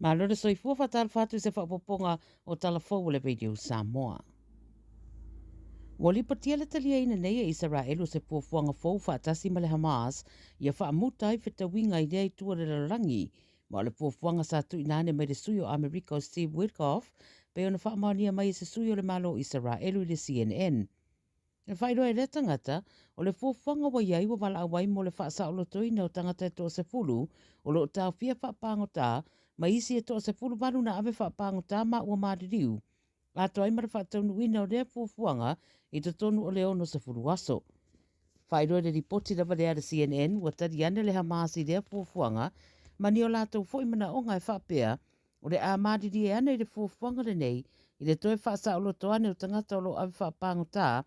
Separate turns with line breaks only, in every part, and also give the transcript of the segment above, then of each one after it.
Ma lore soifua fatal fatu se whapoponga o talafou le radio Samoa. Wali patia le talia ina nei e Israelu se puafuanga fou whaatasi ma le Hamas ia whaamutai whitawinga i nei tua le rangi ma le puafuanga sa tu inane mai le suyo Amerika o Steve Witkoff pe ona whaamania mai se suyo le malo Israelu le CNN. E whairoa e le tangata o le puafuanga wa iai wa wala awai mo le whaasa o loto ina o tangata e to se fulu o lo tau fia whaapangota ma isi e to se fulu wanu na ave whaapangota ma ua maadiriu. A toa imara whaataunu wina o rea puafuanga i te tonu o leo no se fulu aso. Whairoa le ripoti la valea le CNN wa tari ane le Hamas i rea puafuanga ma ni o lātou fo imana o ngai whaapea o le a maadiri e ane i le puafuanga le nei i le toe whaasa o loto ane o tangata o lo ave whaapangota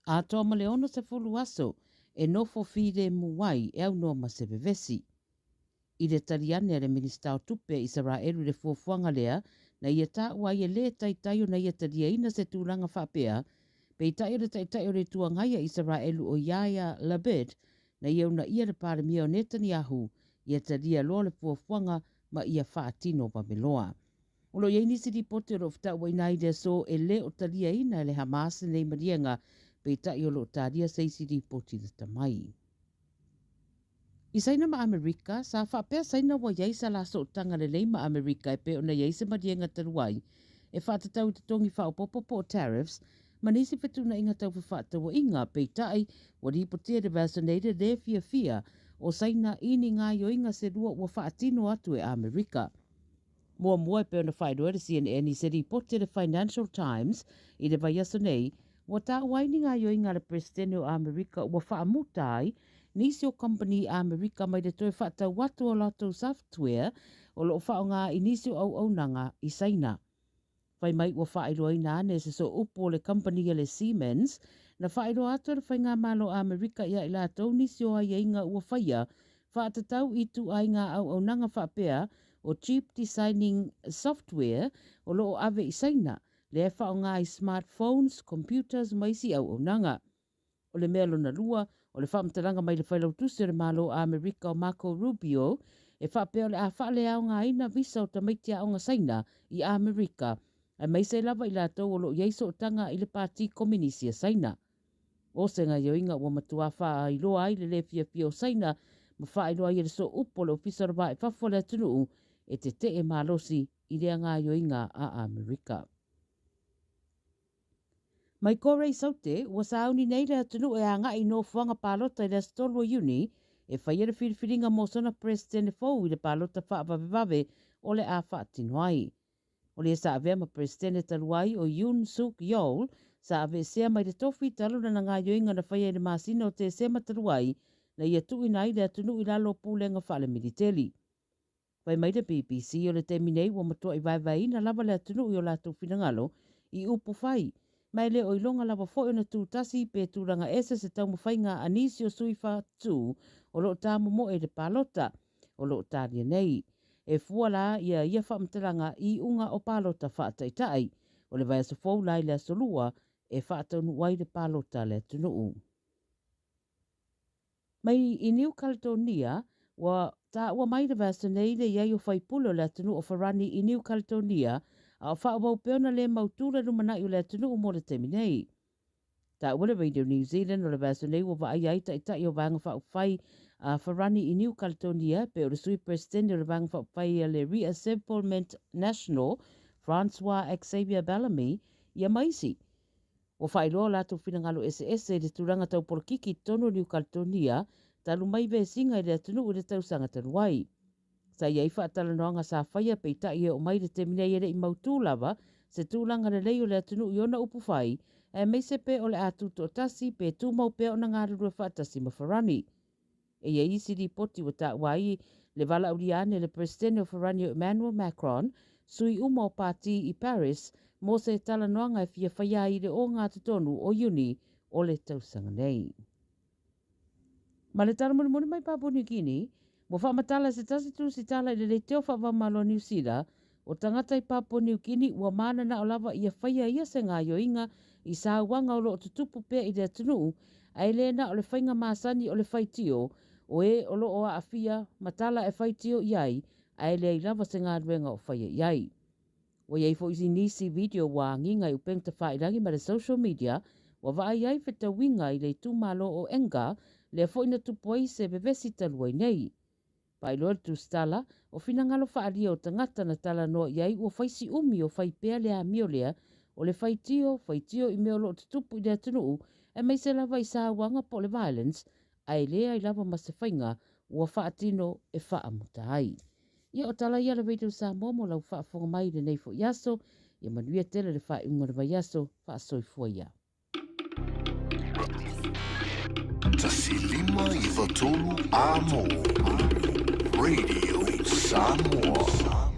a toa ma leono se fulu aso e nofo fide muwai e au no ma se vevesi. I le tariane le minista o tupe Israelu le fuafuanga lea na ia ta ua ia le taitaio na ia taria ina se tūranga whapea pe i taio le taitaio le tuangaia Israelu o Yaya Labed na ia una ia le paramia o Netanyahu ia taria loa le fuafuanga ma ia whaatino pameloa. Ulo ia inisi di pote o lo fta ua inai le so e le o taria ina le Hamas nei marienga pe i taio lo taria se isi di pote le tamai. I saina ma Amerika, sa whapea saina wa iei sa la so tanga le lei ma Amerika e pe ona iei se marienga taruai, e whaatatau i te tongi whaopopopo o tariffs, ma nisi whetuna inga tau whaatau inga pe tai wa ripotia de vasoneide le fia o saina ini ngā yo inga se rua ua whaatino atu e Amerika. Mua e pe ona whairoa le CNN i se ripotia le Financial Times i le vaiaso nei, wa tā waini ngā yo inga le presidente o Amerika ua whaamutai nisi o company Amerika mai le toe whaatau watu o lato software o lo whao ngā inisi o au nanga i saina. Whai mai ua whairoa ina ane se so upo le company le Siemens na whairoa atu le whai ngā malo Amerika ia i lato nisi o ai inga ua whaia whaatatau i tu ai ngā au nanga whapea o cheap designing software o lo ave i saina le whao ngā i smartphones, computers maisi au nanga. O le mea lona lua, o le whaamtaranga mai le whailautusi o le malo a Amerika o Marco Rubio, e whapea o le a whaale au ngā ina visa o tamaitia o ngā saina i Amerika, e mai se lava i lātou o lo ieiso o tanga i le pāti kominisi a saina. O se ngā ioinga ua matua wha i loa ai le le fia o saina, ma wha i loa i le so upo le ofisa raba e whafo le atunuu, e te e malosi i rea ngā ioinga a Amerika. Mai kore i saute, ua sauni nei le atunu e anga i no fuanga palota i le stolo uni, e whaiere whiriwhiringa mo sona presidente fau i le palota whaavavevave o le a whaatinoai. O le sa avea ma presidente taluai o Yoon Suk Yeol, sa ave sea mai le tofi taluna na ngā yoinga na whaia le masina o te sema taluai, na ia tu inai le atunu i lalo pūlenga whaale militeli. Whai mai le BBC o le teminei ua matua i vai na lava le atunu i o lato finangalo i upu whai, mai le o ilonga lava fo na tūtasi pe tūranga ese se tau mawhainga anisi o sui whātū o lo tāmu mo e le palota o lo tāria nei. E fuala ia whaamtaranga i unga o palota whaataitai o le vai aso fau lai le asolua e whaataunu wai le palota le tunuu. Mai i New Caledonia wa mai le vai aso nei le iai o whaipulo le tunuu o Wharani i New Caledonia a whaawau peona le mautura rumana i o le atunu o mo le teminei. Ta ua le Radio New Zealand o le vaso nei ua vaai ai tai o vanga whai a Wharani i New Caledonia pe o le sui presidente o le vanga whai le Reassemblement National Francois Xavier Bellamy ia maisi. O whai loa lato whinangalo SS le turanga tau porkiki tono New Caledonia talu mai ve singa i le atunu o le tausanga taruai. Sa iai whaatala noanga sa whaia pe tai o mai le teminei ere i mautu lava, se tūlanga le leo le atunu i ona upu whai, e mei se pe o le atu to tasi pe tū mau pe o na ngā rurua whaatasi ma Wharani. E ia isi di poti wa ta wai le vala uriane le presidente o Wharani o Emmanuel Macron, sui uma o pāti i Paris, mo se tala noanga e fia whaia i le o ngā tutonu o uni o le tausanga nei. Ma le tala moni mai Papua New Guinea, mo whaamatala se tasi tu si tala i le teo whaamalo New Zealand, o tangata i Papua New Guinea ua mana na o lava ia whaia ia se ngā yoinga i sāwanga o lo tutupu pia i le atunu, ai le na o le whainga māsani o le whaitio, o e o lo o a awhia matala e whaitio iai, ai le lava se ngā ruenga o whaia iai. Wa iai fo isi nisi video wa nginga i upeng ta whairangi ma le social media, wa wa ai wheta winga i le tūmalo o enga, le fo ina tupoi se bevesi talua nei. Pai loa tu stala, o fina ngalo whaaria o tangata na tala noa iai ua whaisi umi o whaipea lea mio lea, o le whaitio i meo lo te tupu i lea tunuu, e mai se lava i sa wanga po le violence, ai lea i lava ma se whainga, ua whaatino e whaamuta ai. Ia o tala ia le veitu Samoa mo lau whaafonga mai le nei fo yaso, ia manuia tele le whainga le vai yaso, whaasoi ia.
Tasi lima I watolu amo. Radio Samoa.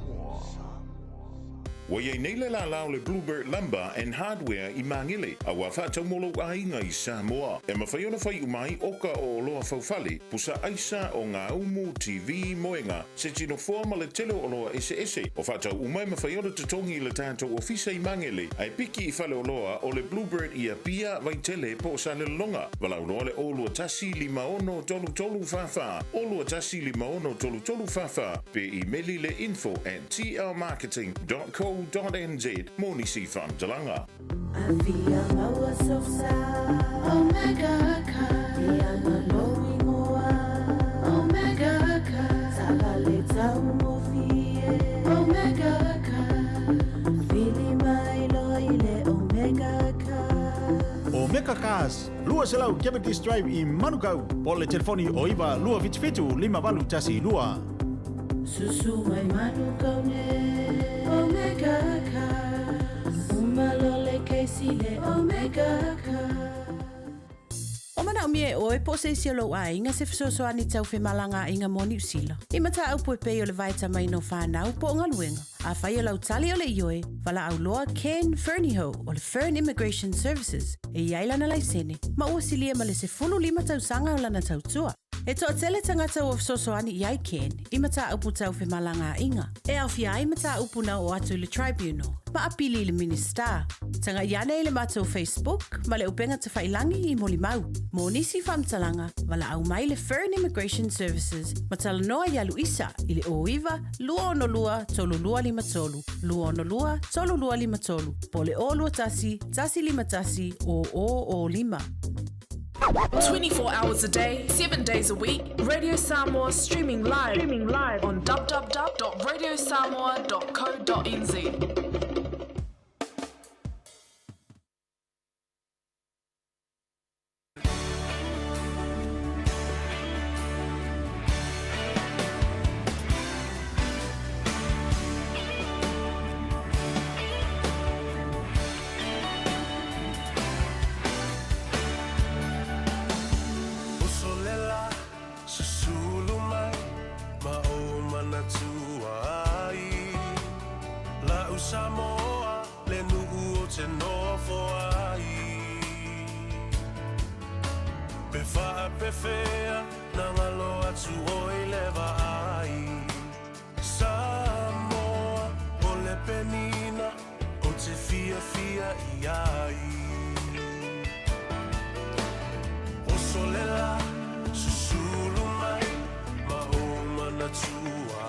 Wa ye nei le la le Bluebird Lumber and Hardware I Mangile, a wa whaatau molo ainga I Samoa. E mawhai ona whai umai oka o loa whauwhale, pusa aisa o ngā umu TV moenga, se tino forma le telo o loa ese. O whaatau umai mawhai ona tutongi le tātou ofisa I Mangile, ai piki I whale o loa o le Bluebird I a pia vai tele po sa le longa. Walau noa le olua tasi 5 fafa, olua tasi 5 tolu fafa, pe I meli le info at tlmarketing.co.nz Moni si from Talanga.
Avia maua sosa, Omega Ka, Ia maloi moa, Omega Ka, Salale tau mofie, Omega Ka, Fili mai loile Omega Ka.
Omega Cars, lua selau Cavendish Drive I Manukau, po le telefoni o iwa lua fitu 5 tasi lua.
Susu mai Manukau ne, Omega Ka, Umalole keisile Omega Ka.
O mana o mie oe po se isi lo a inga se fisoso ani tau fe malanga inga moni usila. I mata au po pe o le vaita mai no whanau po nga luenga. A whai o lau tali o le ioe, wala au loa Ken Ferniho o le Fern Immigration Services e iailana laisene. Ma ua silia ma le se 15 tau sanga o lana tau tua. E toa tele tangata o fisosoani iai Ken, I mata upu tau fe malanga inga. E au fia ai mata upu na o atu le tribunal. Ma apili le minister. Tanga iane le mato Facebook, ma le upenga te whailangi I moli mau. Mo nisi whamtalanga, wala au mai le Fern Immigration Services, ma tala noa ialu isa, I le oiwa, lua ono lua, tolu lua lima tolu. Lua ono lua, tolu lua lima tolu. Po le o lua tasi, tasi lima tasi, o lima.
24 hours a day, 7 days a week. Radio Samoa streaming live on www.radiosamoa.co.nz.
Samoa, le nu'u o te nofo ai. Pe wha pe whea, na ngalo atu o I lewa ai. Samoa, o le penina, o te fia I ai. O solela, susulu mai, ma o mana tua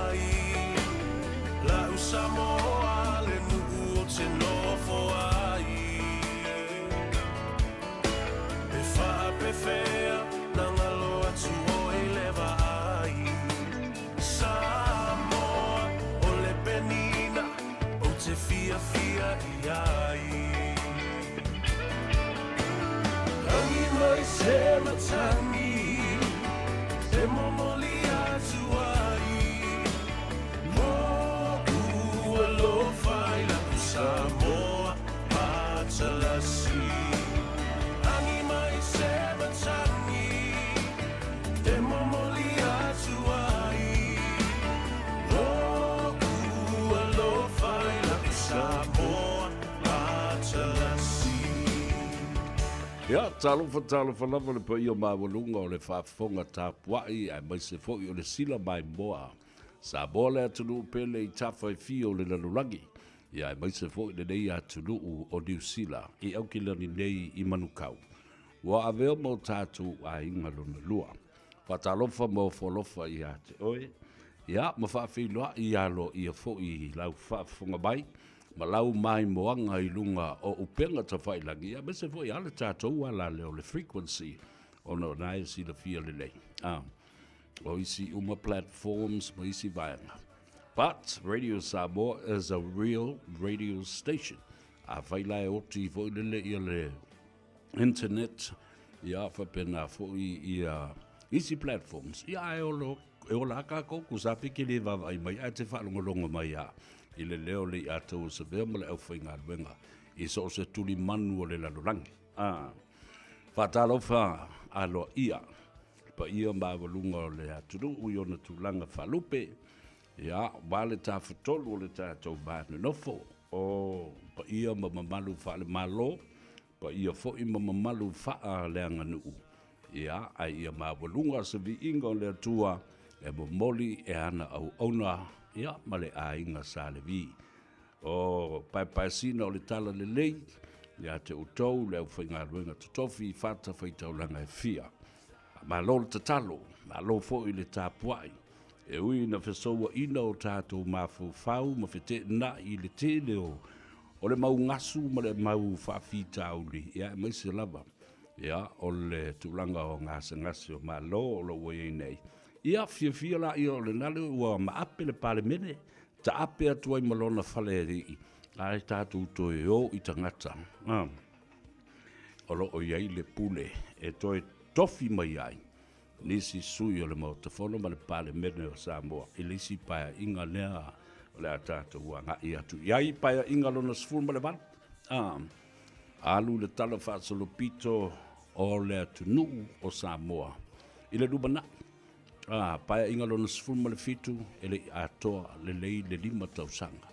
ai. La u Samoa, le nu'u o te nofo ai. Pe wha pe whea, na ngalo atu o I lewa ai. Samoa, o le penina, o te fia I ai. Rangi mai se matangi, te momoli atu ai. Samoa, Patalasi. Angi mai se matangi, te momoli atu ai. Roku alofai la Samoa, Patalasi.
Ia, talofa lava le pa ia mawalunga o le whaafonga tāpuai ai mai se fo'i o le sila mai moa. Samoa le atunu pele I tawhai fio le lalurangi. Ia mai se fo'i le nei atunu o New Zealand I aukilani nei I manukau. Wa aveo mo tātou a inga luna lua. Whatalofa mo folofa I ate oe. Ia, ma whawhiloa I alo I a fo I lau whaafunga mai, ma lau mai moanga I lunga o upenga ta whailangi. Ia, mese fo I ala tātou ala leo le frequency o no nai si la fia le lei. O isi uma platforms, ma isi vaenga. But Radio Samoa is a real radio station. A whailai o ti fo lele I le internet, ia whapena fo I isi platforms. Ia e o la ka kouku sa piki le vavai mai, a te whalongolonga mai a. I le leo le I atou sa vea ma le au whainga luenga. I so se tuli manu o le lalorangi. Whatalo wha alo ia. Pa ia mawalunga o le aturu ui ona tūlanga whalupe. Ia, wale tā whatolu o le tātou bānu nofo. O, pa ia mamamalu whale malo. Pa ia fo I mamamalu wha leanga nuu. Ia, ai ia mawalunga sa vi inga o le atua. E momoli e ana au ona. Ia, male a inga sa le vi. O, pai sina o le tala le lei. Ia te utou, le au whainga ruenga tutofi, whata whaitaulanga e fia. Ma lo le tatalo, ma lo fo I le tāpuai. E ui na whesoua ina o tātou mawhau whau, ma whete na I le tele o le mau ngasu, ma le mau whawhita auli. Ia, e maise lava. Ia, o le tūlanga o ngase o ma lo o lo wei nei. Ia, fia la I o le nale ua ma ape le pale mene, ta ape atuai malona whale rii. Ai tātou toi o I tangata. O lo o iai le pule, e toi tofi mai ai. Nisi sui o le mautafono ma le pale mene o Samoa. I lisi paia inga lea o le atata ua ngai atu. Iai paia inga lona sifuru ma le vana. Alu le tala whaasolopito o le atunu o Samoa. I le rubana. Paia inga lona sifuru ma le fitu e le atoa le lei le 5 tausanga.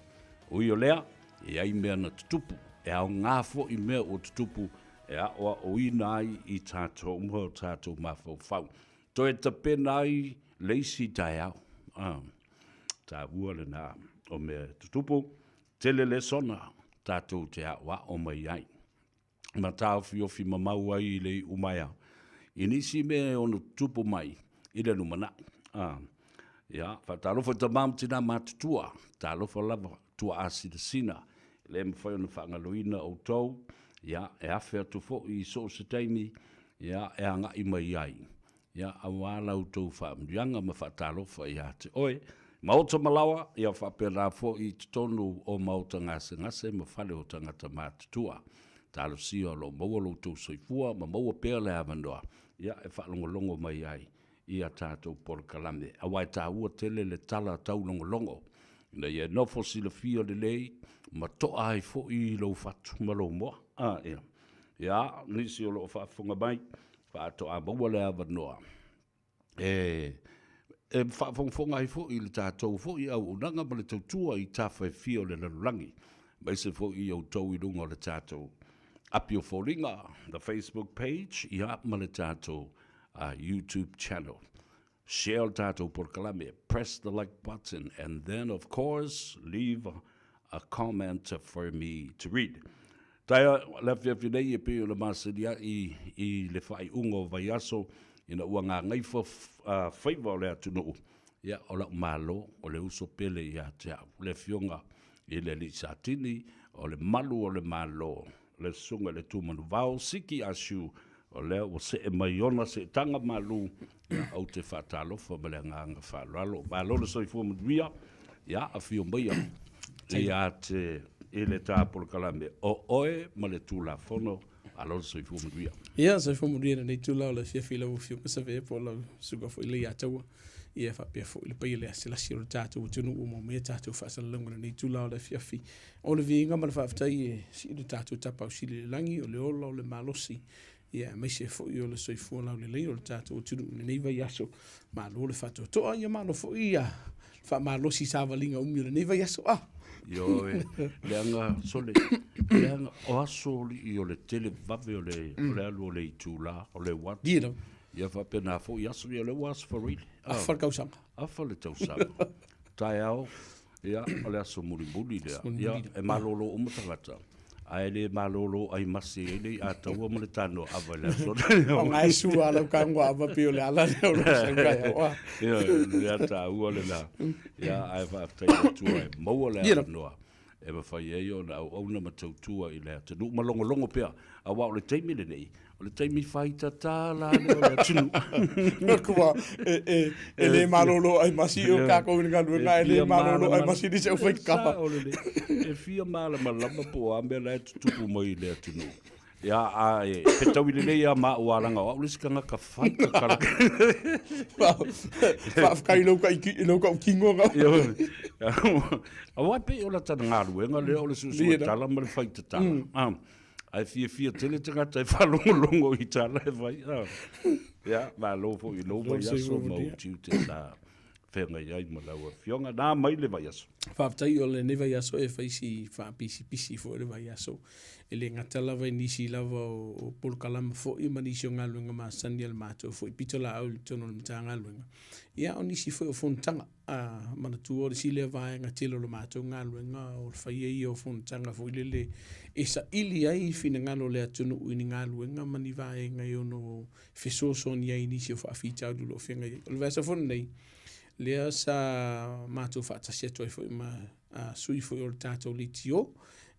Ui o lea, iai mea na tutupu. E au ngāfo I mea o tutupu. E aoa o ina ai I tātou mua o tātou mawhau whau. To e tapena ai leisi tai au. Tā ua le nā o mea tutupu. Tele le sona tātou te aoa o mai ai. Ma tāo fiofi mamau ai le umaya. Inisi mea ono tutupu mai. I le numanai. Ia, whatalofo ta mam tina mātutua. Tālofo lava tua asida sina. Le mwhai ona whangaloina o tau. Ia, e awhi atu fo I so se taimi, ia, e anga I mai ai. Ia, a wāla utou whaamrianga ma whaatalofa I ate. Oe, mauta malawa, ia whapera fo I tonu o mauta ngase ma whale o tangata mātutua. Tālo sio lo maua lo tau soifua, ma maua pēr le avanoa. Ia, e whaalongolongo mai ai. Ia tātou porkalame. A wai tā ua tele le tala tau longolongo. Na ia nofo sila fia le lei, ma toa ai fo I lo fatu ma lo moa. Ia. Ia, nisi o lo whaafunga mai, whaatoa maua le avanoa. E whaafunga ai fo I le tātou fo I au unanga ma le tautua I tāwhai fia o le lalurangi. Mai se fo I au tau I lunga o le tātou. Api o fōringa, the Facebook page, ia ma le tātou YouTube channel. Share tātou porkalame, press the like button, and then, of course, leave a comment for me to read. Taia, la whiawhinei e pe o le masaria I le whai ungo vai aso, ina ua ngā Gagaifo Faiva o le atunu. Ia, o la malo, o le uso pele ia te au. Le fionga I le lisatini, o le malu o le malo, le sunga le tūmanu vau, siki asu, o lea o se e mai ona se tanga malu au te whaatalofa ma le nganga whaalalo. Malo le soifua maduia, ia a fio maia, ia te ele tāpolo kalame o oe ma le tūla fono, alo le soifua maduia.
Ia, soifua maduia nei tūla o le fiafila u fio kasave po la suga fo ili ataua. Ia whapea fo ili pai le asilasi o le tātou tunu o mea tātou whaasalalunga nei tūla o le fiafi. O le vinga ma le whaafitai e si le tātou tapau sili le langi o le ola o le malosi. Ia, mai se fo I o le soifua lau le lei o le tātou tunu nei vai aso. Malo le whatou toa ia malo fo ia. Wha malosi sāwalinga umi o le nei vai aso.
Yo, leanga sole, leanga o aso I o le tele vave o le alu o le tūla, o le wat.
Dira.
Ia whapena fo I aso I o le was for real.
Afar kausanga.
Afar le tausanga. Tai au, ia, o le aso muri lea. Ia, e malolo umatangata. ai le malolo ai masi le ataua mo le tano ava le so
o ngai sua la ka ngwa va pio le ala le o sa ngai wa
ya ta ua le la ya ai va ta tu ai mo le no e va fa ye yo na o na matautua i le te nu malongo longo pea a wa le taimi le nei o le taimi fai ta la le o le tunu
ko e le malolo ai masi o ka ko nga lu nga le malolo ai masi di se fai ka
e fia mala malama po ambe le tupu mo i le tunu ya ai pe tau i le ya ma wa langa o le skanga ka fai ka kala
fa ka i lo ka kingo nga
a wa pe o la tana ngalu nga le o le su tala ma le fai ta tala ai fia tele tanga tai falongo i tala e vai ya ma lo fo i lo vai aso mo tute sa fenga ia i malaua fionga na mai le vai aso
whaapatai o le ne vai aso e whaisi whaapisi fo le vai aso e le ngata lava i nisi lava o polokalama fo i manisi o ngaluenga ma sani al mātou fo i pito la au le tono le mta ngaluenga ia o nisi fo o fontanga mana tu o le sile vai ngatilo le mātou ngaluenga o le whaia i o fontanga fo i le e sa ili ai fina ngalo le atunu i ni ngaluenga mani vai ngai ono fesoso ni ai nisi o whaafitau dulo whenga i o le vai asa fo nei lea sa mātou whaatasia toi fo i ma sui fo i o le tātou li tio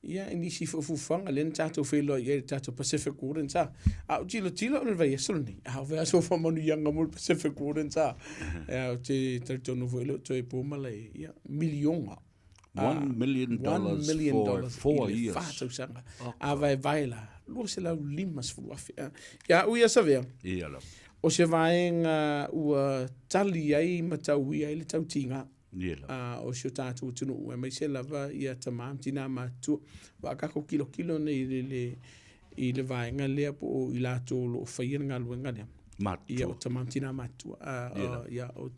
ia inisi fo fufanga le tātou whelo i e tātou Pacific Warden sa au tilo o le vai asolo nei au vai aso fa manu yanga mo Pacific Warden sa au te taritono fo ilo toi pōmala ia milionga
$1 million for 4 years.
Whātau sanga. A vai la. Lua se lau limas fuafi. Ia ui asa vea.
Ia la.
O se vaenga ua tali ai matau ia ili tau tinga.
Ia la.
O se o tātou tunu ua mai se lava ia tamam tina mātua. Wa kako kilo nei i le vaenga lea po i lātou lo whaia ngā luenga lea.
Mātua.
Ia o tamam tina mātua. Ia o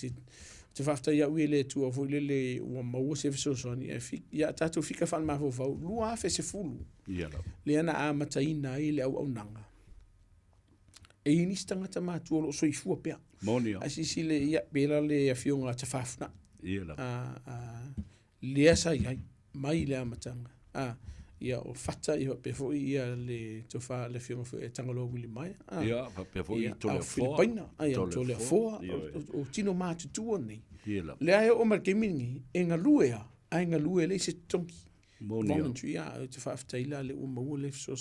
te whafta ia ui le tua fo le ua maua se fesosoni ia tātou fika whan mafo fau lua afe se fulu le ana a mataina i le au nanga e inis tangata mātua lo soifua pea asisi le ia pela le awhionga te whafna le asa iai mai le amatanga ia o fata i pe fo ia le tofa le fionga fo e tangalo wili mai
ia pe fo i tole
Filipaina ia tole fo o tino matu tu nei le ai o mar kemingi e ngaluea ai ngalue le se tonki voluntary ia te fa aftaila le o mo le so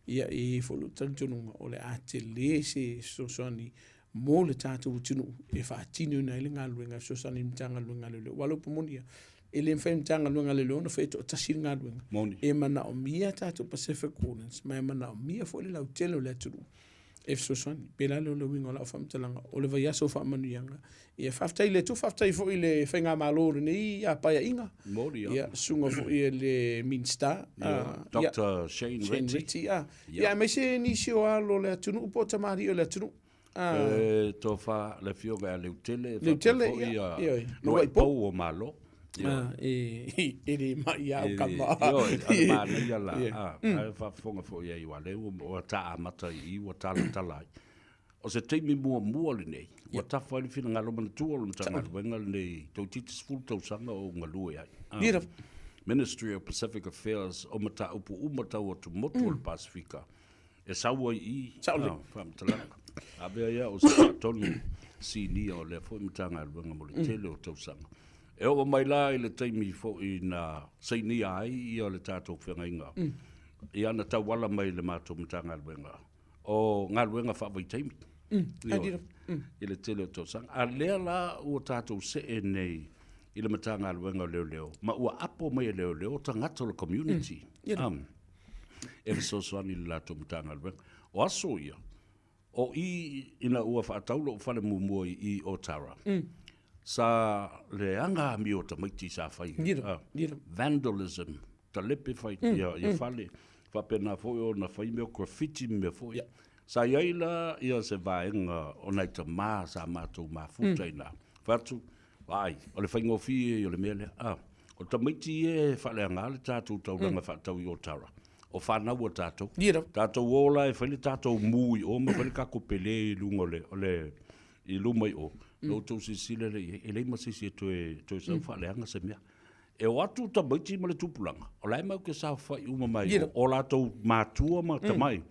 ia e fo lu tantunga o le atele se so soni mo le tatu tunu e fa tinu na ile ngaluenga so soni mtanga luenga le walo pomonia ele mfem tanga luenga le no feto tasir nga luenga e mana o mia tatu Pacific Islands mai mana o mia fo le lau telo le tunu e so soni pela le wingo la fam talanga o le vai so fa manu yanga e faftai le tu faftai fo ile fenga maloro ni a pa inga ia sunga fo ile minsta
Dr. Shane Ritchie
ia mai se ni sio alo le tunu po tamari le tunu
to fa le fioga le utele
ia
no e po o malo
ele mai au kama
ma ia la ai fa fonga fo ia i wale o ta mata i o tala o se te mi mua le nei o ta fa le fina ngalo man tu o le tanga wenga le to titis full to sanga o ngalu ai Ministry of Pacific Affairs o mata upu umata o tu motu o Pacifica e sawa i fam tala abe ia o se tonu sini o le fo mtanga wenga mo le tele o to sanga e o mai la i le taimi fo i na seini ai i o le tātou whengainga. I ana tau wala mai le mātou mtanga luenga. O ngā luenga whawai taimi. I le tele o tau sang. A lea la ua tātou se e nei i le matanga luenga leo. Ma ua apo mai leo o tangata le community. E visosoani le lātou mtanga luenga. O aso ia. O i ina ua whaataulo o whale mumua i o Tara. Sa le anga mi o tamaiti sa fai. Vandalism. Ta lepe fai. Ia fale. Whapena fo o na fai meo graffiti me fo. Sa iaila ia se vaenga o nai ta maa sa mātou maa futaina. Whatu. Ai. O le whaingo fie o le mele. O tamaiti e whale anga le tātou tauranga whatau i o Tara. O whanau o tātou. Tātou ola e whale tātou mui o ma whale kako pele i lungo le i lumai o. No to si sile le e le masisi to sa fa le anga se mea E o atu ta maiti ma le tupulanga. O lai mau ke sa whai uma mai. O lātou mātua ma tamai.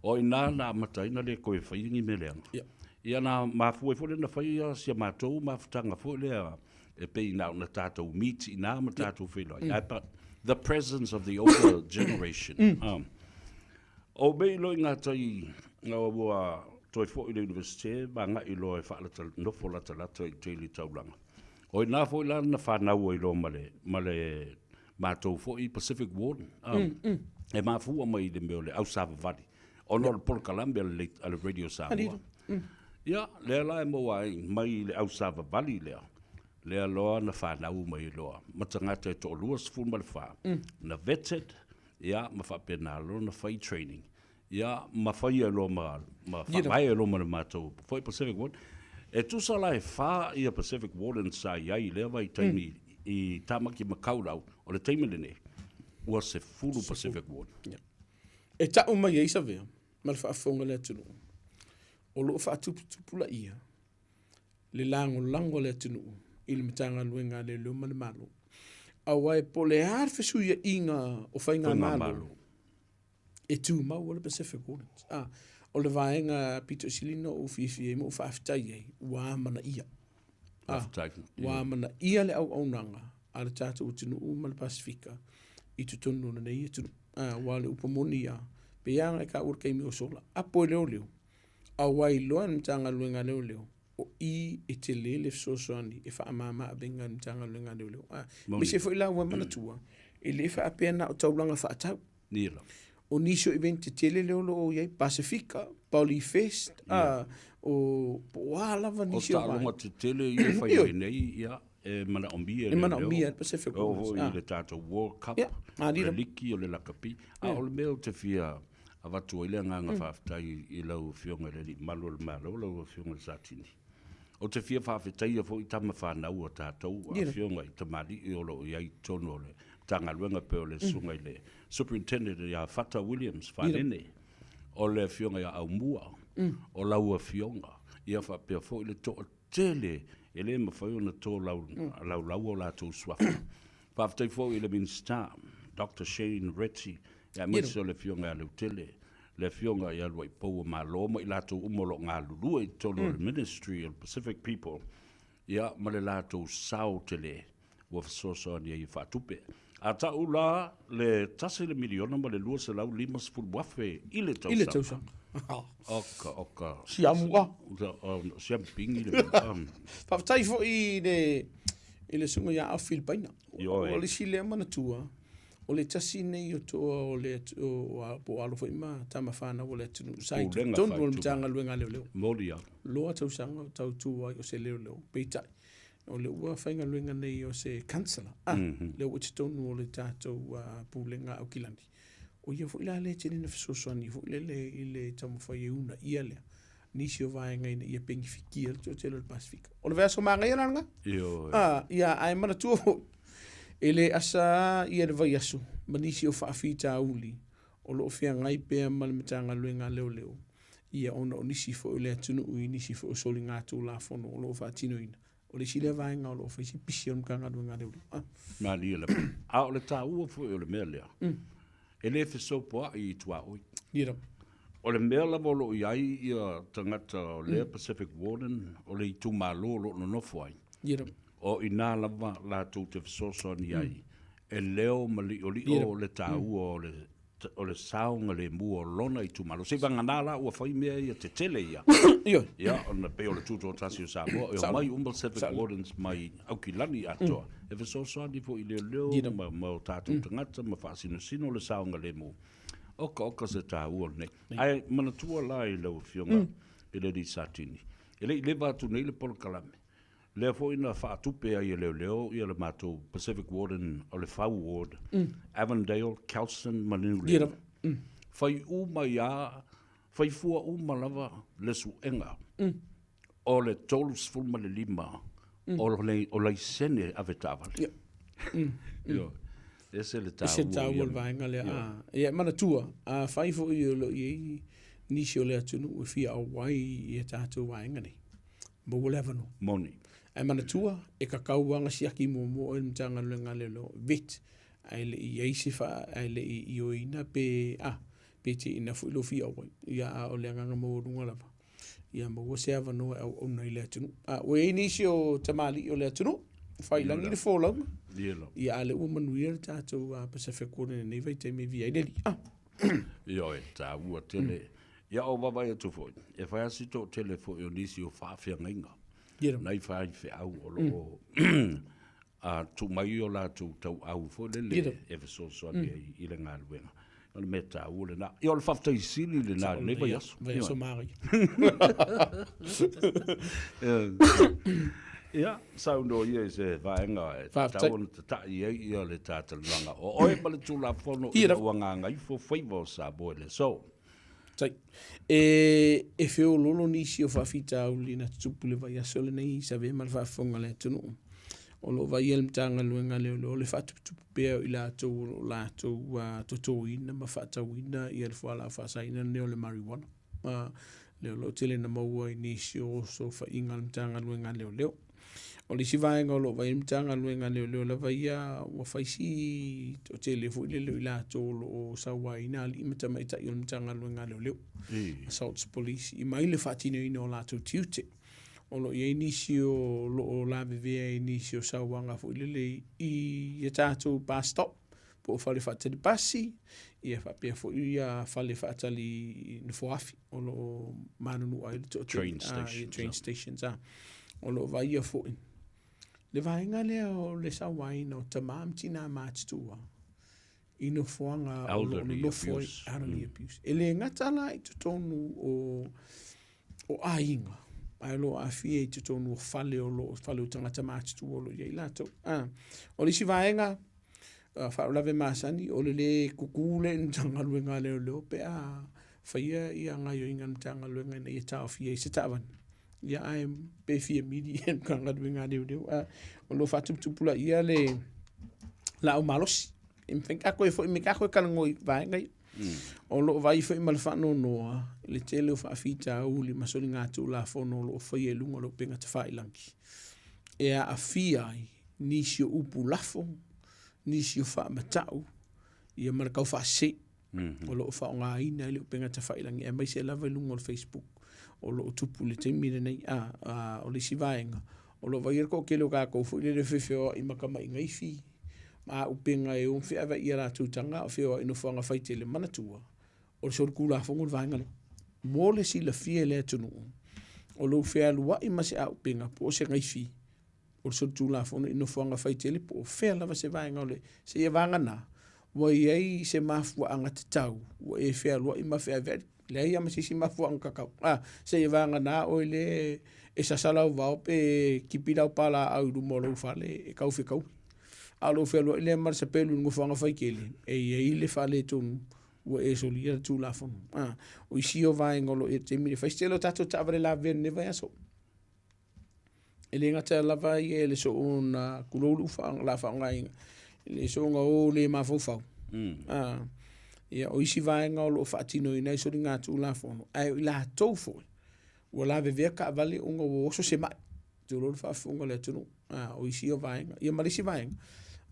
O ina na mataina le koe whaingi me leanga. Ia na mafue fo le na whaia sia mātou mafutanga fo lea e pei na tātou miti ina ma tātou wheloi. The presence of the older generation. O mei loi ngā tai ngā ua toi fo i le universite ma ngā i loa e whaalata nofo lata lata i teili taulanga. O i nā fo i lana na whanau i loa male mātou fo i Pacific Warden. E mafua mai le meo le au Sava Valley. O no le Polo Kalambia le Radio Samoa. Ia, lea la e moa mai le au Sava Valley lea. Lea loa na whanau mai loa. Matangata e to lua sifun ma le wha. Na vetted, ia, ma whapena lo na whai training. Ia, ma whai e lo ma whai e lo ma le mātou. Whai Pacific Warden. E tusa la e wha i a Pacific Warden sa iai lea vai taimi i tamaki makaurau o le taimi lene. Ua se fulu Pacific Warden.
E tau mai e isa vea, ma le whaafonga le atunu. O loo whaatupula ia. Le lango le atunu. I le matanga luenga le leo mani malo. Awai po le har fesuia inga o whainga malo. E tu mau o le Pacific Warden. O le vaenga Pito Silino o fifi e mo whaafitai ei. Wā mana ia. Wā mana ia le au aunanga. A le tata utinu ma le Pasifika. I tutonu na nei atunu. Wā le upamoni ia. Pe yanga e ka ura keimi o sola. Apo e leo. Awai loa ni mtanga luenga leo. O i e te lele fsosoani e wha amama abenga ni mtanga luenga leo. Me se fo ila ua manatua. E le wha apena o taulanga wha atau.
Nira.
O nisho event te tele leo o iai Pasifika, Pauli Fest, o wālava nisho.
O tālonga te tele i e whai nei ia. E mana ombia.
E mana ombia Pacific
Warden. O i le tātou World Cup. Le liki o le lakapi. O le meo te fia a watu i le nganga whaafitai i lau fionga le malo le malo, lau fionga le satini. O te fia whaafitai a fo i tama whanau o tātou a fionga i tamari i olo i ai tono le tanga luenga peo le sunga i le superintendent i a Fata Williams whanene o le fionga i a Aumua o lau a fionga i a whapea fo i le toa tele e le mawhai ona tō lau o lātou swafa. Whaafitai fo i le minister, Dr. Shane Retty, ya mese le fionga le tele le fionga ya lo po ma lo mo ilato umolo nga lulu e tolo le ministry of Pacific people ya ma le lato sao tele wo so ni fa tupe ata ula le tase le miliona mo le luo se lau limas ful wafe ile tausa oka
siamua
siam pingi le
fa tai fo i le sunga ya a Filipina o le sile mana tua. O le tasi nei o toa o le po alo fo ima tama whana o le tunu sai tonu o le mtanga luenga leo.
Moria.
Loa tau sanga tau tua o se leo peitai. O le ua whainga luenga nei o se kansala. Leo uti tonu o le tātou pūlenga au kilani. O ia fo ila le tene na fisosoani fo ila i le tamu whai una ia lea. Nisi o vaenga ina ia pengi fikia le tōtelo le Pasifika. O le vea so maa ngai ananga? Ia ai mana tua ele asa ia le vai asu manisi o whaafita uli o loo whia ngai pēr malamitanga luenga leo ia ona o nisi fo o le atunu ui nisi fo o soli ngā tū la fono o loo whaatino ina o le sile vaenga o loo whaisi pisi o mkanga luenga leo
Nā lia le a o le tā ua fo o le mea lea ele fiso poa i tua oi o le mea lava o loo iai ia tangata o le Pacific Warden o le i tū malo o loo nonofo ai o ina lava la tu te fisoso ni ai e leo mali o le tau o le saunga le mua lona i tumalo se vanga nala ua fai mea ia te tele ia ia ona pe o le tuto tasi o Samoa o mai Pacific Wardens mai aukilani atoa e fisoso ni fo i leo ma o tatu tangata ma whaasino sino le saunga le mua oka se tau o ne ai manatua la i leo fionga i le di satini e le leva tu nei le Polo Kalame le fo ina whaatupe ai leo i le mātou Pacific Warden o le Fau Ward, Avondale, Kelson, Maninu leo. Whai mai a, whai fua lava le suenga, o le tolus fulma le lima, o le sene ave tāwale. Ese le tāua.
Ese tāua le vaenga lea. Ia mana tua, a whai fo i lo i nisi o le atunu, ue fia au wai i e tātou vaenga nei. Bo le avano.
Moni.
Ai mana tua, e ka kauanga siaki mo e mtanga luenga leo vit. Ai le i eisi fa, ai le i oina pe te ina fu ilo fia oi. Ia o le anganga mo runga lava. Ia mo se ava no au nei le atunu. O e inisio tamali o le atunu. Fai langi le fōlau. Ia ale ua manuia le tātou Pacific Kone nei vai te me via i neli.
Ia e tā ua tele. Ia o wawai atu fōi. E whai asito tele fōi o nisi o whawhia ngainga. Nei whai whi au o lo tu mai o la tu tau au fōi lele e whaso soani i le ngā luenga. O le me tā ua le nā. Ia o le whaftai sili le nā le vai aso.
Vai aso mari.
Ia, sauno ia se vaenga e tau te tai ia le tātalanga. O oe pale tūla whono i ua ngā Gagaifo Faiva o Samoa le so.
Tai. E whio lolo nisi o whawhita au li na tupu le vai aso le nei sa ve mal whawhonga le tunu. O lo vai el mtanga luenga leo le whatuputupu pēo i lātou toto ina ma whatau ina i al whala whasaina neo le marijuana. Leo lo tele na maua i nisi o so whainga mtanga luenga leo. O li si vaenga o lo vai mtanga luenga leo la vai a wa faisi o tele fu le i lātou o sawa ina li imata mai tai o mtanga luenga leo. Assaults police i mai le whatino ina o lātou tiute. O lo i nisi o lo o la vevea i nisi o sawanga fu le i tātou bus stop. Po o whale whatali basi, i a whapea fu i a whale whatali nfoafi. O lo manunu ai le
train stations.
Train stations. O lo vai a fu le vaenga lea o le sawaina o tamam tina mātua. Ino fuanga o lo no foi elderly abuse. Ele ngatala i tutonu o ainga. Ai lo a fie i tutonu o fale o tangata mātua o lo iei lato. O li si vaenga whaolave māsani o le kukule ntanga luenga leo pe a whaia i a ngai o inga ntanga luenga na i tau fie i se tawan. Ia ai pe fie midi en kanga luenga leo. O lo whatuptupula ia le la o malosi. Imfenka koe fo imeka koe kalangoi vaenga i. O lo vai fo imal whano noa le tele o whaafita uli masoli ngātu la whono lo o whaia lunga lo penga te whailangi. Ea a fiai nisi o upu lafo, nisi o whaamatau, ia marakau whaase, o lo o whao ngā ina ili o penga te whailangi. E mai se lava lunga o Facebook, o lo o tupu le teimire nei, o le si vaenga. O lo vai erko ke lo kako fu le whiwhio i makama i ngaifi. Ma upenga e un whiawa i ara tūtanga o whio ino whanga whaite le manatua. O le sor kula whangu le vaenga le. Mō le si la fie le atunu. O lo whia lua i mase a upenga po o se ngaifi. O le sor tūla whangu ino whanga whaite le po o whia lava se vaenga o le. Se ia vanga nā. Wa iei se mafua anga te tau. Wa e whia lua i ma whia veri. Le ia ma si mafua anga kakau. Se ia vanga nā o le e sasalau vau pe kipirau pala au rumoro whale e kau whikau. Alo felo ile mar se pelu ngo fanga fai kele e ile fale tun wo e so lia tu la fon o isi o vai ngolo e te mi fai stelo tato tavre la ver ne vai so ele ngata la vai ele so una kulolu fanga la fanga ele so ngo le ma fo fa ia o isi vai ngolo fatino ina so ringa tu la fon ai la to fo wo la ve ka vale ungo wo so se ma tu lo fa fungo le tu o isi o vai ia marisi vai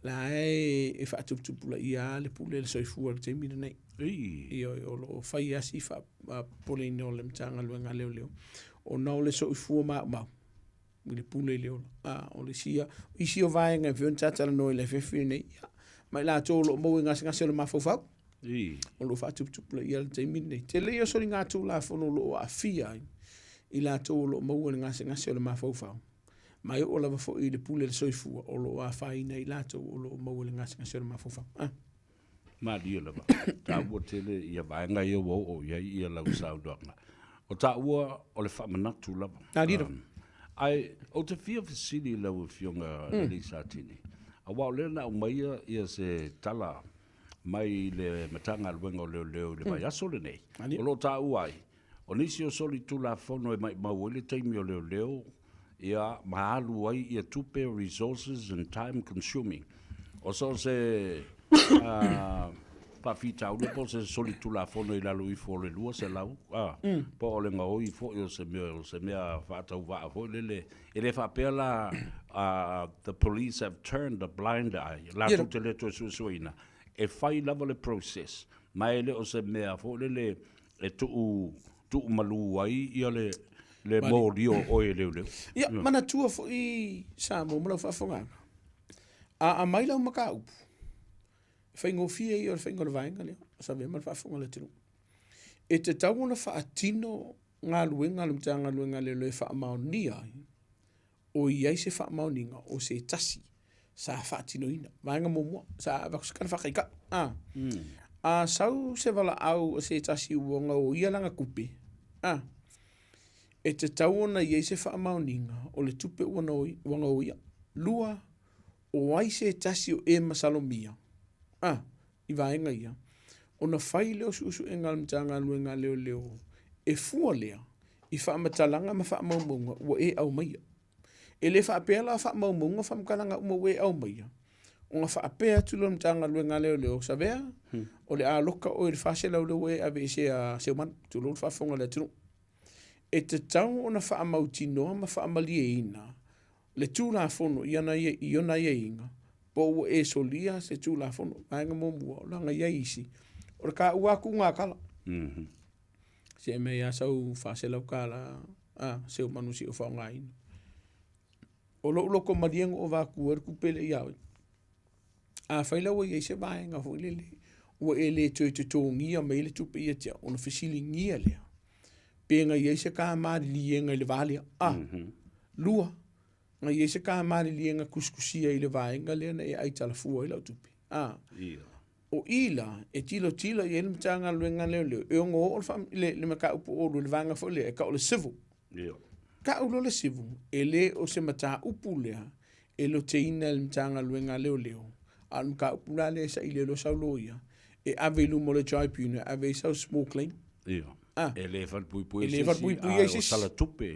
la e whaatuptupula ia le pule le soifua le teimina nei. I o lo whai asi wha pole ino le mtanga luenga leo. O nao le soifua mau. Le pule leo. O le sia. Isi o vaenga whio ntatala noi le whewhi nei. Mai la tō lo mou ngasi o le mawhawhau. O lo whaatuptupula ia le teimina nei. Te leo sori ngā tū la whono lo a fia. I la tō lo mou ngasi o le mawhawhau. Mai o lava fo i le pule le soifua o lo a whaina i lato o lo mauele ngasi ngasi o le mawhawha.
Ma lia lava. Tā ua tele ia vaenga ia o ia lau saudoanga. O tā ua o le whamanatu lava.
Nā lira.
Ai, o te fia fisili lau fionga li satini. A wao lea na umaia ia se tala mai le matanga luenga o leo le mai aso le nei. O lo tā ua ai. O nisi o soli tu la fono e mai mauele teimi o leo ia maalu ai ia tupe resources and time consuming. O so se pa fita o le po se soli tula fono I lalo I fo le lua se lau. Po o le ngau I fo o se mea whaatau waa fo le ele whapea la the police have turned a blind eye. La tu te le to suina. E whai lava le process. Mai le o se mea fo le e tu malu ai I le mōri o e leo.
Ia, mana tua fo I Samoa mala whaafonga. A mai lau maka upu. Whai ngofia I o whai ngora vaenga leo. Sa vea mala whaafonga le tinu. E te tau na whaatino ngā luenga leo le whaamaunia ai. O iai se whaamauninga o se tasi. Sa whaatino ina. Vaenga momua. Sa wakusikana whakaika. A sau se wala au o se tasi uonga o ia langa kupe. E te tau na iei se whaamauninga o le tupe wanga o ia. Lua o ai se tasi o e masalomia. I vaenga ia. O na whai leo susu e ngalamtanga luenga leo. E fua lea. I whaamatalanga ma whaamaumunga o e au maia. E le whaapea la whaamaumunga whaamkananga umo e au maia. O nga whaapea tulo mtanga luenga leo. Sa vea? O le a loka o i whase lau leo e ave se a seuman. Tulo whaafonga le tunu. E te tau o na whaamautinoa ma whaamalie ina. Le tūla fono I ona ia inga. Po e solia se tūla fono. Vaenga momua o langa ia isi. O ka uaku ngā kala. Se me ia sau whase lau kala. Seu manusi o whaonga ina. O loko mariengo o waku er kupele iau. A whailau ia se vaenga ho lele. O e le tui te tōngia me le tupe ia tia. O na whisili ngia lea. Penga ia se ka maari lienga I le valia. Lua. Nga ia se ka maari lienga kuskusia I le vaenga lea na e aitala fua I lau tupe. O ila, e tilo I ele mtanga luenga leo. E ongo o le maka upo o le vanga fo lea. E ka o le sivu. Ka ulo le sivu. E le o se mata upu lea. E lo te ina le mtanga luenga leo. A mka upu la lea sa ile lo sauloia. E ave lumo le chaipune. Ave sau small claim.
E le pui
o
sala tupe.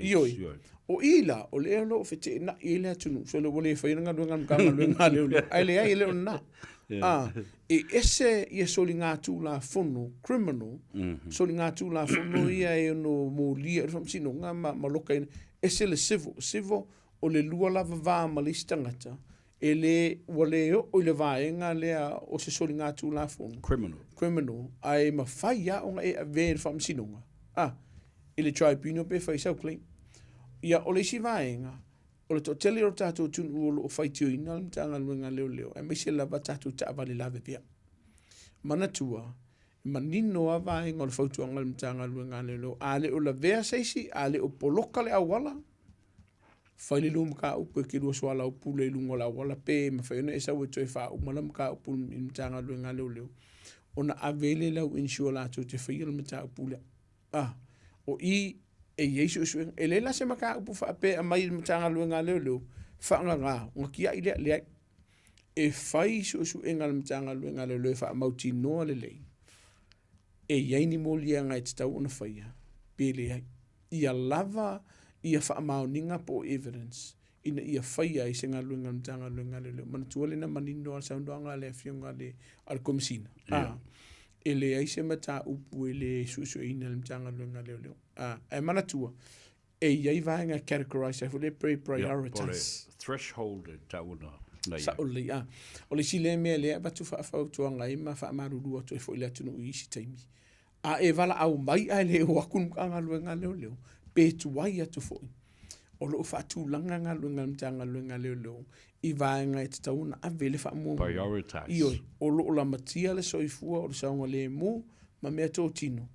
O ila, o le lo fete na ile tunu. So le wole whainga luenga leo. Ai le ai leo na. E ese ia soli ngā tūla fono, criminal, soli ngā tūla fono ia e no mō lia, sino ngā ma loka ina, ese le sivo o le lua lava vā ma le stangata, e le wale o le vaenga lea o se soli ngā tūla fono. Criminal, ai ma whaia o ngā e a vēr sino ngā. E le tribunal pe whai sau claim. Ia o le si vaenga, o le totele o tātou tunu o lo whaitio ina le mtanga luenga leo. E meise lava tātou taavale lave pia. Mana tua, manino a vaenga o le whautuanga le mtanga luenga leo. Ale o la vea seisi, ale o poloka le awala. Whaile lu mka upu e kirua swala upu le lungo la awala pe, ma whaiona e sau e toi wha umala mka upu le mtanga luenga leo. O na avele lau insua lātou te whaia le mta upu le. O I e Yesu sueng e lela se maka upu whaape a mai mtanga luenga leo whaanga ngā ngā kia I lea e whai suenga le mtanga luenga leo wha mauti noa le lei e yaini molia ngai te tau ona whaia pe lea ia lava ia wha maoninga po evidence ina ia whaia I se ngā luenga mtanga luenga leo mana tuale na manino al saundoanga le fionga le al komisina e le aise mata upu e le susuina le mtanga luenga leo. E mana tua, e iai vaenga categorize e le priorities.
Threshold e tauna.
Sa o le, o le sile mea lea batu whaafau tua ngai ma wha marurua to e fo ile atunu isi taimi. E vala au mai ai le o akunu kanga luenga leo. Pe tuai atu foi. O lo whaatu langa ngā luenga mtanga luenga leo. I vaenga e te tauna a vele wha mua.
Prioritize.
Ioi, o lo o la matia le soifua o le saunga le mu, ma mea tō tino.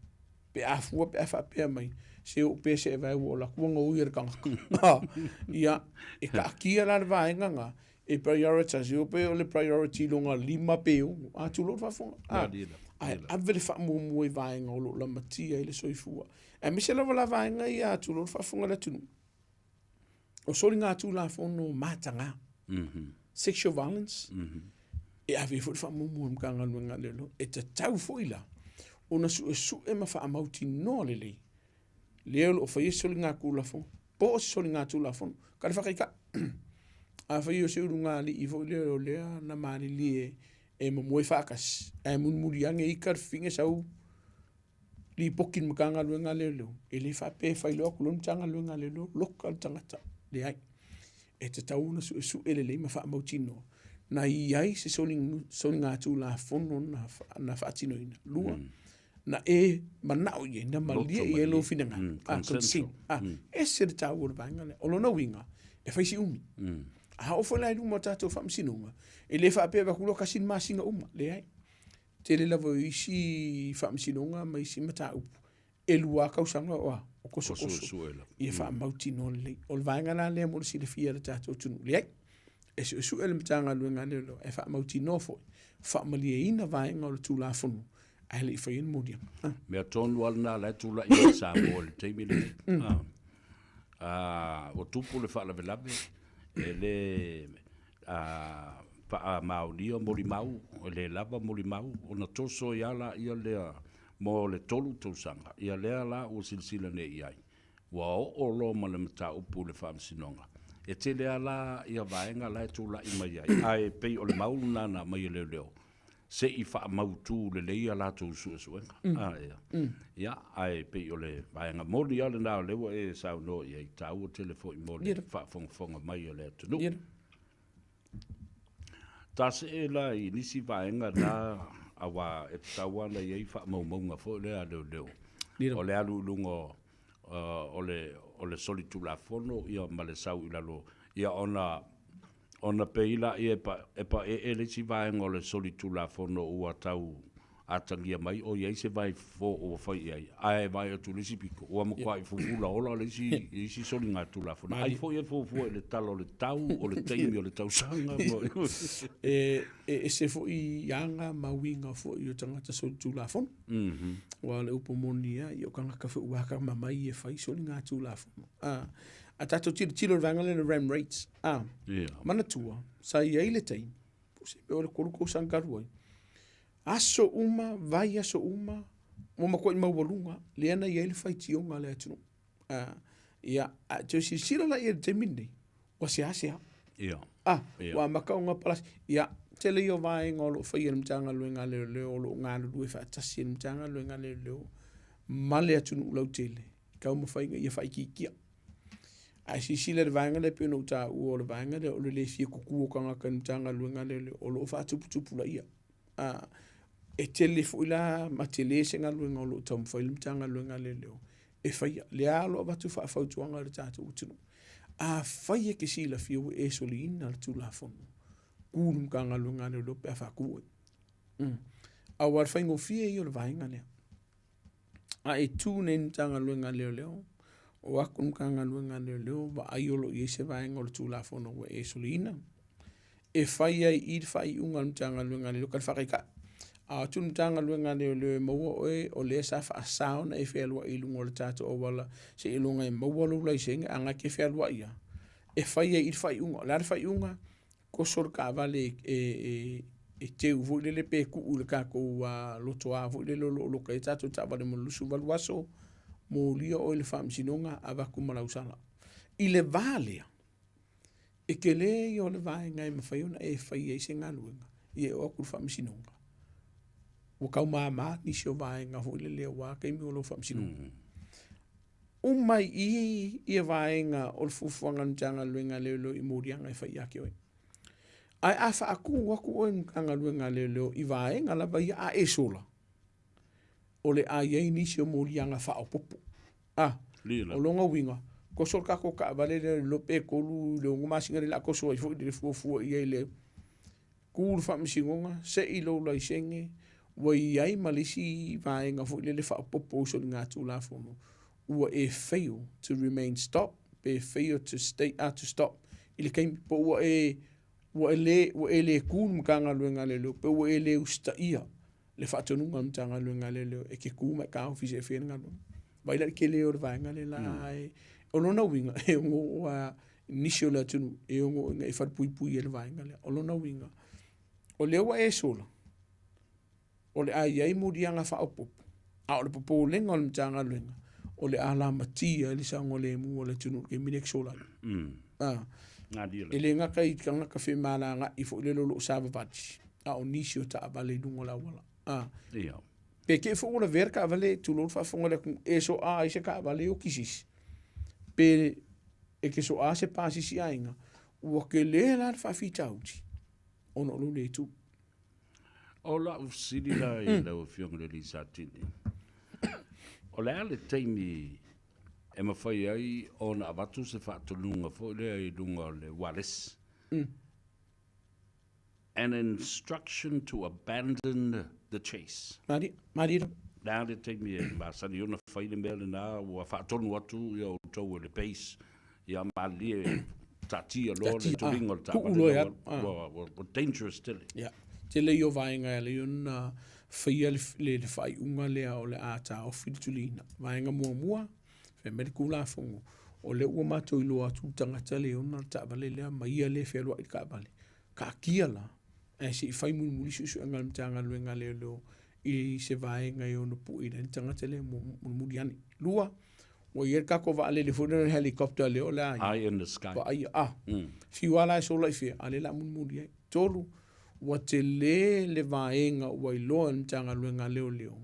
Pe a fua pe a whapea mai. Se o pe se e vai o la kuanga uia kanga. Ia, e ka akia la le vaenga ngā. E prioritize, o pe o le priority longa 5 peo. A tu lo whafonga. A vele wha mua I vaenga o lo la matia i le soifua. E me se lava la vaenga I a tu lo whafonga la tunu. O sori ngā tū la fono mātanga. Sexual violence. E awe fwoi wha mumu mkanga luenga lelo. E te tau fwoi la. O na su e ma wha amauti noa lelei. Leo lo o whai soli ngā kū la fono. Po o soli ngā tū la fono. Kare whakaika. A whai o se uru ngā li I fwoi leo lea na maari lie e mo fakas e mun muriang e ikar finga sau li pokin makanga luenga lelo e le fa pe fa lo kulum tanga luenga lelo lokal tangata le ai e te tau na su ele le ma fa mautino na iai se soninga tu la fono na fa tino ina lua na e manao ye na malia e lo finanga consenso e se te tau vanga le olo no winga e fa si umi a o fa lai mo tato fa msinunga e le fa pe ba kulo kasin masinga le ai te le lavo isi fa msinunga mai si mata upu e lua kausanga o koso e fa mautino le o vanga na le mo si le fia le tato tunu le ai e su ele mtanga luenga le lo e fa mautino fo fa malia ina vanga o tu la funu ai le fa in modia
me tonu alna la tu la i Samoa le te mile o tupu le fa la velabe ele pa maulia molimau o le lava molimau ona toso iala ia lea mo le tolu tausanga ia lea la o silsila ne iai ua o lo ma le mata upu le whaamsinonga e te lea la ia vaenga la e tula i mai ai ai pei o le maulu nana mai leo leo se i wha mautu le leia la tau suenga ia ai pei o le vaenga moli ale nao lewa e sao no iai tau o telefo i moli wha fonga mai o le atunu ta se e la i nisi vaenga na awa e taua na iei wha maumaunga fo le a leo o le alu lungo o le solitu la fono ia ma le sau i lalo ia ona peila e pa le si vaenga o le solitu la fono ua tau atangia mai o iei se vai fo o fai ai ai vai o tulisi piko ua mo kwai fufula ola le si soli ngā tu la fono ai fo le talo le tau o le teimi o le tau sanga
e se fo i anga mawinga fo i o tangata solitu la fono ua le upomonia i o kanga kafe uaka mamai e fai soli ngā tu la fono a tato tilo vanga le ram rates mana tua sa i ai le teimi se pe o le koruko sangaru ai aso uma, vai aso uma, mo makoi mawalunga, le ana i ele whaiti o ngā le atunu. Ia, teo si sira la i te mini, wa se asea. Wa makau ngā palas, ia, te leo vai ngā lo whai ele mtanga lue ngā leo leo, lo ngā lue whaatasi ele mtanga lue ngā leo leo, ma le atunu ulau tele, kau ma whai ia whai ki kia. Ai si sila le vaenga le pio no ta u o le vaenga le o le fia kuku o kanga ka mtanga lue ngā leo leo, o lo whaatuputupu la ia. E tele fuila ma tele senga luenga o lo tam fail mtanga luenga leo e fai le alo batu fa fa tuanga le tatu utunu a fai ke sila fiu e solina le tula fono kulum kanga luenga leo pe fa ku a war fai ngo fie yo le vainga le a e tu nen tanga luenga leo o akum kanga luenga leo ba ayolo ye se vainga le tula fono e solina e fai ai i fai unga mtanga luenga leo ka fa ka a tun tanga luenga le maua oe o le sa fa sauna e felwa i lungo le tato o wala se i lunga e maua lo lai senga anga ke felwa ia e fai e fai unga la fai unga ko sor ka vale e te uvo le pe ku u le ka ko wa lo toa vo le lo ka tato ta vale mo lusu valwaso mo lia o le fam sinonga ava ku mala usala i le vale e ke le yo le vai ngai ma fai una e fai e senga luenga i o ku fam sinonga o kau mama ni sio vai nga fu le wa kai mi lo fam sinu mai i vai nga o fufuanga ntanga luenga lelo i morianga fa ya ke ai afa aku wa ku o nga luenga lelo i vai nga la vai a esola o le a ye ni sio morianga fa o popo o longa winga ko sol ka ko ka vale lo pe ko lu le ngoma singa la ko so i fu i le ku fam singonga se i lo lai senge wai ai malisi vaenga fu le fa popo so nga tu la fono ua e fail to remain stop be fail to stay to stop ile kaim po ua ele kun mkanga luenga le pe ua ele usta ia le fa tonu mtanga luenga le e ke ku ma ka ofisi fe nga lo vai la ke le or vaenga le la ai olona winga e ngo wa nisio la tunu e ngo e fa pui ele vaenga le olona winga o le wa e sola o le ai murianga fa opo a o le popo lenga o le mtanga luenga o le ala matia le sango le mu o le tunu ke minek sola ele nga kai kanga ka fe mala nga i fo le lo sava vati a o nisi o ta vale dunga la wala
Ia.
pe ke fo ona ver ka vale tu lo fa fonga le e so a se ka vale o kisis pe e ke so a se pasi si ainga o ke le la fa fitauti ona lo le tu
O la u siri la e la o fionga le lisatini. O le ale teimi e mawhai ai o na avatu se whaatulunga fo le ai lunga le Wallace. An instruction to abandon the chase.
Mari.
Le ale teimi e masani ona whai le mele na ua whaatonu atu ia o tau le pace ia mali e tatia lo le turinga o tau. Dangerous still.
Yeah. Te le o vaenga le una whaia le whai unga lea o le ata o whiritulina. Vaenga mua, fe mediku la fongo. O le ua mato ilo atu tangata le ona ta vale lea maia le whelua i ka vale. Ka kia la. E si whai muli susu anga le mtanga luenga leo i se vaenga i ona pu i le tangata le muli ani. Lua, o ier kako va ale le funa helicopter leo le ai.
Eye in the sky.
Va ai, fiwala e sola i fia, ale la muli ai. Tolu, wa te le vaenga ua iloa mtanga luenga leo.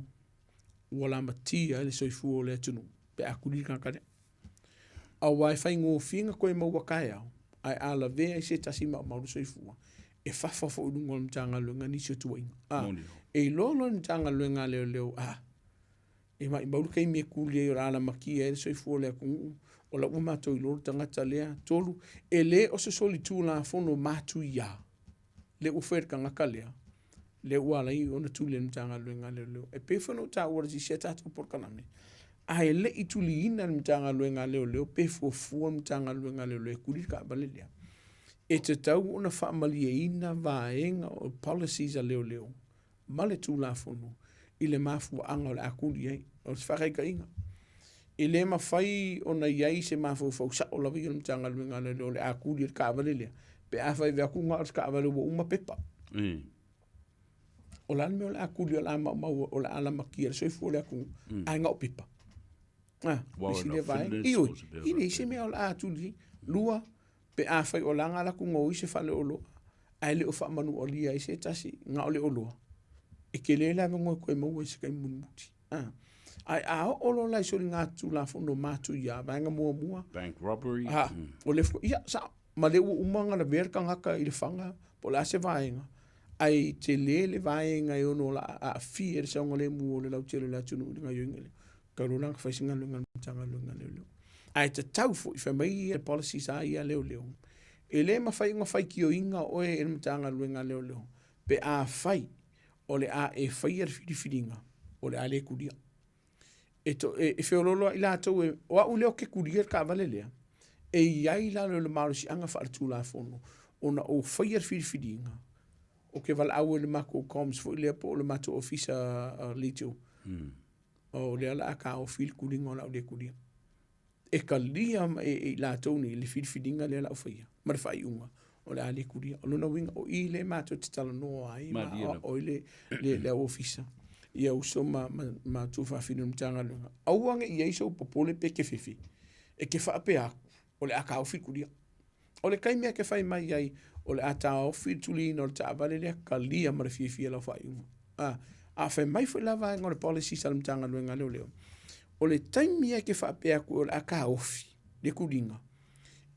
Ua la matia le soifu o le atunu. Pe akuri kankare. A wai whai ngō whinga koe maua kai au. Ai ala vea i se tasi mauru soifua. E whawhawha urungo mtanga luenga nisi o tuainga. E lolo mtanga luenga leo. E mai mauru kai mea kuli e o ala makia e soifu o le akungu. O la ua mato i lolo tangata lea. Tolu, e le o se soli tū la fono matu ia. Le ufer ka ngaka lea. Le uala i ona tū le mtanga luenga leo. E pewhano ta ora si se tatu porkaname. Ai le i tuli ina mtanga luenga leo. Pe fuafua mtanga luenga leo. E kuri ka balelea. E te tau ona whaamali e ina vaenga o policies a leo. Male tū la fono. I le mafua anga o le akuri ei. O se whakai ka inga. I le mawhai ona iei se mafua fausa o lawi o mtanga luenga leo. Le akuri e ka balelea. Pe a whai vea kunga o ska avale ua uma pepa. O lan me o le akuli o la mau o la ala makia le soifu o le akunga. Ai ngau pepa. Isi le vai. Ioi. Ine isi mea o la atuli. Lua. Pe a whai o langa la kunga o ise whale o loa. Ai le o whamanu o lia ise tasi. Ngau le o loa. E ke le la vengo koe maua ise kai munumuti. Ai a o lo la isori ngā tu la fono matu ia. Vaenga mua.
Bank robbery.
O le ia sa. Ma le umanga na verka ngaka i le whanga, po la se vaenga. Ai te le vaenga i ono la a fie sa onga le mu o le lau tele la tunu nga yoingele. Ka rona ka whaisinga lunga mtanga lunga leo. Ai te tau fo i whamai e policies a ia leo. E le ma whai whai ki o inga oe e mtanga lunga leo. Pe a whai o le a e whai ar whiriwhiringa o le a le kuria. E whiololo i la tau e o au leo ke kuria ka vale lea. E iai la le maru si anga whaartu la fono. Ona o whaiar whiriwhiringa. O ke wala au le mako coms fo ilea po o le mato ofisa litio. O le ala aka o whiri kuringa o la o le kuringa. E ka lia e la tauni le whiriwhiringa le ala o whaia. Mara whai unga o le ale kuringa. O luna winga o i le mato te tala noa ai. O le ofisa. Ia uso ma tu whawhinu mtanga lunga. Auanga i eiso popole pe ke whiwhi. E ke whaape aku. O le aka ofi kuria. O le kai mea ke whai mai ai, o le ata ofi tulina o le taavale lea ka lia mara fia lau whai unga. A whai mai whai lawa ngā le policy salamtanga luenga leo. O le taim mea ke whapea ku o le aka ofi, le kuringa.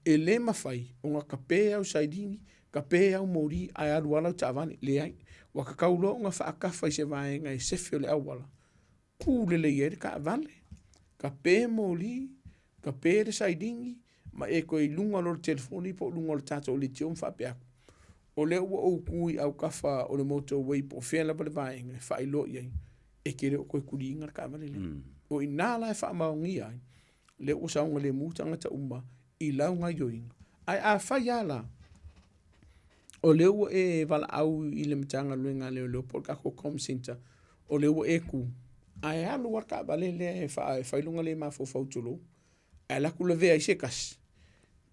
E le mawhai, o ngā kapea au saidini, kapea au mori, ai aruala au taavane, le ai. Waka kaulo o ngā whaakawhai se vaenga e sefe o le awala. Ku le ere ka avale. Kapea mori, kapea le saidini, ma e koe lunga lor telefoni po lunga lor tata o le tio mwhapeaku. O le ua au kui au kafa o le motorway po whela pa le vaenga, whai lo iai, e ke leo koe kuri ingar ka avale le. O i nāla e wha maongi ai, le o saunga le mūtanga ta umma, i launga yoinga. Ai a whai ala, o le ua e wala au i le mtanga luenga leo po kako com center, o le ua e ku, ai alu war ka avale le e whai lunga le mafo fautolo, ai la kula vea i se kasi.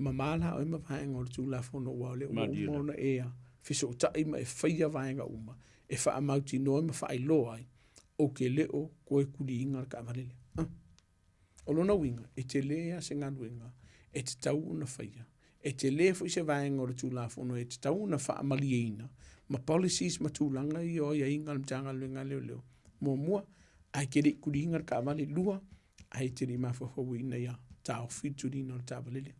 Mamala o ima vaenga o tu la fono wa le uma ona ea fiso tai ma e faia vaenga uma e fa amauti no ma fa ilo ai o ke leo ko e kuri inga ka valele o lona winga e te lea se ngā winga e te tau una faia e te le fo se vaenga o le tulafono e te tau na wha amaliina. Ma policies ma tūlanga i o ia inga mtanga luenga leo. Mua, ai kere kuri inga ka vale lua, ai te ri mawhawhawi ina ia, tau fitu rina o le tāwalele.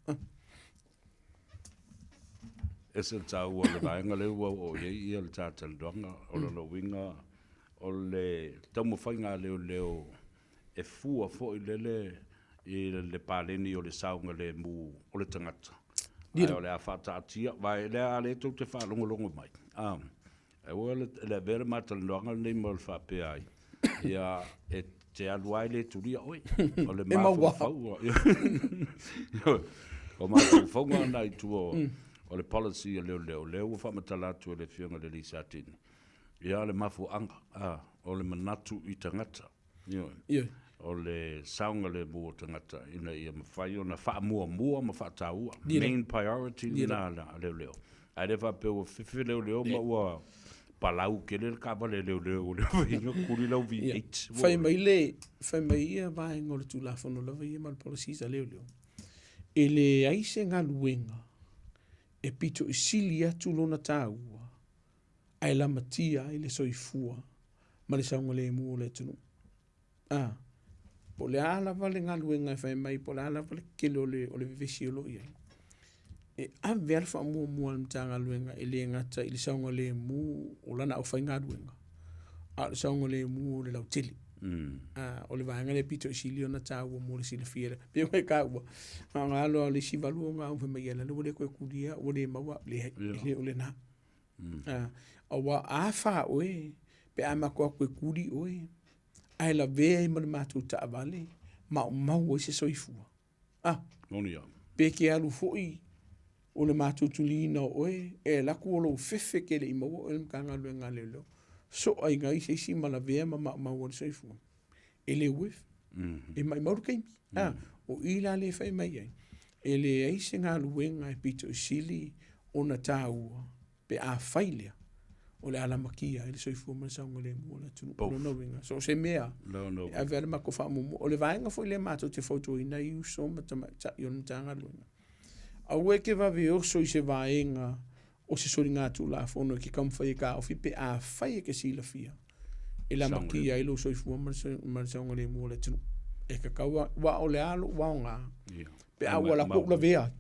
E se tau o le vaenga leo o ia le tātala doanga, o le winga, o le taumo whainga leo, e fua fo i lele, i le pāleni o le saunga le mu o le tangata. Ai o le a whātātia, vai le a le tau te whālongolongo mai. E ua le vere mataloanga nei mo le whapea ai. Ia e te aluai le turia oi. O le mawhau. O mawhau nai tuo o le policy o leo. Leo whamatalatu o le whionga le lisatini. Ia le mafu anga. O le manatu i tangata. O le saunga le mua tangata. Ina ia mawhai o na wha mua ma wha taua. Main priority na leo. Ai le whapeo whiwhi leo ma ua palau ke le ka vale leo inga kuri lau V8.
Fai mai ia vaenga o le tulafono lava ia mal policies a leo. E le aise ngā luenga e pito i sili atu lona tāua ai la matia i le soifua ma le saunga le mua le tunu. Po le ala vale ngā luenga e fai mai po le ala vale kele o le vivesi o lo ia. E a verfa mua mtanga luenga e le ngata i le saunga le mu o lana au whai ngā luenga. A le saunga le mu o le lautili. O le vaenga le pito i sili o na tāua mo le sila fiera. Pia mai ka ua. Ngā alo le sivalu o ngā umwe mai ala le wale koe kuria o le maua le o le na. O wa a wha oe pe a makoa koe kuri oe. Ai la vea i mana mātou ta avale mau o se soifua.
Noni au.
Pe ke alu foi o le mātou tulina oe, e laku o lo fefe ke le imaua o le mkanga luenga leo. So ai ngai se isi mala vea ma o le soifua. E le uef. E mai mauru keimi. O ila le fai mai ai. E le aise ngā luenga e pito i sili o na tāua pe a failea. O le alamakia i le soifua ma le saunga le mua le tunu. So se mea. A vea le mako wha mumu. O le vaenga foi le mātou te foto ina i uso ma i o mtanga luenga. A ue ke wawe oso i se vaenga o se sori ngā tū la fono ki kamwhai ka ofi pe a whai e ke sila fia. E la makia i lo soifua ma le saunga le mua le tunu. E ka kaua wa o le alo wa o ngā. Pe a ua la kukla vea.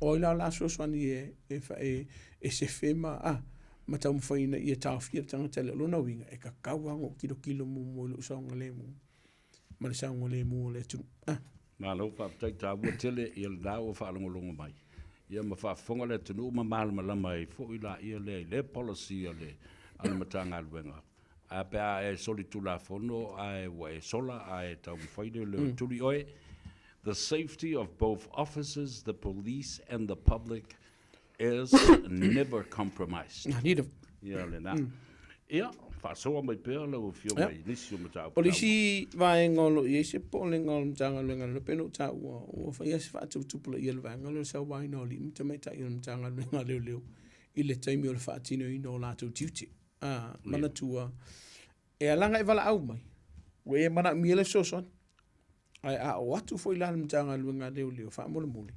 O ila la soswani e se fema ma tau mwhaina i e tāwhia tangata le lona winga. E ka kaua ngo kilo mo le saunga le mua. Ma le saunga le mua le tunu.
Nā lau whaatai tāua tele i le nāua whaalongolongo mai. Ia ma whaafonga le tunu ma malama i fo i la ia le policy a le alamatanga luenga. A pēa e soli tula fono, a e wa e sola, a e tau mwhaine le turi oe. The safety of both officers, the police and the public is never compromised.
Nida.
Ia le nā. Ia, whaasoa mai pēa lau whio mai nisi o matau.
Polisi vaengolo i se pole ngol mtanga luenga le peno ta o fa ia se fa tupula i le vaengolo sa waina o li mta mai ta i mtanga luenga leo. I le taimi o le fa tino i no lato tiuti. Mana tua. E alanga e vala au mai. We mana miele soson. Ai o atu foi la mtanga luenga leo fa mole mole.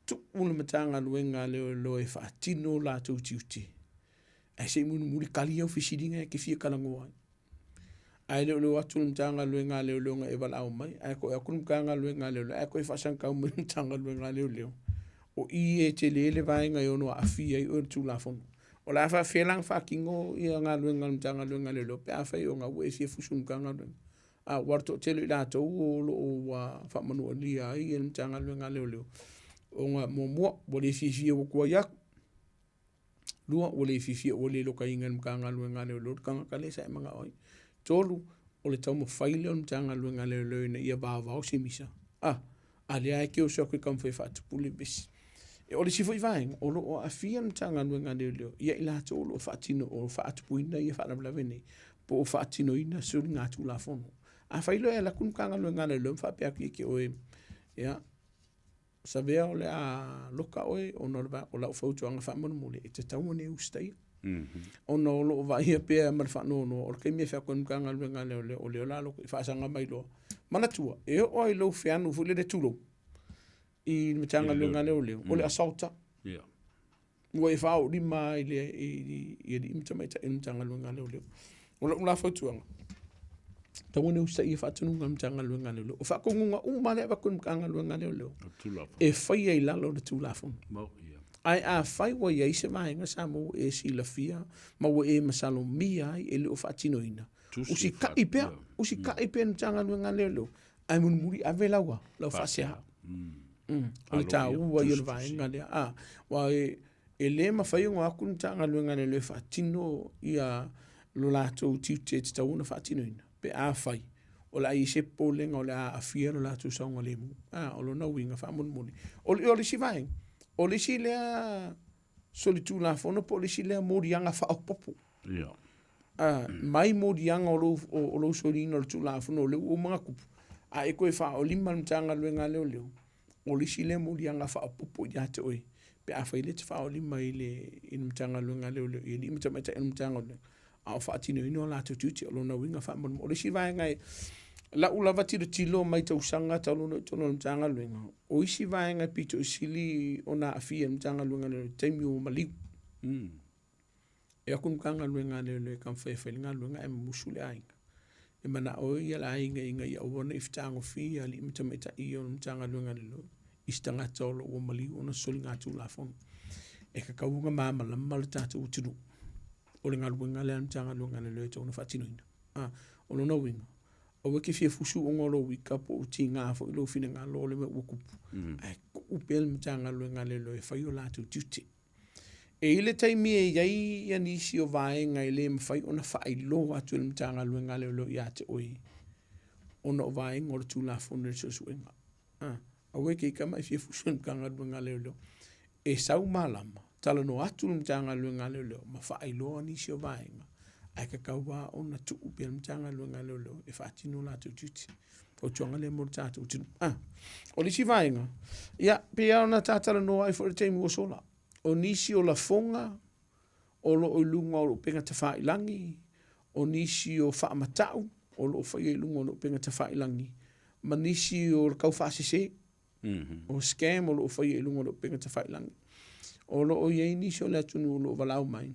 Tu un mtanga luenga leo e fa tino lato tiuti. Ai se muri kali au fisiringa ke fia kalango ai. Ai leo atu mtanga luenga leo nga e vala au mai. Ai ko akun mtanga luenga leo. Ai ko e fa sanka mtanga luenga leo. O i e te lele vaenga i ono afia i o tu la fono. O la fa felang fa kingo i nga luenga mtanga luenga leo. Pe a fa i o nga ue fia fusun kanga luenga. Warto tele i lato o fa manu alia i e mtanga luenga leo. O nga mo bole fia o kua yak. Lua o le fifia o le loka inga mkanga luenga leo. Kanga kale sa e mga oi. Tolu o le tau mo faile o mtanga luenga leo na ia vavao se misa. A le ai ke o soke kamwhai whaatupuli besi. E o le sifo i vaenga, o lo o a fia mtanga luenga leo. Ia ila to o lo whaatino o whaatupuina ia whaanablavene. Po o whaatino ina suri ngā tū la fono. A whailo e la kumkanga luenga leo. Mwhapeaki e ke oe. Ia. Sa vea o le a loka oe. O norba o lau whautuanga whaamana mole. E te taumane ustai. O no lo va ia pe mar fa no o ke me fa kon kanga luenga leo o le la lo fa sanga mai lo mana tua e o ai lo fe anu fu le tulo I matanga lunga leo. O le assaulta.
Yeah.
Ua e whao rima i le imtamaita i matanga lunga leo. O la whautuanga. Tawane usa i whatununga matanga lunga leo. O whakongunga umale wako matanga lunga leo. E whai ai lalo na tūlafon. Ai a whai wa iei se vaenga sa mo e si la fia, ma wa e masalo mia ai e leo whaatino ina. Usi ka ipea matanga lunga leo. Ai munumuri ave laua, lau whaasea. O le tā ua i o le vaenga lea. Wa e le mawhai o aku matanga lunga leo whaatino ia lo lātou tiute te tauna whaatino ina. Pe a whai. O la i se polenga o le a fia lo lātou saunga lemu. O lo na winga whaamunumuni. O le si vaenga. O le si lea solitu la fono po le si lea morianga whaopopo. Mai morianga o lo solino le tu la fono le o mga kupu. A e koe wha o lima mtanga luenga leo. O le si lea morianga whaopopo i ate oi. Pe a whaile te wha o lima i le mtanga luenga leo. I li mtameta i mtanga luenga. A o whaatino ino la tututi o lo na winga whaamunu. O le si vaenga e la ulava tilo mai tau sanga talo no tono mtanga luenga. O isi vaenga pito isili o na afia mtanga luenga leo taimi o maliu. E aku mkanga luenga leo e kam whaiwhalinga luenga e musule ainga. E mana o ia la ainga inga ia uwana iftango fi ali mtameta i o mtanga luenga leo. Istanga tolo o maliu o na soli ngatu la fon. E kakawunga mama la malutata utinu. O le ngaluenga lea mtanga luenga leo e tona whatino ina. O lo na winga. O weke fia fusu o ngolo wika po uti ngā fo ilo fina ngā lo le me ukupu. Ai upel mtanga luenga leo e whai o lātou tute. E ile taimi e iai ia nisi o vaenga i le mwhai o na whai lo atu le mtanga luenga leo i ate oi. O na o vaenga o le tū la fone le sosuenga. A weke i kama i fia fusu mtanga luenga leo. E sau malama. Tala no atu le mtanga luenga leo. Ma whai lo nisi o vaenga. Ai ka kaua o na tuu pia mtanga luenga leo e whaatino la tututi. O tuanga le mora tātou utinu. O li si vaenga. Ia, pia o na tātala no ai for teimi o sola. O nisi o la fonga, o lo o lunga o lo penga te whailangi, o nisi o whaamatau, o lo whai lunga o lo penga te whailangi. Ma nisi o kau whaasese, o scam o lo whai lunga o lo penga te whailangi. O lo o iei nisi o le atunu o lo walau mai.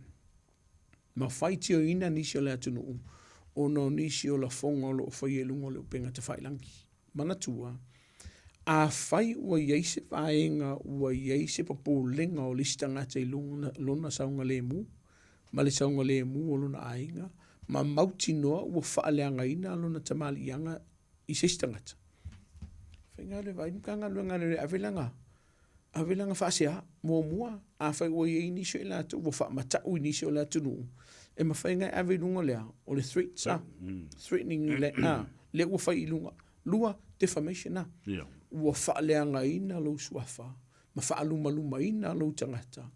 Ma whaiti o ina nisi o le atunu o no nisi o la fonga o lo whai lunga o lo penga te whailangi. Mana tua, a whai ua ieise vaenga ua ieise papolenga o listanga te lona saunga le mu, ma le saunga le mu o lona ainga, ma mauti noa ua whaaleanga ina lona tamali ianga i sistangata. Whainga le vai mkanga luenga le avelanga whaasea, mua, a whai ua iei nisio i lātu, ua whaamatau i nisio i lātu nuu. E ma whainga avelunga lea, o le threats, threatening le, le ua whai ilunga, lua defamation, ua whaaleanga ina lau suafa, ma whaaluma ina lau tangata,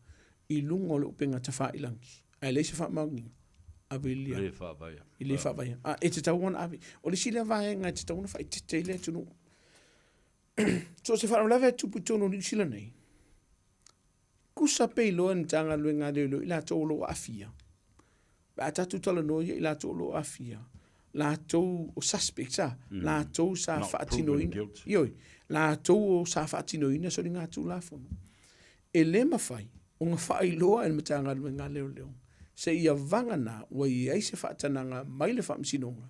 i lunga o le upenga ta whailangi. Ai leise whaamaungi, avelia.
Le whaavaya.
I le whaavaya. E te tauana ave. O le sila vaenga, te tauana whai te te le tunu. So se whaamalawe tupu tono ni sila nei. Kusa pei loa ni tanga luenga leo i la tolo afia. Ba tatu tala noia i la tolo afia. La tau o suspect la tau sa whaatino ina. Ioi, la tau o sa whaatino ina so ni ngā tū la fono. E le mawhai, o ngā whai loa e matanga luenga leo. Se ia vangana wa i eise whaatananga mai le whaamsinonga.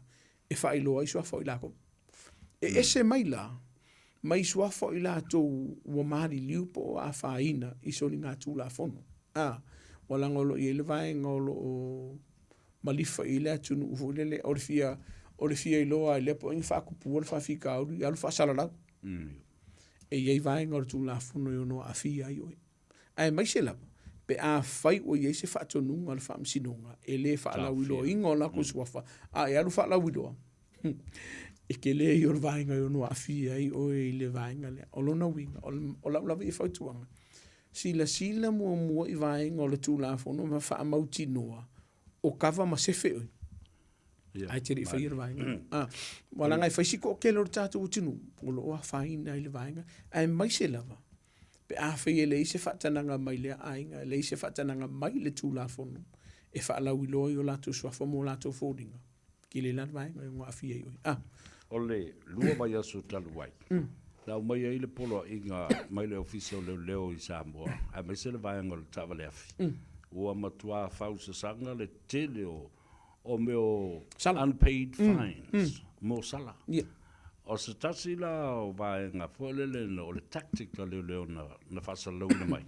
E whai loa i suafo i lako. E ese mai la, mai suafo i la tau ua maari liupo a whaina i so ni ngā tū la fono. Walangolo i ele vaenga o malifa i le atunu ufulele o le fia i loa i lepo ingi whaakupu o le whaafika auru i alu whaasalarau. E iei vaenga o le tū la fono i ono a fia i oi. Ai mai se lapa, pe a whai o iei se whaatonunga le whaamsinonga, e le whaalau i loa ingo la kusuafa, e alu whaalau i loa. E ke le i o le vaenga i ono a fia i oi le vaenga le, o lona winga, o laulawa i whautuanga. Sila mua i vaenga o le tū la fono, ma whaamauti noa, o kawa ma sefe oi. Ai te ri whai i vaenga. Walanga i whaisiko o ke lor tātou utinu, o lo oa whaina i le vaenga, ai mai se lava. Pe a whai e le ise whaatananga mai le ainga, le ise whaatananga mai le tū la fono, e whaalau i loi o lātou suafa mo lātou fōringa. Ki le lan vaenga i ngā whia i oi.
O le lua mai aso talu wai. Nau mai ai le polo inga mai le ofisio leo I Samoa. A mai se le vai ngol tavale afi. Ua matua fau se sanga le tele o meo unpaid fines. Mo sala. O se tasi la o vai ngā fualele o le tactic la leo na whasalau na mai.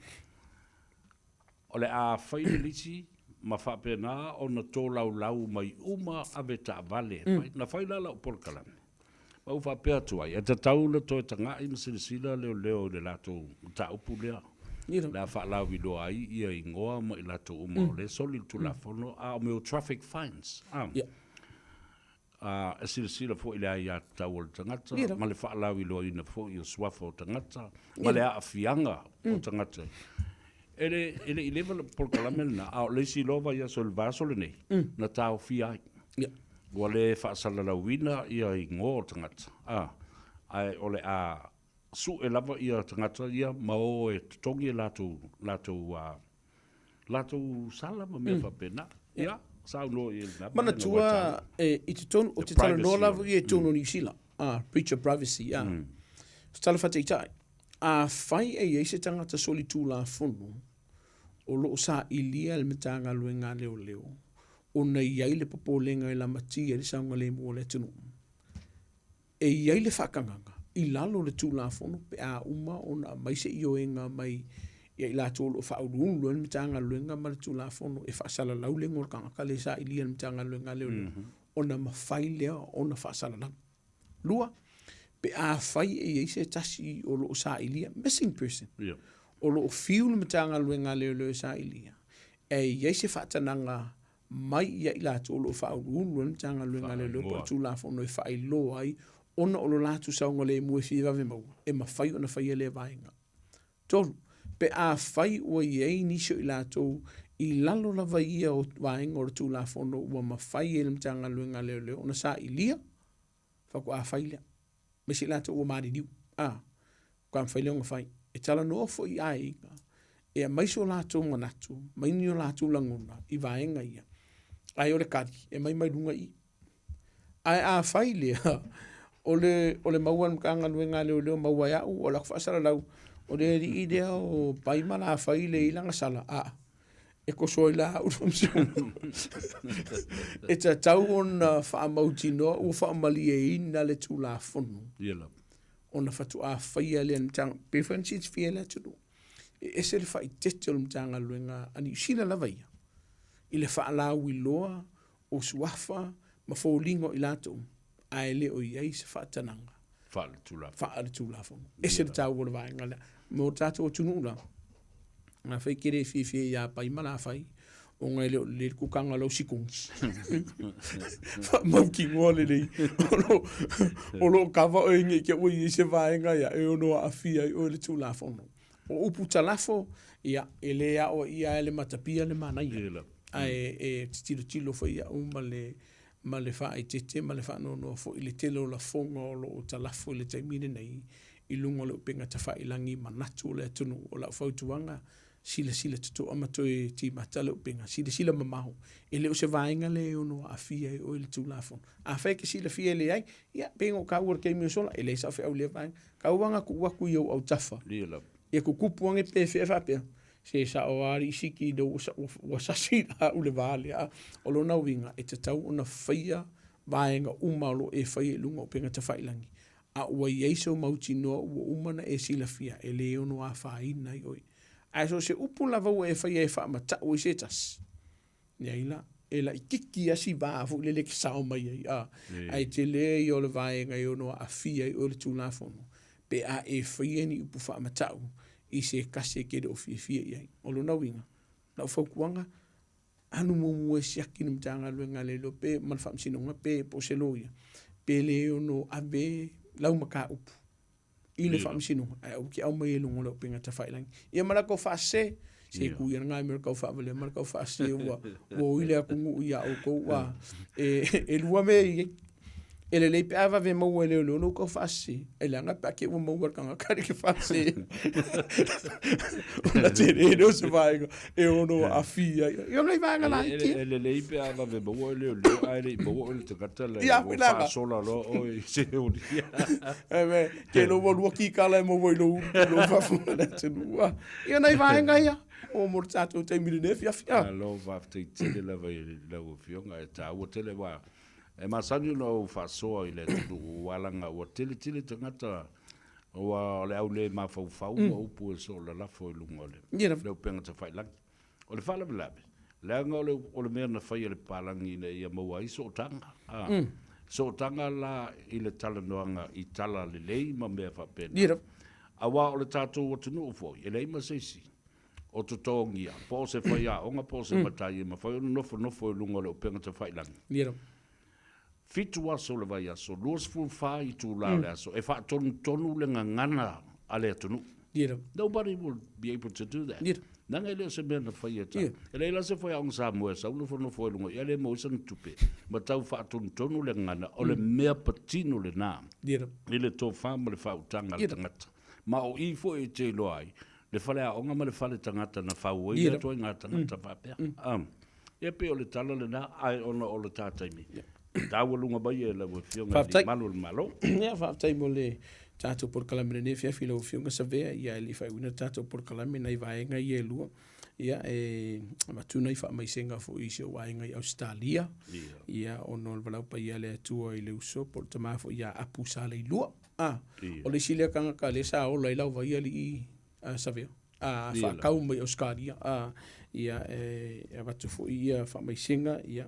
O le a whaile lisi ma whapena o na tō lau mai uma ave ta vale. Na whaila la o porkalame. Mau whapea tuai. E te taula toi tanga I masilisila leo le lato ta upu lea. La whaalau wilo ai ia I ngoa ma I lato uma o le soli tu la fono a o meo traffic fines. E silisila fo I le ai a tau o le tangata. Ma le whaalau wilo ina fo I o swafo o tangata. Ma le a fianga o tangata. Ele I level porkalame na a o le si lova ia so le vaso le nei. Na tau fia ai. Ua le whaasalalawina ia I ngō tangata. Ai ole a su e lava ia tangata ia ma o e tongi e lato sala ma mea whapena. Ia, sao no I na.
Mana tua I te tonu, o te tala no lava I e tonu New Zealand. Breach of privacy, Stala whate I tai. Whai e se tangata soli tū la whunu. O loo sa ilia le metanga luenga leo. O na iai le papolenga I la mati e le saunga le mua le tunu. E iai le whakanganga, I lalo le tūlafono, pe a uma o na mai se ioenga mai ia I la tōlo o whaurunu luen mitanga luenga ma le tūlafono, e whaasala lau le ngorkanga ka le sa ilia le mitanga luenga leo. O na mawhai lea o na whaasala lau. Lua, pe a whai e iai se tasi o loo sa ilia, missing person. O loo fiu le mitanga luenga leo sa ilia. E iai se whaatananga mai ia I la tōlo o whaurunu luen mitanga luenga leo po tūlafono e whai lo ai ona o lo latu saunga le mua Faiva ve maua. E mawhai o na whai le vaenga. Tolu, pe a whai ua iei nisio I lato I lalo lava ia o vaenga o le tūlafono ua mawhai e le mitanga luenga leo ona sa ilia, whako a whai lea. Mesi lato ua maari niu. Kwa mwhai leo ngā whai. E tala no fo I a inga. E a maiso lato nganatu, mai nio lato langona I vaenga ia. Ai o le kari, e mai runga I. Ai a whai lea, o le maua mkanga luenga leo maua iau, o la kwhaasara lau, o le ri idea o paimana a whai le ilanga sala, e ko soi la urumsiu. E ta tau o na whaamauti noa, o whaamali e ina le tū la whonu. O na whatu a whai a lea mtanga, preference it's fia le tunu. E se le whai tete o le mtanga luenga, ani usina lava ia. I le whaalau I loa, o suafa, ma fōlingo I lato, a ele o iei se whaatananga. Whaale tūla whonu. E se le tau o le vaenga lea. Mō tātou o tunu la. Nga whai kere whiwhia ia pai mana whai, o ngai leo le kukanga lau sikungs. Mauki ngoa le nei. O lo kawa o inge kia ui I se vaenga ia, e ono a whia I o le tūla whonu. O upu talafo, ia, e lea o ia ele matapia le mana ia. Ai tilo fo ia ma le wha I tete, ma le wha no fo I le telo la fonga o lo talafo I le taimine nei, I lunga le upenga ta wha ilangi manatu o le atunu o la whautuanga, sila tuto amatoi ti mata le upenga, sila mamaho. E leo se vaenga le ono a fia o le tūlafon. A whaike sila fia le ai, ia, pengo ka ua keimi o sola, e le sa whi au le vaenga, ka uanga ku waku iau au tafa. Ia ku kupuange pe whewhapea. Se sa o ari siki do wa sasina ule vale o lo na winga e te tau ona whaia vaenga umalo e whaia lunga o penga te whailangi. A ua ieiso mauti noa ua umana e sila fia e leo no a whaina I oi. A so se upu lava ua e whaia e whaamata o I setas. Nyaila, e la ikiki asi vaafu le leke sao mai ai. Ai te le I o le vaenga I ono a fia I o le tūlafono. Pe a e whaia ni upu whaamata o. I se kase kere o fia iai. O lo na winga. Na u whaukuanga, anu mua siaki ni mtanga luenga lelo pe manwhamsinonga pe po se loia. Pe leo no abe lau maka upu. I le whamsinonga. Ai au ki au mai elungo lau penga ta whailangi. Ia marako whase, se kuia ngai marako whaavale, marako whase ua. Wo ile a kungu ia o kou wa. E lua me iei. ele le pe ava ve mo ele no ko fasi ele anga pa ke mo mo ka ka ke fasi una tere no se vai e ono a fia io non vai ngala
ele le pe ava ve mo ele lo ai mo ele te katala fa sola lo o se o dia
e ke lo vo ki kala mo vo lo fa fu na te lua io non vai ngaya o mortato te mi ne fia
lo va te te le va lo fionga ta o te le va e masani no fa so ile tu walanga o tele tangata o le au le ma fa o pu so la fo lungole le penga te fai lang o le fala blabe le ngole o le mena fai le palangi ne ia mo ai so tanga so tanga la ile tala noanga I tala le lei ma me fa pena a wa o le tato o tunu fo ile ma sesi o to tongia po se fai a onga po se matai ma fai no fo lungole o penga te fai lang fitu aso le vai aso luas full fai tu la le aso e fa tonu le ngana ale tonu nobody will be able to do that nanga le se mena fai eta ele la se foi a un Samoa sa no foi lungo ele mo san tupe ma tau fa tonu le ngana o le mea patino le na ele to fama le fa utanga le tangata ma o I fo e te loai le fale a onga ma le fale tangata na fa o ia to ngata tangata fa pe e pe o le tala le na ai ona o le tataimi Tawalunga ba ye la wo fionga di malo.
Ya fa tai mo le tato por calambre ne fia filo fionga sa vea ia li fai una tato por calambre nei vai nga ye lu. Ya ma tu nei fa mai senga fo isi o vai nga Australia. Ya ono vala pa ia le tu I le uso por tama fo ya apusa le lu. O le sile kanga ka le sa o le lau vai ali sa vea. Fa kau mai Australia. Ya va tu fo ia fa mai senga ya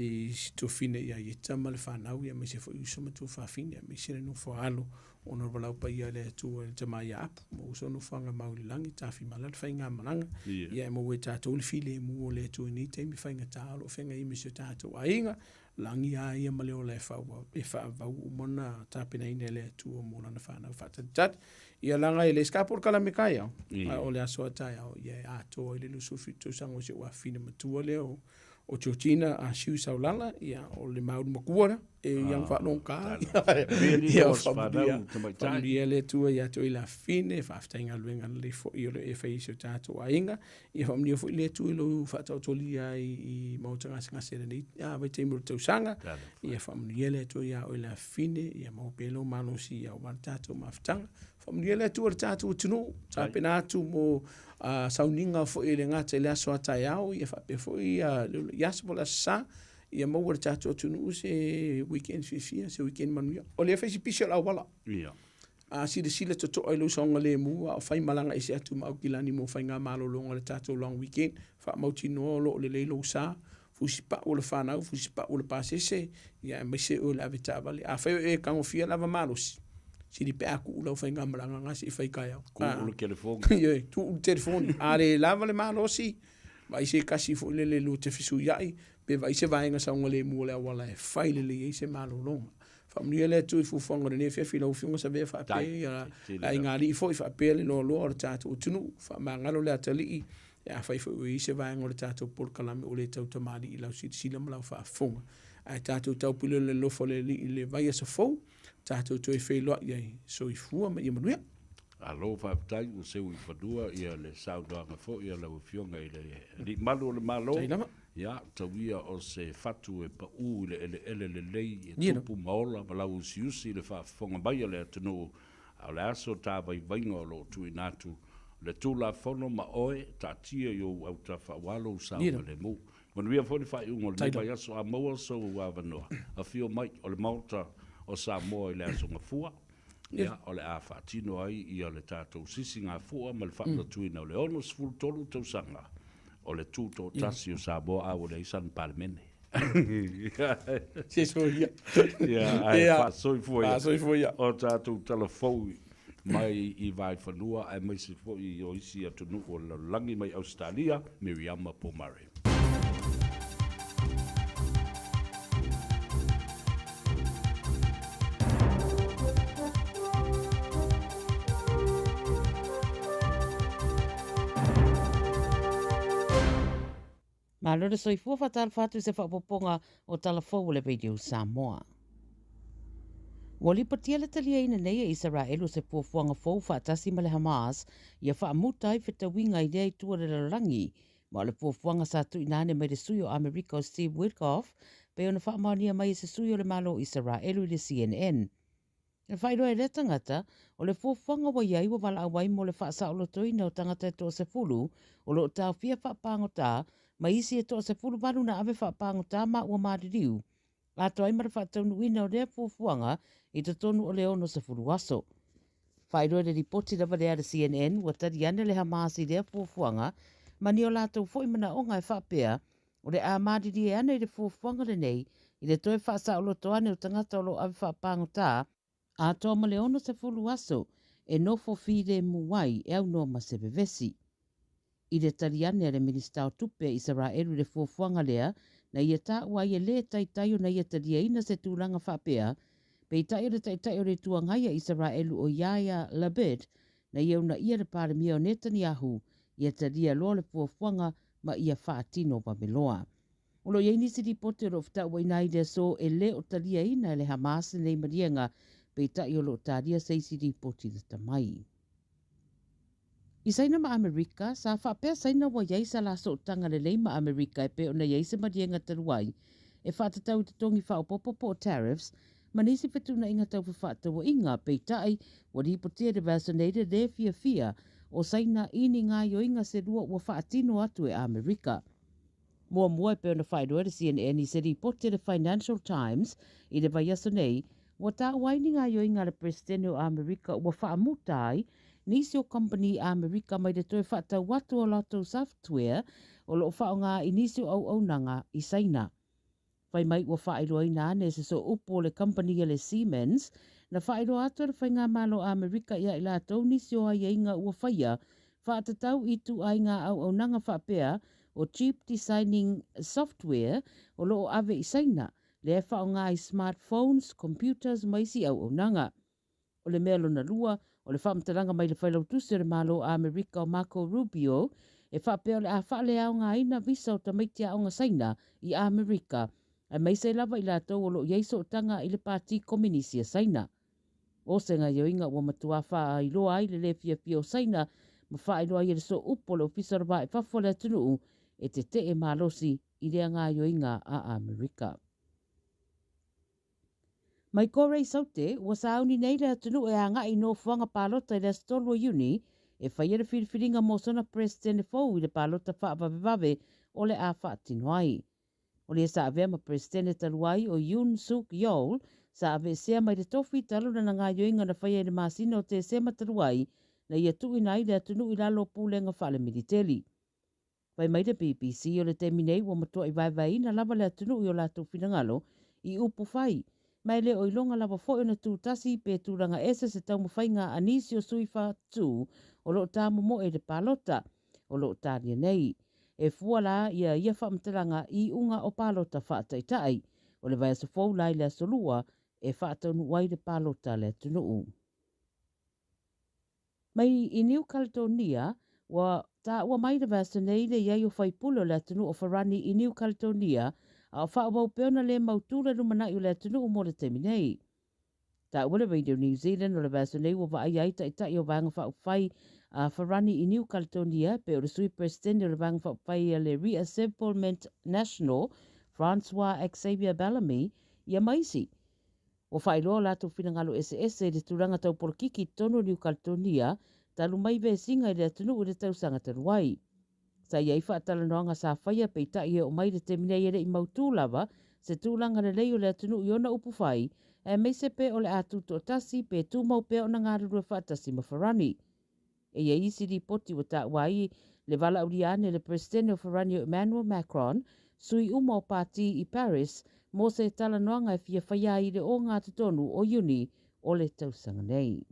I to fine ia I tama le whanau ia me se fo uso ma tu whawhine me se no fo alo ono walau pa ia le tu le tama ia apu mo uso no whanga mauli langi tawhi malala whainga malanga ia mo we tātou le file mu o le tu ni te mi whainga tālo whainga I me se tātou a inga langi a ia ma leo le whaua e whaavau umona tāpina ine le tu o mona na whanau whatatat ia langa I le skapor kala me kai au o le aso atai au ia a to I le lusu fitu sango se wa fine matua leo o Georgina a siu saulala ia o le mau makuara e yang fa non ka ia familia le tua ia to ila fine fa aftainga luenga le fo I le fa iso tato ainga ia familia fo le tu lo fa to lia I mautanga singa sere ni ia vai te mo to sanga ia familia le to ia o ila fine ia mo pelo mano si ia o tato maftanga familia le tu tato tunu tapena tu mo sauninga fo I le ngata le aso atai au ia fa pe fo ia ia se pola sa ia mo wer tato tunu se weekend fifia se weekend manu o le fa si pisha la wala
ia
si de sile to ai lo songa le mu o fai malanga I se atu mau kilani mo fai nga malo longa le tato long weekend fa mau tino lo le lo sa fusipa o le fanau fusipa o le pasese ia me se o la vita vale a fa e kango fia lava malos si di pe aku lo fai nga malanga nga si fai kai
ku o telefone
ia tu o telefone ale lava le malosi vai se kasi fo le lu te fisu yai pe vai se vai nga sa ngole mu le wala e fai le se malo longa familia le tu fu fonga ne fe filo fu nga sa be fa pe ya ai ngali fo fa pe le no lo tatu tunu fa mangalo le atali ya fa fo se vai ngole tatu por kalame o le tau tamali la si sila mala fa fonga ai tatu tau pilo le lo fo le vai sa fo tatu to e fe lo ye so I fu ma ye manuia
alo fa tai o se u fadua ia le sauda nga fo ia la fionga ile li malo le malo ya tawia o se fatu e pa u le lei e tupu maola ma lau siusi le fa fonga baia le atunu au le aso ta vai vainga lo tu inatu le tu la fono ma oe ta tia yo au ta fa walo sa le mu manuia fo le fa ungo le vai aso a moa so wa vanoa a fio mai o le mauta o Samoa le aso nga fua ia o le a fatino ai ia le tatou sisi ngā fua ma le whakna tuina o le ono sfulu tolu tau sanga o le tūto tasi o Samoa a o le isan parmene
se soia
ia ai soi ia o tatou telefou mai I vai whanua ai mai se foi o isi atunu o la langi mai Australia Miriama Pomare
Ma lore soifua fatal fatu se whapoponga o talafou le radio Samoa. Wali patia le talia ina nei e Israel o se puafuanga fau whaatasi ma le Hamas ia whaamuta i whitawinga i nei tua le rangi ma le puafuanga sa tu inane mai le sui o Amerika o Steve Witkoff pe ona whaamania mai se sui o le malo Israel i le CNN. E whairoa e le tangata o le puafuanga wa iai wa wala awai mo le whaasa o lo toina o tangata e toa se fulu o lo tau fia whaapangota ma isi e toa se fulu waru na ave whaapangota ma ua maadiriu. Ato ai mara whaataunu ina o rea puafuanga i te tonu o leono sa furu aso. Whairoa le ripoti lava lea le CNN wa tari ane le Hamas i rea puafuanga ma ni o lātou fo imana o ngai whapea o le a madiri e ane i le puafuanga le nei i le toe whaasa o lo toane o tangata o lo ave whapangota a toa ma leono sa furu aso e nofo fide muwai e au no ma se bevesi. I le tari ane le minista o tupe Israelu le puafuanga lea na ia ta wai e le tai o na ia taria ina se tūranga whapea, pe tai o le tai o le tuangaia Israelu o Iaia Labed, na ia una ia le pāremia o Netanyahu, ia taria loa le puafuanga ma ia whaatino Babeloa. O lo iei nisi di pote o lo fitau wa inai le so e le o taria ina le Hamas nei marienga, pe tai o lo taria seisi di pote le tamai. I saina ma Amerika, sa whapea saina wa iei sa la so tanga le leima Amerika e pe o na iei se marienga taruai, e whaatatau te tongi whaopopopo o tariffs, ma nisi whetuna inga tau whawhatawa inga pe tai wa ripotia de vasoneide le fia o saina ini ngā yo inga se rua wa whaatino atu e Amerika. Mua pe ona whairoa le CNN i se ripotia le Financial Times i le vaiaso nei, wa tā waini ngā yo inga le presidente o Amerika wa whaamutai nisi o company Amerika mai le toe whaatau watu o lato software o lo whao ngā inisi o au nanga i saina. Whai mai ua whaeroa ina ane se so upo le company le Siemens, na whaeroa atu le whai ngā malo Amerika ia i la tau nisi o ai inga ua whaia, whaatatau i tu ai ngā au nanga whapea o cheap designing software o lo o ave i saina, le whao ngā i smartphones, computers, maisi au nanga. O le mea lona lua, o le whaamtaranga mai le whailau tusi o le malo Amerika o Marco Rubio, e whapea o le a whaale au ngā ina visa o tamaitia au ngā saina i Amerika, ai mai sei lava i la tau o lo ieiso o tanga i le pāti kominisi a saina. O se ngā ioinga ua matua wha i loa ai le le fia o saina, ma wha i loa i le so upo le ofisa raba e whawhole atunuu e te e malosi i rea ngā ioinga a Amerika. Mai kore i saute, ua sauni nei le atunuu e a ngā i no whanga pālota i le stolo uni, e whaiere whiriwhiringa mo sona presidente fau i le pālota whaavavevave o le a whaatinoai. O le sa avea ma presidente taluai o Yoon Suk Yeol, sa ave sea mai le tofi talu na ngā yoinga na whaia le masina o te sema taluai, na ia tui nai le atunu i lalo pūlenga whale militeri. Vai mai le BBC o le teminei wa matua i vai na lava le atunu i o lato finangalo i upu whai, mai le oilonga lava fo na tūtasi pe tūranga ese se tau mawhainga anisi o sui whātū o lo tāmu mo e le pālota o lo tāria nei. E fuala ia whaamtaranga i unga o pālota whaataitai, o le vai aso fau lai le asolua e whaataunu wai le pālota le tunuu. Mai i New Caledonia, ua mai le vasa nei le iai o whaipulo le tunuu o wharani i New Caledonia, a o whaawau peona le mautula rumana i le tunuu mo le temi nei. Ta ua le Radio New Zealand o le vasa nei ua vai ai tai o vanga whai a wharani i New Caledonia pe o le sui presidente o le vanga whai le Reassemblement National, Francois Xavier Bellamy, ia maisi. O whairoa lato finangalo SS le turanga tau porokiki tono New Caledonia, talu mai ve singa i le atunu i le tau sanga taruai. Sa iai whaatala noanga sa whaia pe tai o mai le temine i le i mautu lava, se tūlanga le leo le atunu i ona upu whai, e meise pe o le atutu o tasi pe tūmau pe o na ngārurua whaatasi ma wharani. E ia isi di poti wa ta wai le vala uriane le presidente o Wharani Emmanuel Macron sui uma o pāti i Paris mo se tala noanga e fia whaia i le o ngā tutonu o uni o le tausanga nei.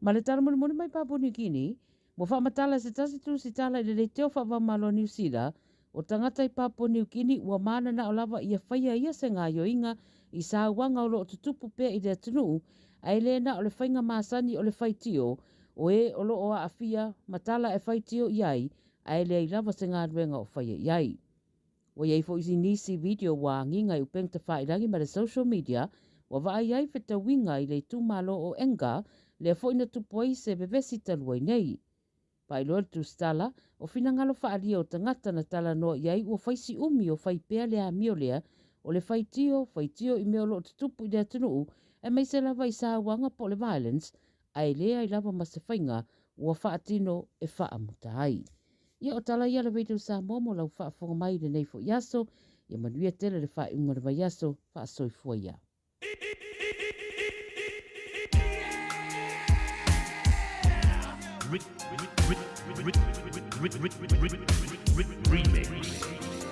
Ma le tala moni mai Papua New Guinea, mo whaamatala se tasi tu si tala i le teo whaamalo New Zealand o tangata i Papua New Guinea ua mana na o lava ia whaia ia se ngā yoinga i sa wanga o lo o tutupu pe i le atunu ai le na o le whainga masani o le whaitio o e o lo o a afia matala e whaitio iai ai le i lava se ngā ruenga o whaia iai. O iei fo isi nisi video wa nginga i upeng te whairangi ma le social media Wa vai ai whetawinga i le tūmalo o enga, le fo ina tupoi se bevesi talua nei. Pai loa tu stala, o finangalo whaalia o tangata na tala no iai o whaisi umi o whai pea lea mio lea, o le whaitio i meo lo tutupu i lea tunuu, e mai se lava i sāwanga po le violence, ai lea i lava ma se whainga ua whaatino e whaamuta ai. Ia o tala ia le veitu Samoa mo lau whaafonga mai le nei fo yaso, ia manuia tele le whaaiunga le vai yaso, whaasoi ia.
Remix.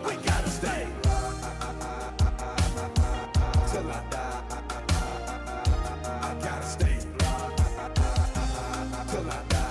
I gotta stay till I die. I gotta stay till I die.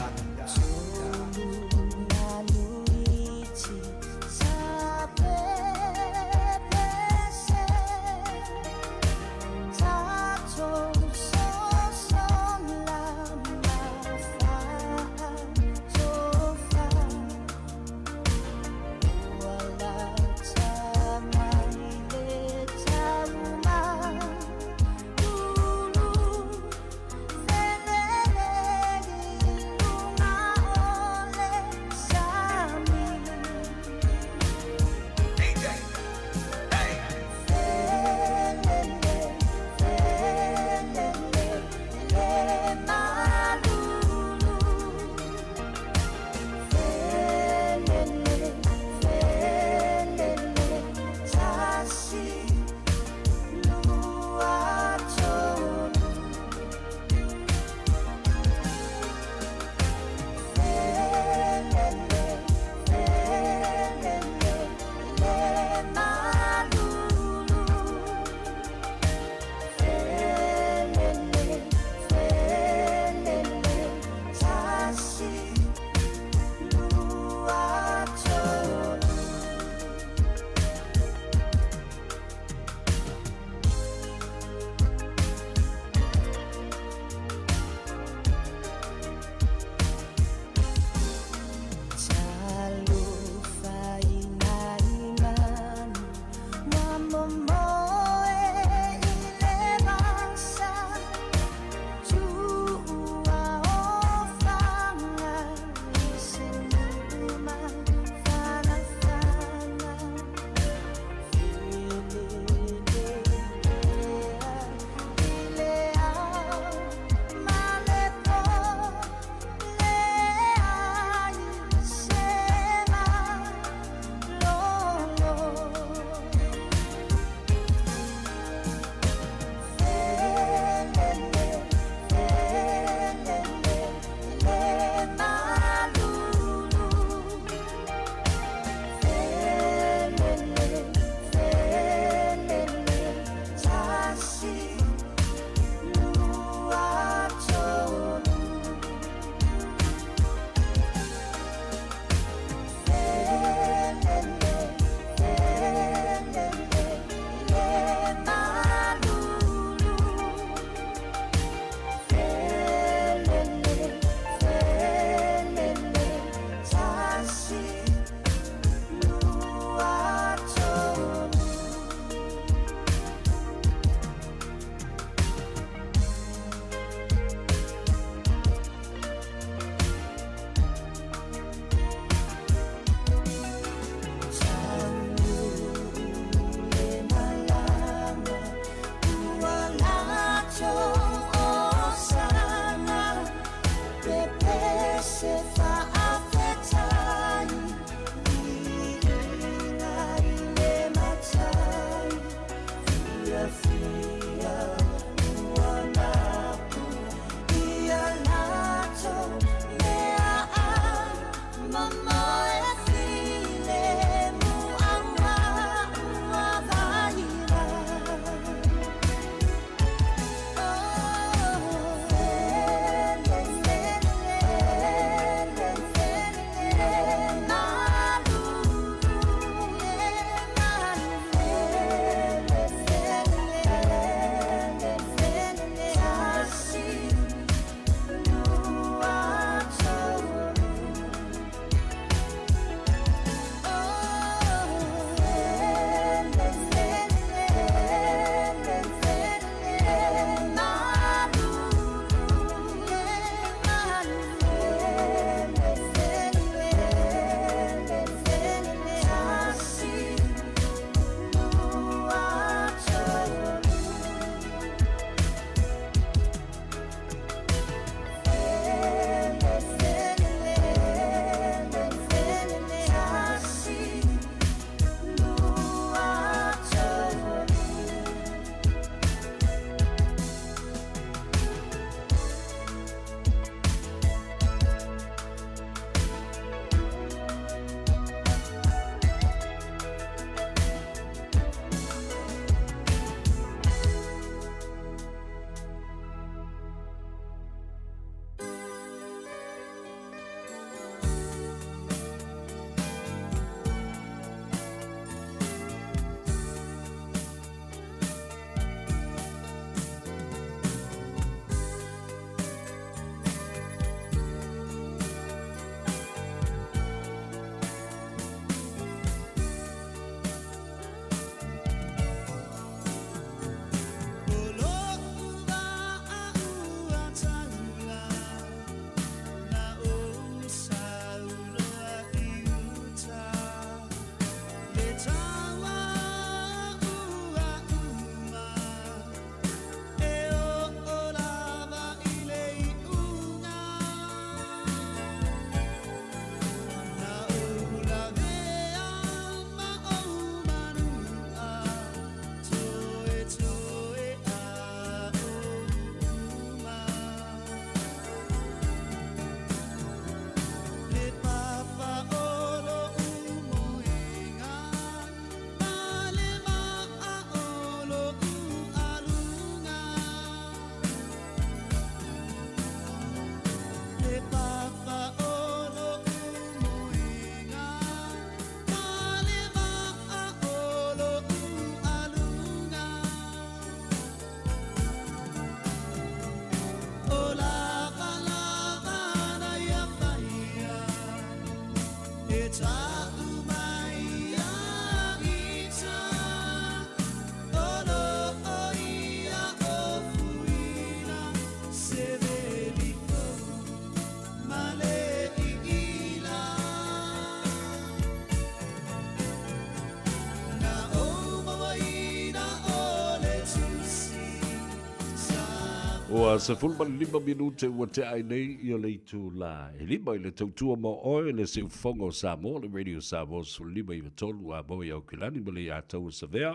Ua se fulma lima minute ua te ai nei i o le itu la. E lima i le tautua mo oi le se ufonga o Samoa, le radio Samoa su lima i tolu a mo i au kilani ma le a tau sa vea.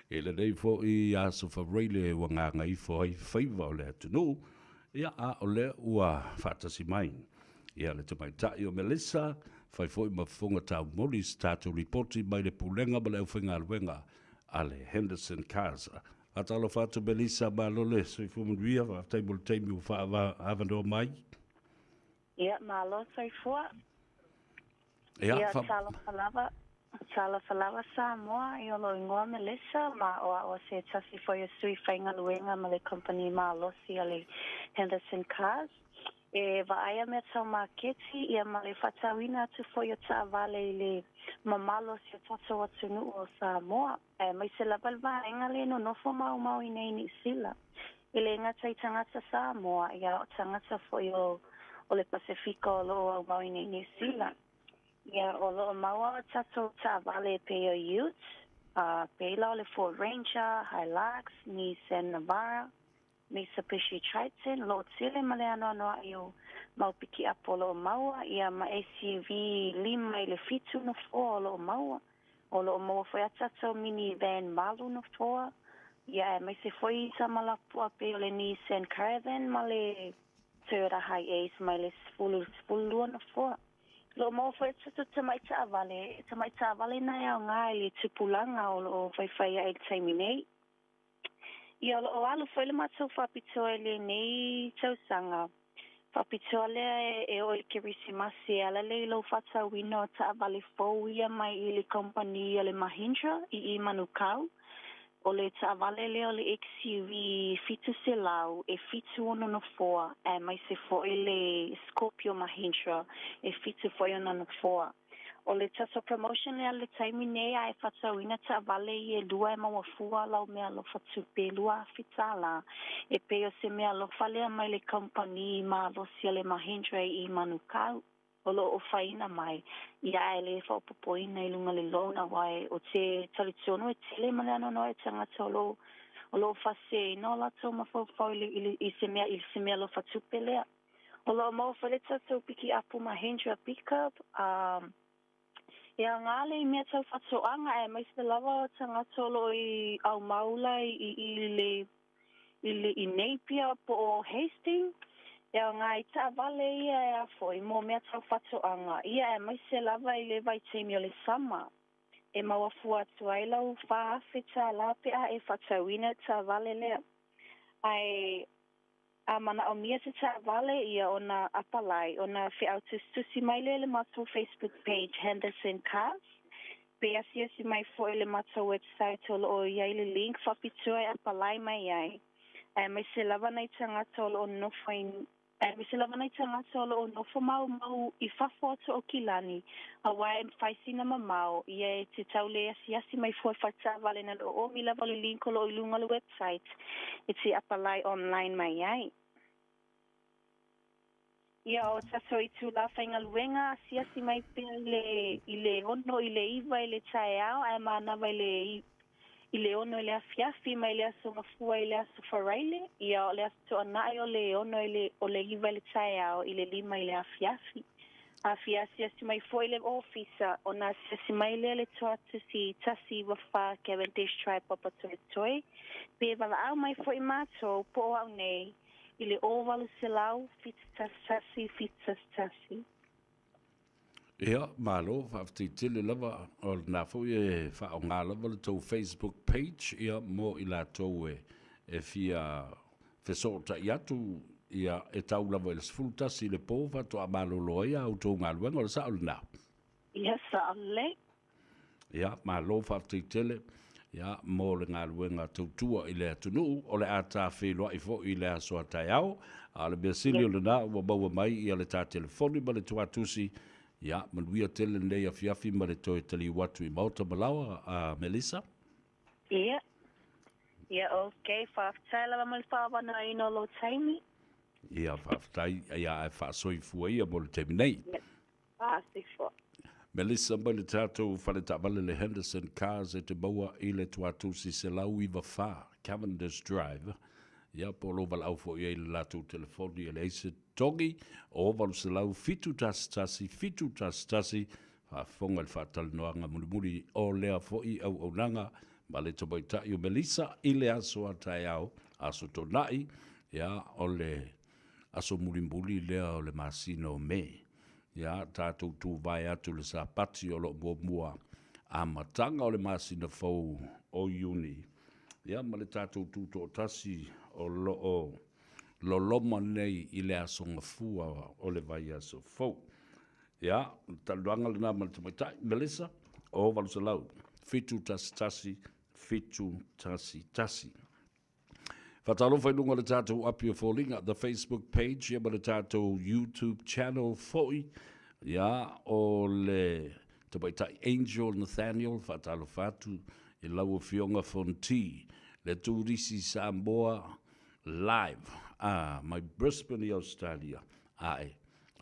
E le nei fo i a su whawreile ua ngā Gagaifo ai Faiva o le atunu. Ia a o le ua whatasi mai. Ia le tamai tai o Melissa, fai fo i mafunga tau molis tātou reporti mai le pulenga ma le au whinga alwenga a le Henderson Casa. Atalo fatu Melissa malole so fu mria va table time fa avando mai.
Ia malo sai fua.
Ia fa
Sala falava Samoa i lo ingoa Melissa ma o se tasi fo ia sui fainga luenga ma le company malo si ale Henderson Cars. E va aia me tau marketi ia ma le fatawina tu fo ia ta vale le mamalo si tato atunu o Samoa. Mai se lava vaenga le no fo mau i nei ni sila. Ile ngata i tangata Samoa ia o tangata fo o le Pasifiko lo mau i nei ni sila. Ia o lo maua tato ta vale pe o youth, pe la le Ford Ranger, Hilux, Nissan Navara, Mitsubishi Triton, lo tile male ano io mau piki apolo maua ia ma SUV lima i le fitu no foa lo maua o lo maua foi atato minivan malu no foa ia mai se foi sa malapua pe o le Nissan Caravan ma le Toyota Hiace mai le spulu no foa lo maua foi atato tamai ta vale na ia ngai le tupulanga o fai ai taiminei. Ia o alu foi le matou whapitoa le nei tausanga. Whapitoa le e o i kirisimasi ala le lo whatau ino ta avale fau ia mai i le company o le Mahindra i Manukau. O le ta avale le o le XUV fitu se lau e fitu ono no foa e mai se fo i le Scorpio Mahindra e fitu fo i ono no foa. O le taso promotion le ale taimi nei ai whatauina ta vale i e lua e mawafua lau mea lo whatupe lua fitala e peo se mea lo whalea mai le company ma lo si le Mahindra i Manukau o lo o whaina mai i ai le whapopoina i lunga le lona wai o te talitonu e tele male ano no e tangata o lo whase no la tau mawhau i se mea lo whatupe lea o lo mawhale taso piki apu Mahindra pickup ia ngale I mea tau whatoanga e mai se lava tangatolo I au maula I Napier po o Hastings. Ia ngai ta vale ia e a foi mo mea tau whatoanga. Ia e mai se lava I le vai teimi o le sama. E maua fua tuai lau whaafeta la pe a e whatauina ta vale lea. Ai a mana o mia se ta vale ia ona apalai ona fe autustusi mai le matou Facebook page Henderson Cars pe asia si mai fo le matou website o ia le link fapitua apalai mai ai mai se lava nei tanga tolo no fain mi se lava nei tanga tolo no fo mau I fafo to o kilani a wai faisina mamau ia te taule asia si mai fo fata vale na o mi lava le link o ilunga le website it's apalai online mai ai ia o taso I tu la whainga luenga sia si mai pe I le ono I le iwa I le tae au ai mana vai I le ono I le afiafi mai le aso mafua I le aso wharaile ia o le aso to anai o le ono o le iwa I le tae au I le lima I le afiafi afia sia si mai foi le ofisa o na sia si mai le toa si tasi wafa Cavendish Tribe papa toi pe vala au mai foi mato po au nei I le ovalu se lau fitas tasi.
Ia, malo, whafti tele lava o na fo e wha o ngā lava le tau Facebook page ia mo I la tau e fia fesota I atu ia e tau lava I le sfultasi le pōwha to a malo loia au tau ngā luenga o le sa o le nā.
Ia sa le.
Ia, malo, whafti tele. Ia, mo le ngā luenga tautua I le atunu, o le ata whelua I fo I le asoa tai au, a le besili o le nā ua maua mai I le tā telefoni ma le tuatusi, ia, manuia tele nei a fiafi ma le toi tali watu I mauta malawa a Melissa.
Ia, okay, whaftai lawa mo le whawana ino lo taimi.
Ia, whaftai, ia e whaasoi fua ia mo le taimi nei.
Asi fua.
Melissa mai le tātou whale tāwale le Henderson Cars e te maua I le tuatusi se lau I wawha, Cavendish Drive, Ia po lo val au fo ia le latu telefoni ele eise tongi o valu se lau fitu tasi whaafonga le whaatalinoanga mulimuri o lea fo i au nanga ma le tomoitai o Melissa i le aso a tai au aso tonai ia o le aso mulimbuli lea o le masino me ia tātou tū vai atu le sapati o lo mua a matanga o le masino fau o uni ia ma le tātou tū tō tasi o lo loma nei i le aso ngafua o le vai aso fau ia taluanga le nama le tomoitai Melissa o valusalau fitu tasi Fatalo fai lunga le tātou api o fōlinga, the Facebook page, ia ma le tātou YouTube channel foi, ia o le tabaitai Angel Nathaniel, fatalo fatu, i lau o fionga fonti, le tūrisi Samoa live, my Brisbane i Australia, ai,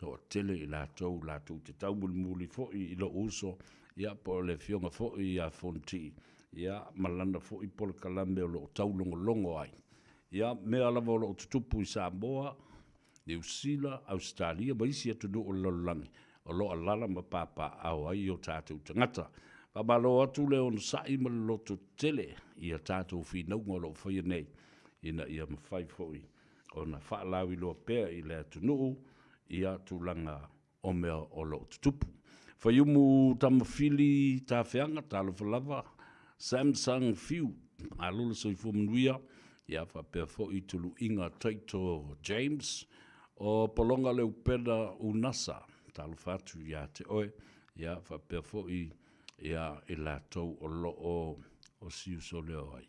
o tele i lātou te tau muli foi, i lo uso, ia po le fionga foi a fonti, ia malanda foi pol kalame o lo tau longo ai. Ia mea lava o lo tutupu i Samoa, New Zealand, Australia, ma isi atu no o lolangi, o lo alala ma papa au ai o tātou tangata. Pa malo atu le on sai ma loto tele, ia tātou whinaunga o lo whaia nei, ina ia mawhai foi, o na whaalawi loa pēr i le atu nuu, ia tūlanga o mea o lo tutupu. Whaiumu tamawhili tā whianga, tālo whalava, Samsung View, a lula soi fumanuia, ia whapea fo i tulu inga taito James, o polonga leu pena unasa, talu fatu ia te oe, ia whapea fo i ia e la tau o lo o siu so leo ai.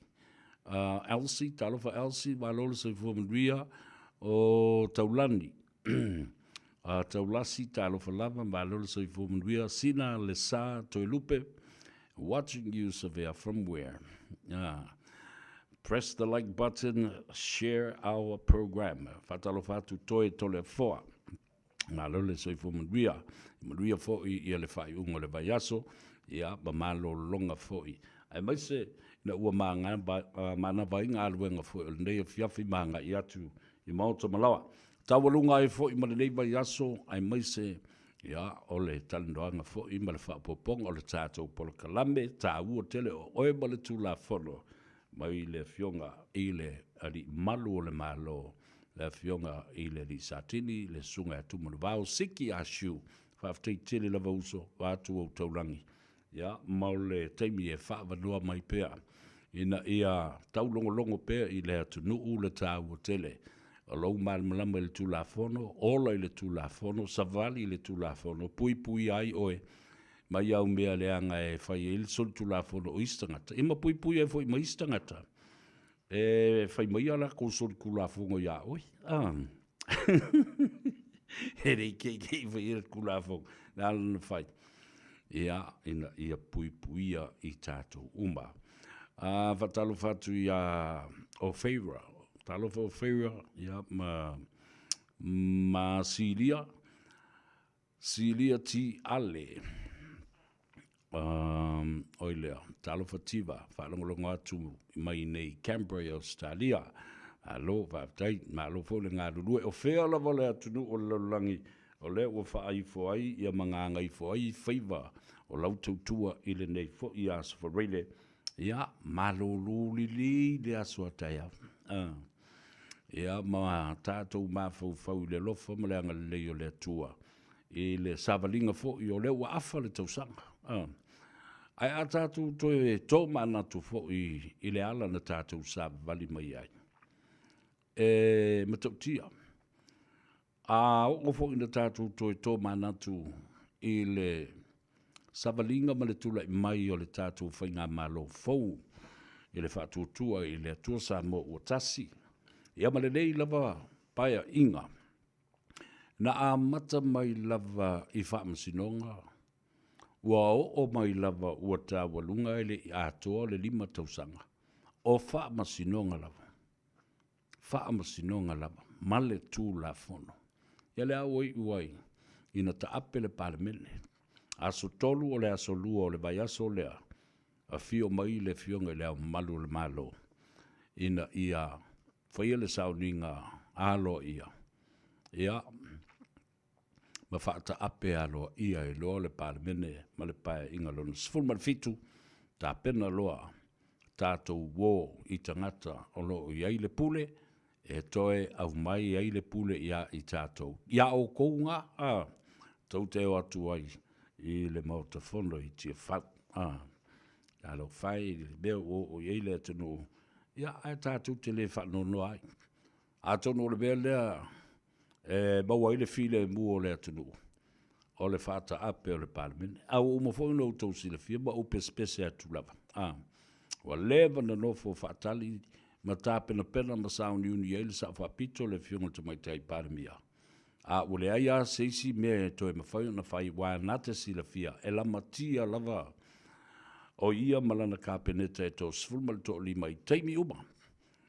Elsie, talu fa Elsie, malolo soi fumanuia, o taulani, taulasi talu fa lava, malolo soi fumanuia, sina le sa toi lupe, watching you Savea from where? Press the like button, share our program. Fatalo fatu toe tole foa. Nga lole soi fu manuia foi i le fai ungo le vaiaso, ia ma malo longa foi. Ai mai se na ua mana vai ngā luenga foi, o nei fiafi manga i atu i mauta malawa. Tawalunga e foi ma le nei vaiaso, ai mai se ia o le talindoanga foi ma le whaapoponga o le tātou polo kalame, tā ua tele o oe ma le tūla whono. Mai le fionga i le ari malu o le malo, le fionga i le li satini, le sunga atu manu vau, siki a shiu, whaaftei tele la vauso, wātu au taurangi. Ia, mau le teimi e whaavanua mai pēr, ina ia taulongo pēr i le atu nuu le tāu o tele, o lau malmalama i le tūla whono, ola i le tūla whono, savali i le tūla whono, pui ai oe, mai au mea le anga e whai e il sol tūla whono o istangata. Ima pui e whai ma istangata. E whai mai ala ko sol kula whongo ia oi. He rei kei whai e kula whongo. Nā lana whai. Ia pui i tātou uma. Whatalo whatu ia o Faiva. Talo o Faiva ia ma Silia. Silia ti ale. Oilea, talo fativa, whalongolongo atu mai nei Canberra, Australia. Alo, whaatai, ma alo fo le ngā rurue. O whea la wale atu nu o lalangi, o le ua whaai fo ai, ia mangangai fo ai, Faiva, o lau tautua i le nei fo i aso for reile. Ia, malo luli le aso atai au. Ia, ma tātou ma fau le lofa, ma le anga le leo le atua. I le savalinga fo i o le ua afa le tausanga. Ai a tātou toe tō mana tu fo i le ala na tātou sa vali mai ai. Matautia. A o fo i na tātou toe tō mana tu i le savalinga ma le tula i mai o le tātou whainga malo fau. I le whātuatua i le atua sa mo o tasi. Ia ma le nei lava paia inga. Na a mata mai lava i whaamasinonga. Ua o mai lava ua tā walunga ele i atoa le 5 tausanga. O whaamasinonga lava. Whaamasinonga lava. Male tū la whono. Ia le au i uai. Ina ta ape le palemene. Aso tolu o le aso lua o le vai aso lea. A fio mai le fionga le au malu le malo. Ina ia whaia le sauninga alo ia. Ia, ma whaata ape alo ia e loa le palemene ma le pae inga lona. Sifuru ma le fitu, ta pena loa tātou wō i tangata o lo iai le pule, e toe au mai iai le pule ia i tātou. Ia o kounga, tau te o atu ai i le mautafono i tia whau. Alo whai, beo o iai le atunu. Ia, ai tātou te le whanono ai. Atono le bea lea, maua i le file mua o le atunu. O le whata ape o le palemene. Au umafono o tau sila fia, ma upe spese atu lava. Wa leva na nofo whaatali, ma tā pena ma sauni uni ele sa whapito le fionga te mai tai palemia. Ule ai a seisi mea e toe mawhai na whai wā nate sila fia, e la matia lava o ia malana ka peneta e tō sfulma le tō lima i teimi uma.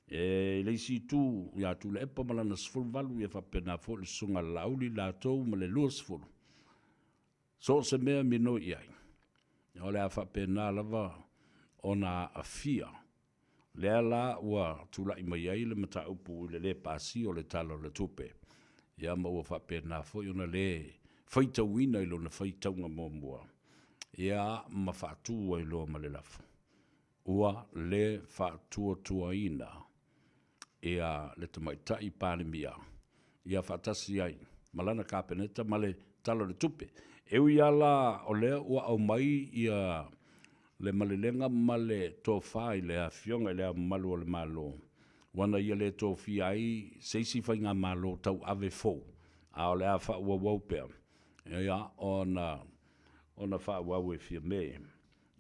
E leisi tū, ia tū le epa malana sfulvalu e whapena fo le sunga lauli la tō ma le lua sfulu. So se mea mino iai. O le a whapena lava ona a fia. Lea la ua tula i mai ai le mata upu le pasi o le talo le tupe. Ia maua whapena fo i ona le whaita wina i lona whaitaunga mōmua. Ia ma whaatua i loa ma le lafu. Ua le whaatua ina. Ia le tamaitai palemia. Ia whaatasi ai. Malana kāpeneta ma le talo le tupe. Ewi ia la o lea ua au mai ia le malelenga male tō whai le a fionga le a malu o le malo. Wana ia le tō whi ai seisi whainga malo tau ave fō. A o le a wha ua waupea. Ia ona wha ua ue fia me.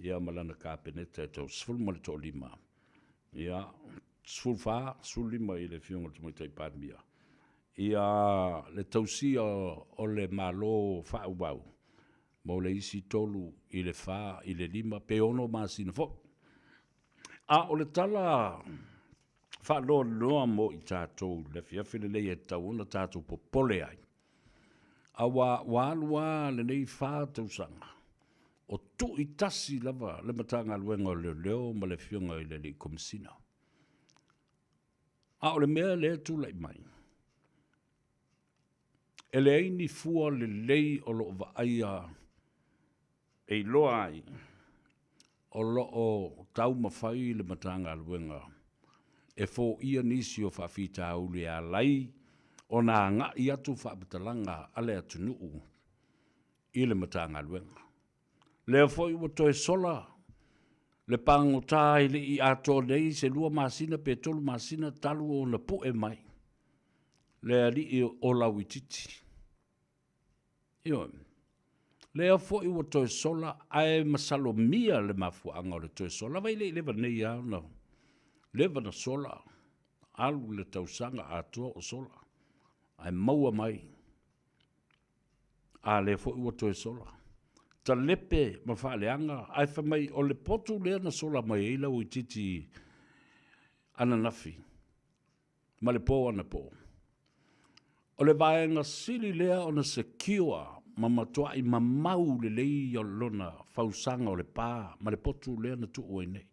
Ia malana kāpeneta e tau sfulu male tō lima. Ia sfulu wha, sfulu lima i le fionga tu mai tai pārmia. Ia le tausia o le malo wha uau. Mo le isi tolu i le wha, i le lima, pe ono masina fo. O le tala wha loa mo i tātou, le fiafile lei e tau ona tātou popole ai. A wālua le nei wha tausanga. O tu i tasi lava, le matanga luenga o leo ma le fionga i le li komisina. O le mea le tu lai mai. E le aini fua le lei o lo va aia e loa ai o lo o tau mawhai le matanga luenga e fo ia nisi o whawhita uli a lai o nā ngā i atu whapatalanga ale atu nuu i le matanga luenga. Lea fo i wato e sola le pango tā i le i ato nei se lua masina pe tolu masina talu o na pu e mai. Lea li i o lawititi. Io, lea fo i wa toe sola, ai masalo mia le mafuanga o le toe sola, vai le lewa nei au na, lewa na sola, alu le tausanga atua o sola, ai maua mai, a le fo i wa toe sola, ta lepe ma whaaleanga, ai wha mai o le potu lea na sola mai eila ui titi ananafi, ma le po ana po. O le vaenga sili lea o na secure, ma matua i mamau le lei o lona fausanga o le pā, ma le potu lea na tu oi nei.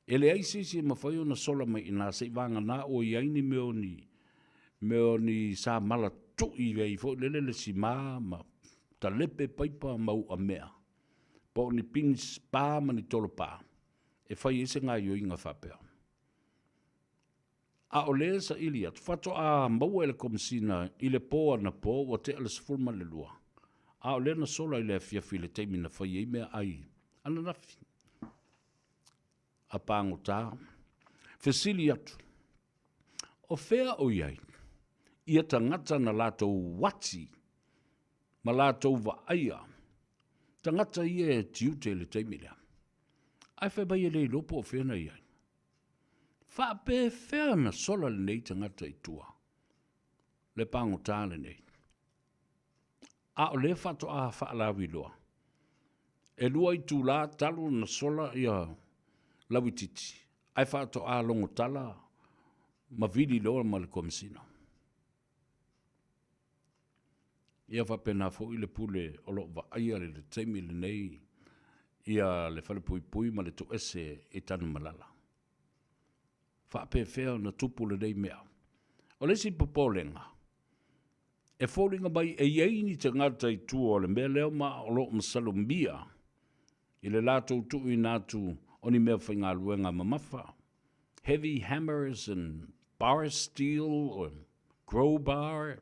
E le aisisi ma whai o na sola mai ina se vanga na o i aini meo ni sa mala tu i vei fo le si ma ta lepe paipa mau a mea. Po ni pins pā ma ni tolo pā. E whai ese ngā yo inga whapea. A o le sa ili atu, whato a maua ele komisina i le poa na po, wa te ala sifurma le lua. A o le na sola i le fiafi le teimi na whai ei mea ai, ana nafi. A pāngo tā, whesili atu. O whea o iai, ia tangata na lātou wati, ma lātou wa aia, tangata ia e tiute le teimi lea. Ai whai bai e le lopo o whea na iai. Whape whea na sola le nei tangata i tua. Le pango tāle nei. A o le whato a whaalawi loa. E lua i tū la talo na sola ia lawititi. Ai whato a longo tala ma vili loa ma le komisina. Ia whapena fo i le pule o lo wa aia le teimi le nei ia le whalepui pui ma le to ese e tanu malala. whapewhea na tupu le rei mea. O lesi popolenga. E fōringa mai e ieini te ngata i tua o le mea leo ma o lo msalumbia. I le lātou tuu i nātu o ni mea whainga luenga mamafa. Heavy hammers and bar steel or crowbar.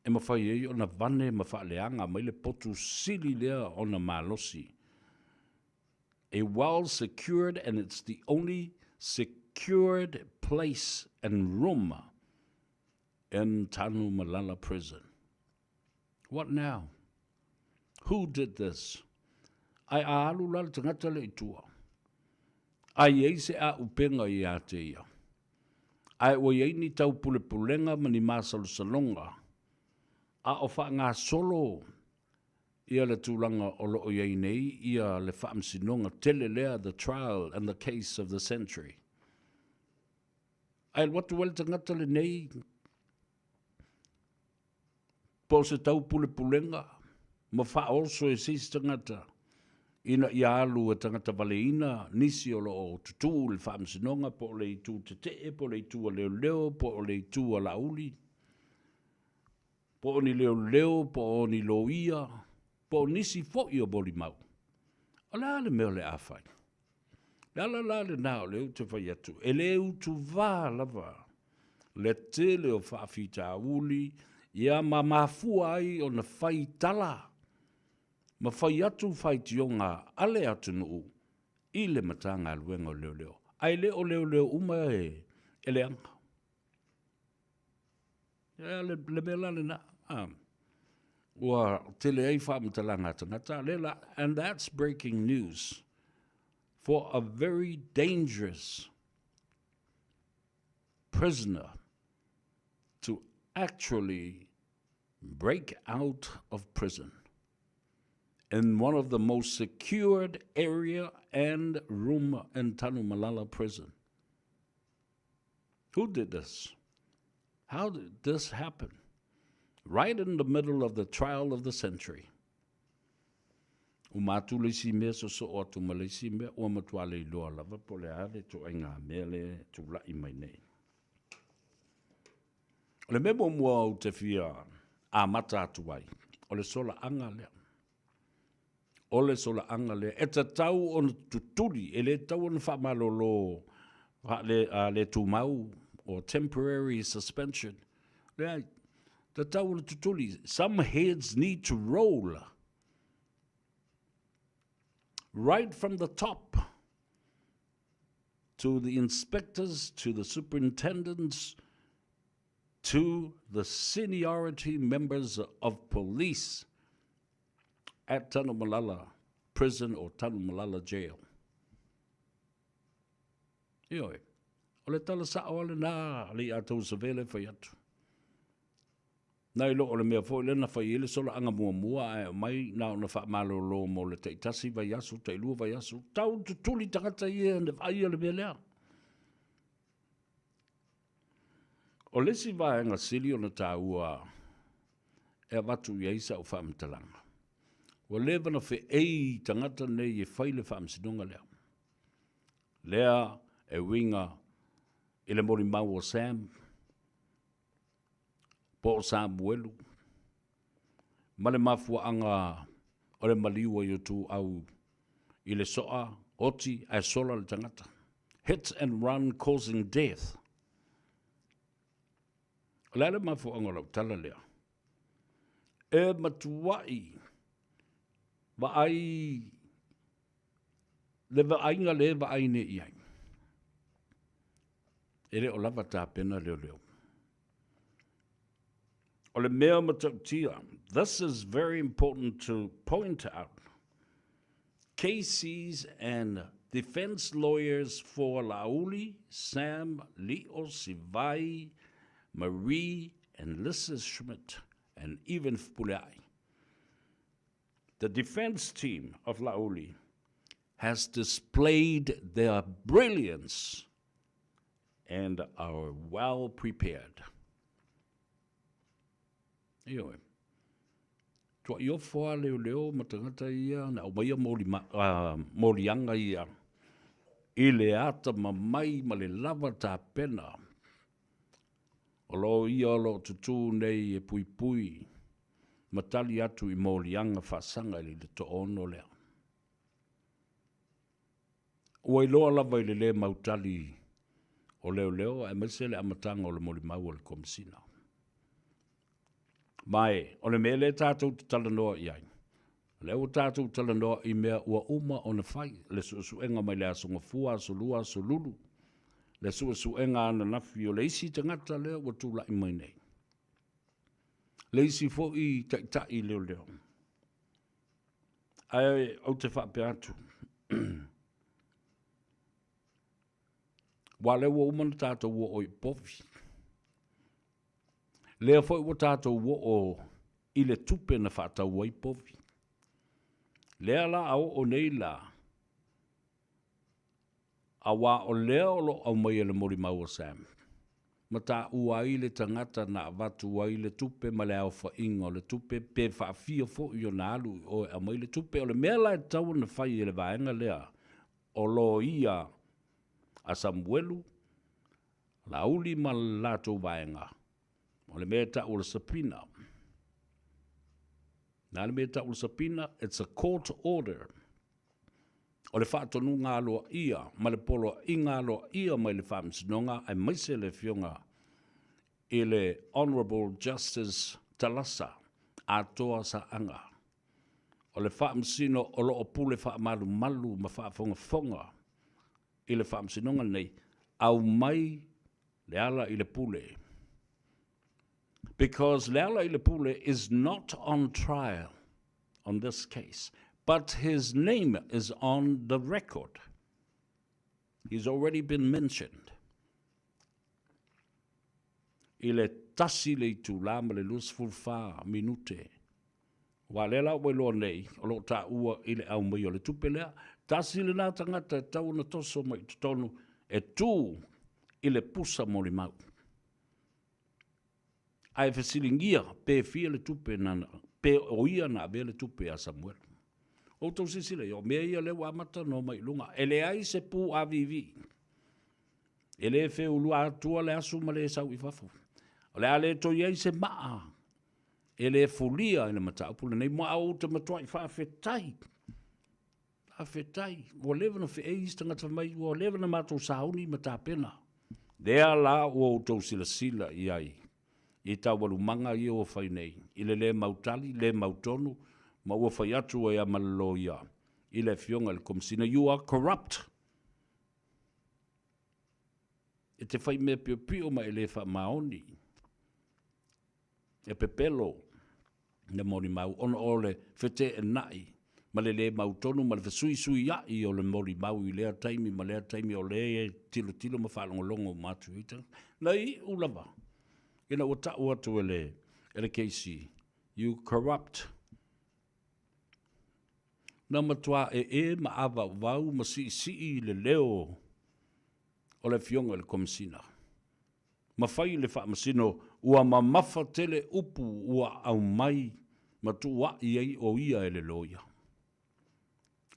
E mawhai ei o na vane mawhaaleanga mai le potu sili lea o na malosi. A well-secured, and it's the only secured place and room in Tanu Malala prison. What now? Who did this? Ai alu lal tangata le itua. Ai ei se a upenga i a te ia. Ai o iei ni tau pule pulenga mani masalu salonga. A o wha ngā solo ia le tūlanga o loo iei nei, ia le whaamsinonga tele lea the trial and the case of the century. Ai watu wale tangata le nei, po se tau pule pulenga, ma wha also e sis tangata, ina ia alu e tangata valeina, nisi o loo tutu le whaamsinonga, po le i tū te te, po le i tū a leo leo, po le i tū a lauli, po ni leo leo, po ni loia, po nisi fo i o boli mau. O la le meo le awhai. La le nao leo te whai atu. E leo tu vā lava. Le te leo whaafita uli, ia ma mafua ai o na whai tala. Ma whai atu whai tionga ale atu nuu. I le matanga luenga leo leo. Ai leo leo uma e le anga. Le mea le na. And that's breaking news for a very dangerous prisoner to actually break out of prison in one of the most secured area and room in Tanu Malala prison. Who did this? How did this happen? Right in the middle of the trial of the century. Umatu le si mea so o atu ma le si mea o matua le loa lava po le are to inga mea le tu lai mai nei. Le memo mua o te fia a mata atu ai. O le sola anga lea. O le sola anga lea. E ta tau o tuturi. E le tau o na whamalolo le tu mau o temporary suspension. Lea the tau tutuli. Some heads need to roll right from the top to the inspectors, to the superintendents, to the seniority members of police at Tanu Malala prison or Tanu Malala jail. Ioi, o le tala sa o le nā li atou sa vele whai atu. Nai lo o le mea fo lena fai ele sola anga mua e mai na ona fa malo lo mo le te tasi vai asu te lu vai asu tau tutuli tangata ia ne vai le mea lea. O lesi vai anga sili ona taua e watu ia isa o whaamtalanga. Wa lewa na fe ei tangata nei e whai le whaamsinonga lea. Lea e winga i le mori mau o Sam, po Samuelu, ma le mafuaanga o le maliua i tu au i le soa, oti ai sola le tangata. Hit and run causing death. Lea le mafuaanga lau tala lea. E matuai, wa ai, le wa ainga le wa aine iai. Ere o lava tā pena leo leo. O le mea matautia, this is very important to point out. KCs and defense lawyers for Lauli, Sam, Leo Sivai, Marie, and Lisa Schmidt, and even Pulai. The defense team of Lauli has displayed their brilliance and are well prepared. Ioe. Tua io foa leo matangata ia na o maia morianga ia I le ata mamai ma le lava tā pena. O lo ia o lo tutu nei e pui pui. Matali atu I mōlianga whasanga I le to ono lea. Ua I loa lava I le mautali o leo leo, e mese le amatanga o le moli mau o le komisina. Mai, o le mele tātou talanoa I ai. Leo tātou talanoa I mea ua uma o na whai, le suenga mai le asonga fua, solua, solulu. Le suenga ana nafi o le isi tangata leo ua tūla I mai nei. Le isi fo I tai leo leo. Ai, au te whape atu. Wa le ua umana tātou ua o I pofi. Lea foi ua tātou ua o I le tupe na whaatau wa I pofi. Lea la au o nei la. A wā o lea o lo au mai le mori maua Sam. Ma tā ua I le tangata na watu wa I le tupe ma le au wha inga o le tupe pe whaafia fo I o na alu o a mai le tupe o le mea lai tau na whai le vaenga lea. O lo ia a Samuelu, la uli ma lato vaenga. O le mea ta ula sapina. Na le mea ta ula sapina, it's a court order. O le whaatonu ngā loa ia, ma le polo I ngā loa ia mai le whaamsinonga, ai maise le fionga I le Honorable Justice Talasa, a toa sa anga. O le whaamsino o lo o pule whaamalu malu ma whaafonga fonga. I le whaamsinonga nei, au mai le ala I le pule. Because le ala I le pule is not on trial on this case, but his name is on the record. He's already been mentioned. I le tasi le tu lama le lus fulfa minute. Wa le la welo nei, o lo ta ua I le au mai o le tupelea, tasi le nā tangata tau na toso mai tutonu e tū I le pusa mori mau. Ai fesilingia pe fia le tupe nana, pe oia na be le tupe a Samuel. O tau sisile, o mea ia le wamata no mai lunga. Ele ai se pu a vivi. Ele fe ulua atua le asu ma le sau I fafu. O le ale to iei se maa. Ele fulia ina mata upule nei mo au te matua I whaafetai. Whaafetai. O levana fe eis tangata mai, o levana mato sauni mata pena. Dea la o tau sila sila I ai. I tau walumanga I o whai nei. I le mautali, le mautonu, ma ua whai atu e amalalo ia. I le fionga le komisina, you are corrupt. E te whai mea pio pio ma ele wha maoni. E pepelo, ne mori mau, ono o le whete e nai, ma le mautonu, ma le whesui sui ai o le mori mau I lea taimi, ma lea taimi o le tilo tilo ma whalongolongo matu ita. Nei, ulava. Ina ua tau atu ele keisi. You corrupt. Na matua e ma awa wau ma si le leo o le fionga le komisina. Ma whai le wha masino ua ma mafa tele upu ua au mai ma tu wa iei o ia ele loia.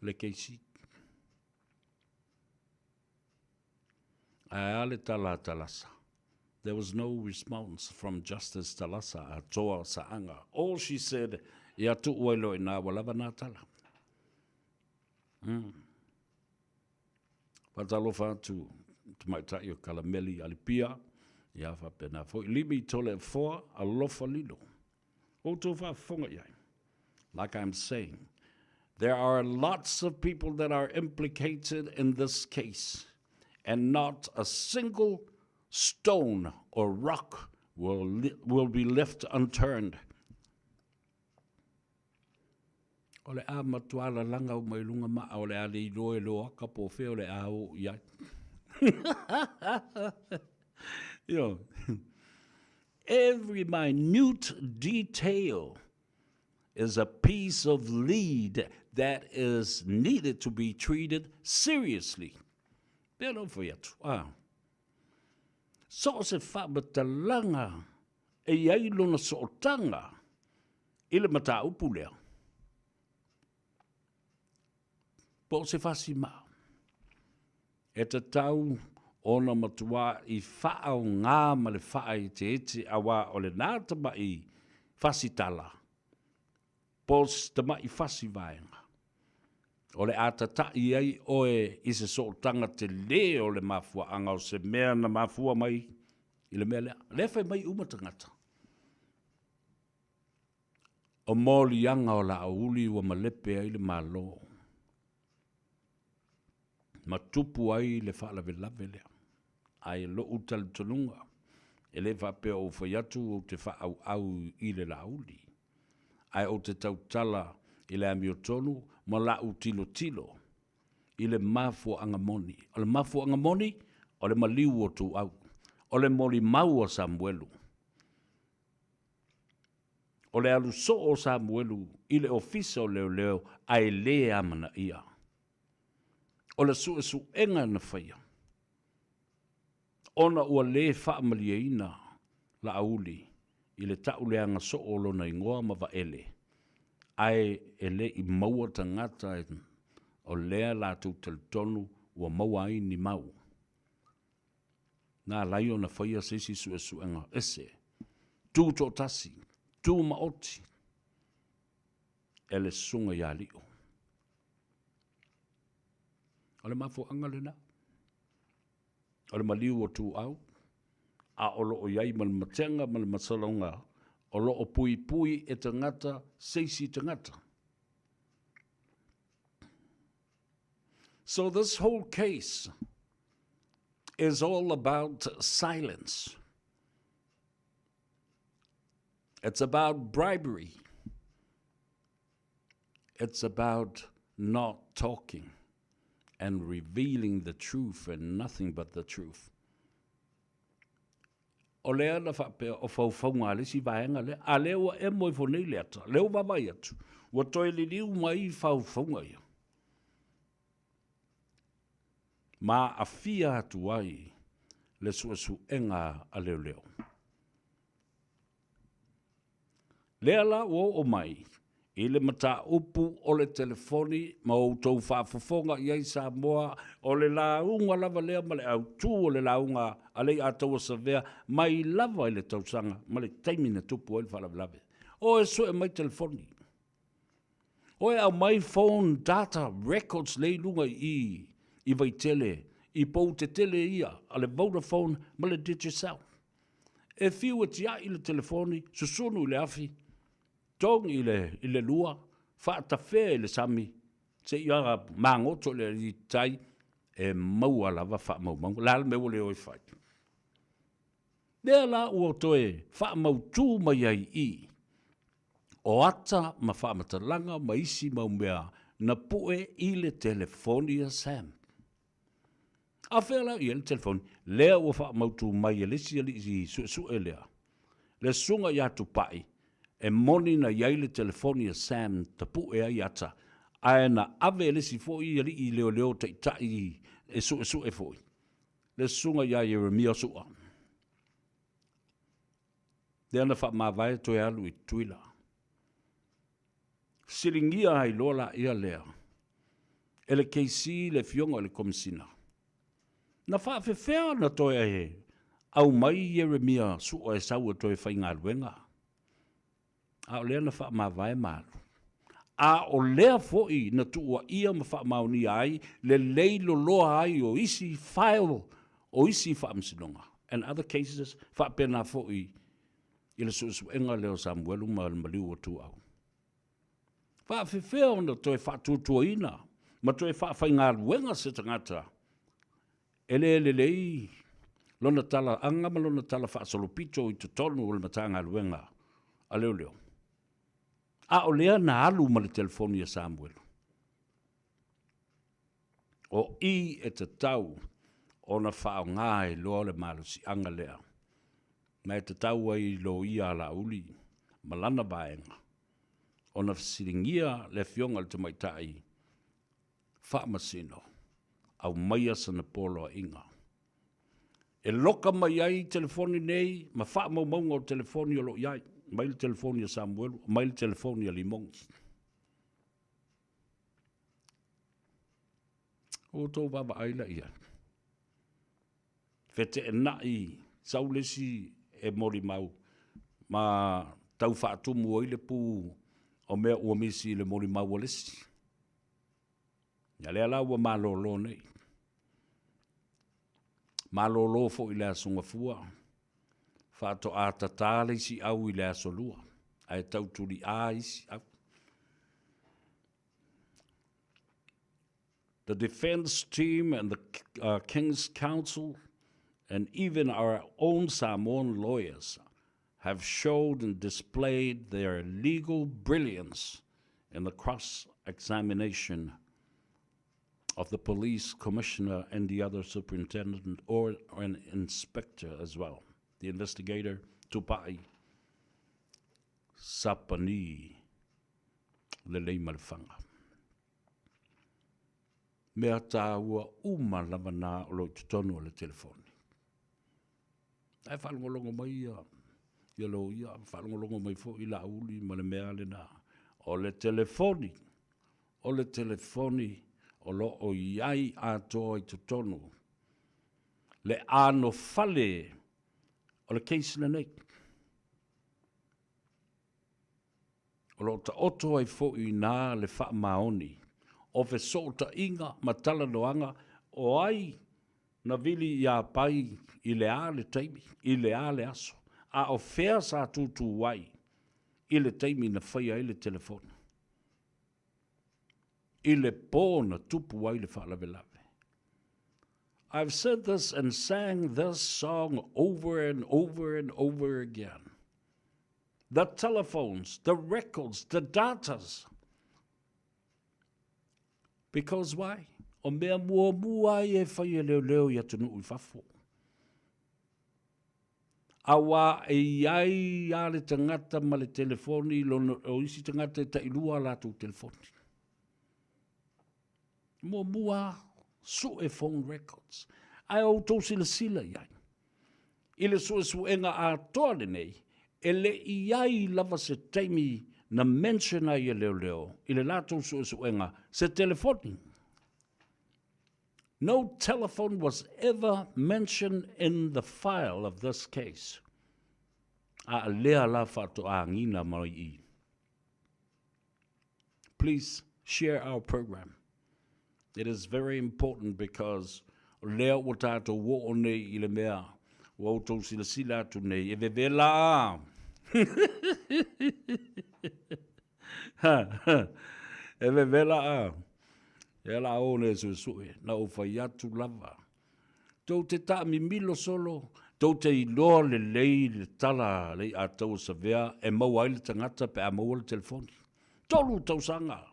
Le keisi. Ale talasa. There was no response from Justice Talasa a toa saanga. All she said, ia tu uelo ina walava na tala. Patalofa to mai tai o kalameli alipia, ia fa pena fo limi tole for a lofa lilo. O to fa fonga ia. Like I'm saying, there are lots of people that are implicated in this case, and not a single stone or rock will be left unturned. O le a matuala langa o mai lunga maa o le a le iloe lo aka po fe o le a o iai. You know, every minute detail is a piece of lead that is needed to be treated seriously. Pero foi atu. So se whabatalanga e iai lona sootanga I le mata upu lea. Po se whasima. e te tau ona matua I whaau ngā ma le wha I te ete awa o le nāta mai fasitala. Pos te mai fasi vaenga. O le ata I ai oe I se sootanga te le o le mafua anga o se mea na mafua mai I le mea lea. Le fai mai umatangata. O mōli anga o la auli wa malepe ai le malo. Ma tupu ai le whaalave lave lea. Ai lo utal tonunga. E le whapea o whaiatu o te whaau au I le la auli. Ai o te tautala I le amiotonu ma la utilo tilo. I le mafu angamoni. O le mafu angamoni o le maliu o tu au. O le moli mau o Samuelu. O le alu so o Samuelu I le ofisa o leo leo ai le amana ia. O le su enga na whaia. Ona ua le whaamalia la auli I le tau leanga so o lona ingoa ma vaele. Ai e le I maua tangata o lea la tu tonu ua maua ai ni mau. Nā lai o na whaia sisi su enga ese. Tu to tasi. Tu maoti. E le sunga ia lio. O le mafu anga lena. O le maliu o tu au. A olo o iai mal matenga mal masalonga. O lo o pui pui e tangata seisi tangata. So this whole case is all about silence. It's about bribery. It's about not talking and revealing the truth and nothing but the truth. O lea na whapea o whauwhaunga le si vaenga le, a leo e moi whonei le ata, leo wawai atu, wa toi li liu mai whauwhaunga ia. Ma a fia atu ai le su enga a leo leo. Lea la o mai, I le mata upu o le telefoni ma o tau whaafafonga iai Samoa o le launga lava lea ma le au tū o le launga a lei ataua savea mai lava I le tausanga ma le taimina tupu o le whalawalawe. O e so e mai telefoni. O e au mai phone data records lei lunga I vai tele, I pou te tele ia a le Vodafone ma le Digicel. E fiu e tia I le telefoni, susunu I le afi, tong I le lua, whaata whea I le sami, se ia mangoto le I tai, e maua lava wha mau mau, lal me ole oi whai. Lea la ua toe wha mau tū mai ai I, o ata ma wha matalanga ma isi mau mea, na pue I le telefonia Sam. A whea la I le telefoni, lea ua wha mau tū mai e lesi ali I su e lea. Le sunga ia tu pai, e moni na iai le telefonia Sam ta pu e ai ata. Ae na ave le si foi I leo leo te itai e su e foi. Le sunga iai e remia sua. Le ana wha mawai toi alu I tuila. Siringia ai lola ia lea. E le keisi le fionga le komisina. Na wha whewhea na toi e au mai e remia sua e sau e toi whainga luenga. A o lea na wha mawai malu. A o lea foi na tua ia ma wha mauni ai, le leilo loa ai o isi file, o isi wha amsinonga. And other cases, wha pena foi, I le susu enga leo Samuelu ma le maliu o tu au. Wha whiwhea ona toi wha tutua ina, ma toi wha whainga luenga se tangata. Ele lei, lona tala anga ma lona tala wha solopito I tutonu o le matanga luenga. A leo leo. A o lea na alu ma le telefonia Samuel. O I e te tau o na whao ngai loa le malusi anga lea. Na e te tau ai lo ia la uli, malana baenga. O na siringia le fionga le tamaitai. Wha masino, au maia sana polo inga. E loka mai ai telefoni nei, ma wha maunga o telefoni o lo iai. Mai le telefonia Samuel, mai le telefonia Limong. O tō baba aila ia. Fete e nai, saulesi e mori mau. Ma tau whaatumu o ile pu o mea ua misi le mori mau o lesi. Ia lea lau wa malolo nei. Malolo fo i lea sunga fua. Whaato a tatale isi au i lea solua. Ai tau turi a isi au. The defense team and the King's Council and even our own Samoan lawyers have showed and displayed their legal brilliance in the cross-examination of the police commissioner and the other superintendent or an inspector as well. The investigator, Tupai Sapani Lelei Malfanga. Mea tāua uma lamana o lo tutonu o le telefoni. Ai whalongolongo mai ia lo ia, whalongolongo mai fo i la uli ma le mea le na. O le telefoni o lo o iai atoa i tutonu. Le ano fale o le keisi le nei. O lo ta oto ai fo i nā le wha maoni. O fe sota inga matala noanga o ai na vili ia pai i le ale taimi, i le ale aso. A o fea sa tutu wai i le taimi na whaia i le telefoni. I le pōna tupu wai le whalavelave. I've said this and sang this song over and over and over again. The telephones, the records, the datas. Because why? O mea mua e whaia leo i atunu ui whafo. Awa e iai a le tangata ma le telefoni, o isi tangata e tailua la tu telefoni. Mua su e phone records. Ai au tau sila iai. Ile su enga a toa le nei, e le iai lava se taimi na mentiona ia leo, ile lato su enga, se telefoni. No telephone was ever mentioned in the file of this case. A lea la fato a ngina mai I. Please share our program. It is very important because lea o tato wo o nei I le mea, wo tau sila atu nei, e vevela Eve vela a. Ela o ne sui na o fai atu lava. Tau te ta mi milo solo, tau te iloa le lei le tala le a tau sa vea e mau ai le tangata pe a mau le telefoni. Tolu tau sanga.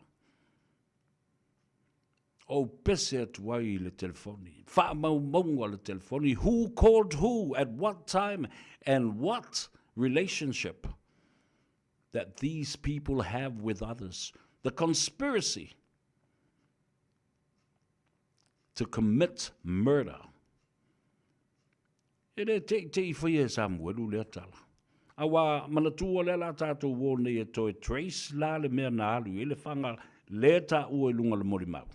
O pese atu ai le telefoni. Fa mau maunga le telefoni. Who called who at what time and what relationship that these people have with others. The conspiracy to commit murder. Ere te I whaia Samoa le atala. Awa manatua le la tātou wō nei e toi trace la le mea na alu. Ele whanga le tā ua lunga le mori mau.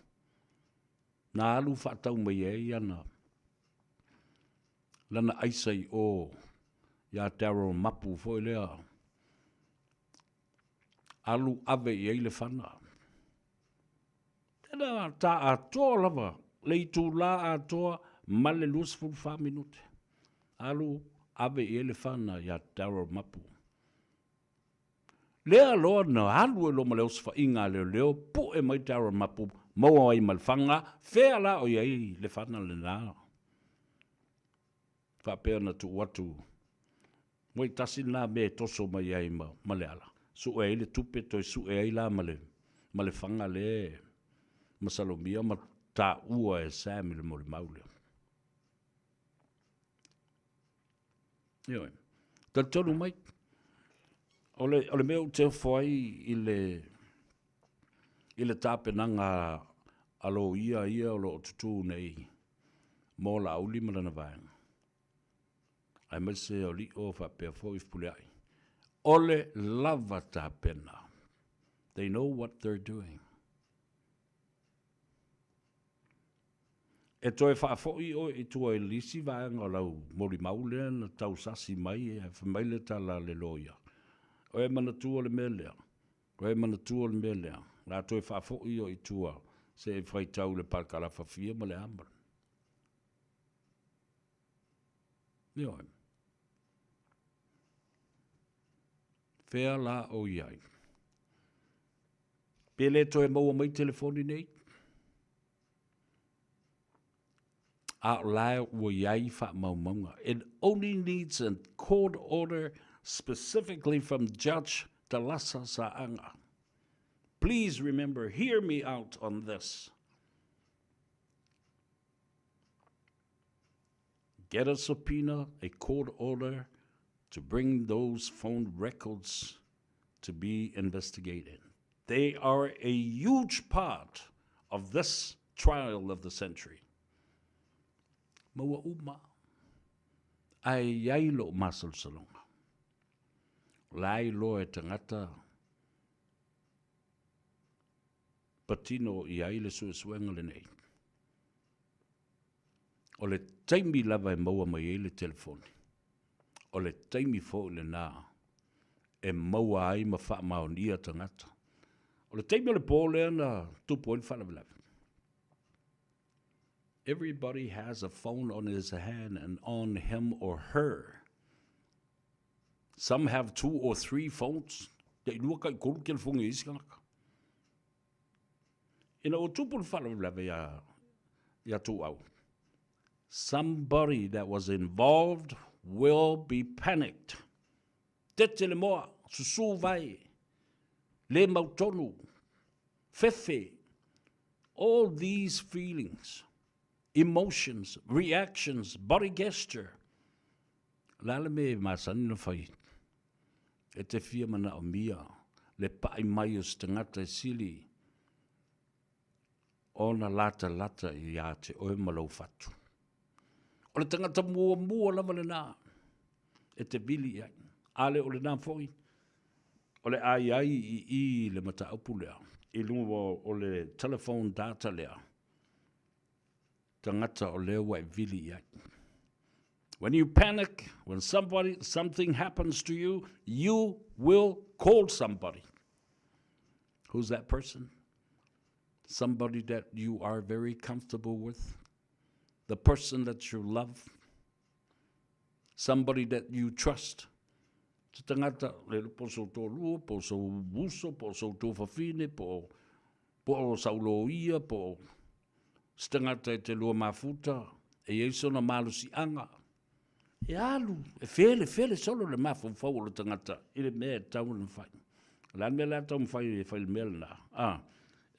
Na alu whaatau mai e ana. Lana aisai o ya Darryl Mapu fo lea. Alu ave I eile whana. Tena tā atoa lava. Leitu la atoa male lusful 5 minute. Alu ave I eile whana ya Darryl Mapu. Lea loa na alu e lo maleo sfa inga leo pu e mai Darryl Mapu. Maua ai malfanga. Fea la o iei le whana le nā. Whapea na tu watu. Moi tasi nā me toso mai ai maleala. Su e ile tupe toi su e ila male fanga le masalomia ma ta ua e sami le mole maule. Ioe. Tal tonu mai. Ole meu te foi ile tape nanga alo ia o lo tutu nei. Mo la uli malana vaenga. Ai mese o li o fa pe fo ifpule ai. Ole lava ta pena. They know what they're doing. E toi whaafoi o i tua e lisi vaenga lau mori maulea na tau sasi mai e whamaile tala le loia. O e mana tua le melea. O e mana tua le melea. Nā toi whaafoi o i tua se e whai tau le palkala whawhia ma le amara. Ni oi. Whea la o iai. Pele toi maua mai telefoni nei. It only needs a court order specifically from Judge Talasa Saanga. Please remember, hear me out on this. Get a subpoena, a court order to bring those phone records to be investigated. They are a huge part of this trial of the century. Maua uma. Ai yailo masal salonga. Lai lo e tangata. Patino i aile suenga le nei. O le taimi lava e maua mai e le telefoni. O le taimi fo le nā. E maua ai ma wha maonia tangata. O le taimi le pōlea na tupo i whanawelawe. Everybody has a phone on his hand and on him or her. Some have 2 or 3 phones. They look like kulkel phone is kanaka. Ina o tupu whanawelawe ya tu au. Somebody that was involved will be panicked. Tete le moa, susu vai, le mautonu, fefe, all these feelings, emotions, reactions, body gesture. Lala me masani no fai. E te fia mana o mia, le pai mai o stangata e sili, ona lata I a te oe malau fatu. O le tangata mua lava le nā, e te bili ai. Ale o le nā foi, o le ai I le mata aupu lea, I lungo o le telephone data lea, tangata o lea wai vili ai. When you panic, when something happens to you, you will call somebody. Who's that person? Somebody that you are very comfortable with. The person that you love. Somebody that you trust. Tangata, le poso to lua, poso buso, poso to fafine, po sauloia, po stangata e te lua mafuta, e eiso na malusi anga. E alu, e fele, solo le mafau le tangata, I le mea tau na fai. Lan mea la tau mawhai e whai le mea na.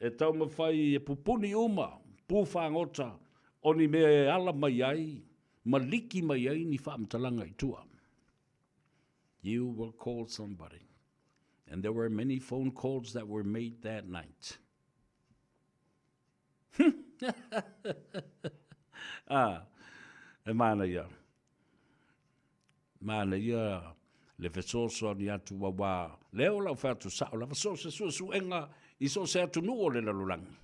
E tau mawhai e pupuni uma, pūwhangota, oni mea e ala mai ai, maliki mai ai ni whaamtalanga I tua. You will call somebody. And there were many phone calls that were made that night. E mana ia. Mana ia, le fesoso ni atu wawa. Leo lau whatu sao, la fesoso su enga, I so se atu nuo le lalulangi.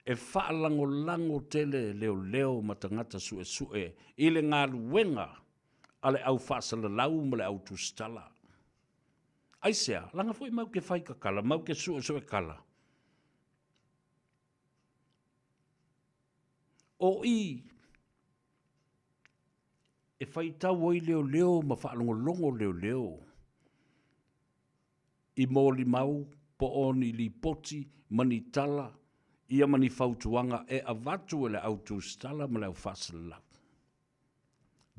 E whaalango tele leo matangata sue, I le ngā luenga, ale au whaasala lau ma le au tustala. Aisea, langa fwoi mau ke whai kakala, mau ke sue kala. O I, e whai tau oi leo ma whaalongo leo. I mōli mau, po oni li poti, mani tala, ia mani whautuanga e avatu ele au tustala ma le au whaasala lau.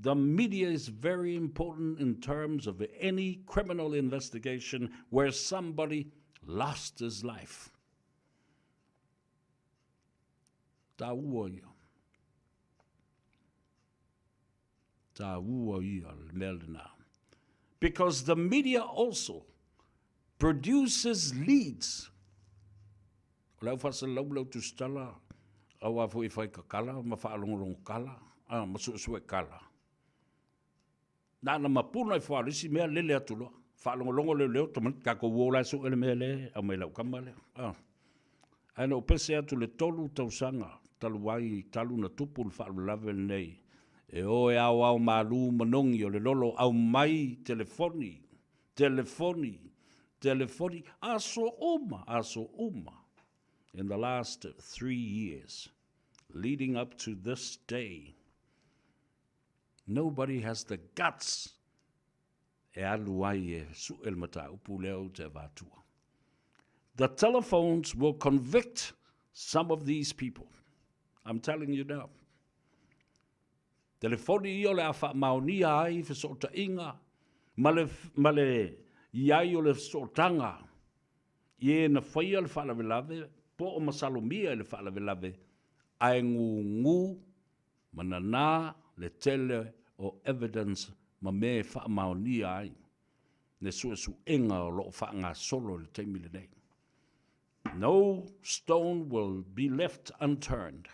The media is very important in terms of any criminal investigation where somebody lost his life. Tā ua ia. Because the media also produces leads. Lau whasa lau tu stala, awa fui whai ka kala, ma whaalongolong kala, ma suesue kala. Nāna mapuna I whaalisi mea lele atuloa. Whaalongolongo leo, taman kako wola su ele mea le, au mai lau kamale. Ano pese atu le tolu tausanga, taluai talu na tupu le whaalalawe nei. E o e au malu manongi o le lolo au mai telefoni. Aso uma. In the last 3 years, leading up to this day, nobody has the guts e alu ai e su el mata upu leo te vatua. The telephones will convict some of these people. I'm telling you now. Telefoni i o le afa maonia ai fe sota inga, male iai o le sotanga, ie na whaia le whalavelave, po o masalomia le whalavelave, ai ngu manana le tele o evidence ma me wha maonia ai, ne su inga o lo wha ngā solo le teimile nei. No stone will be left unturned.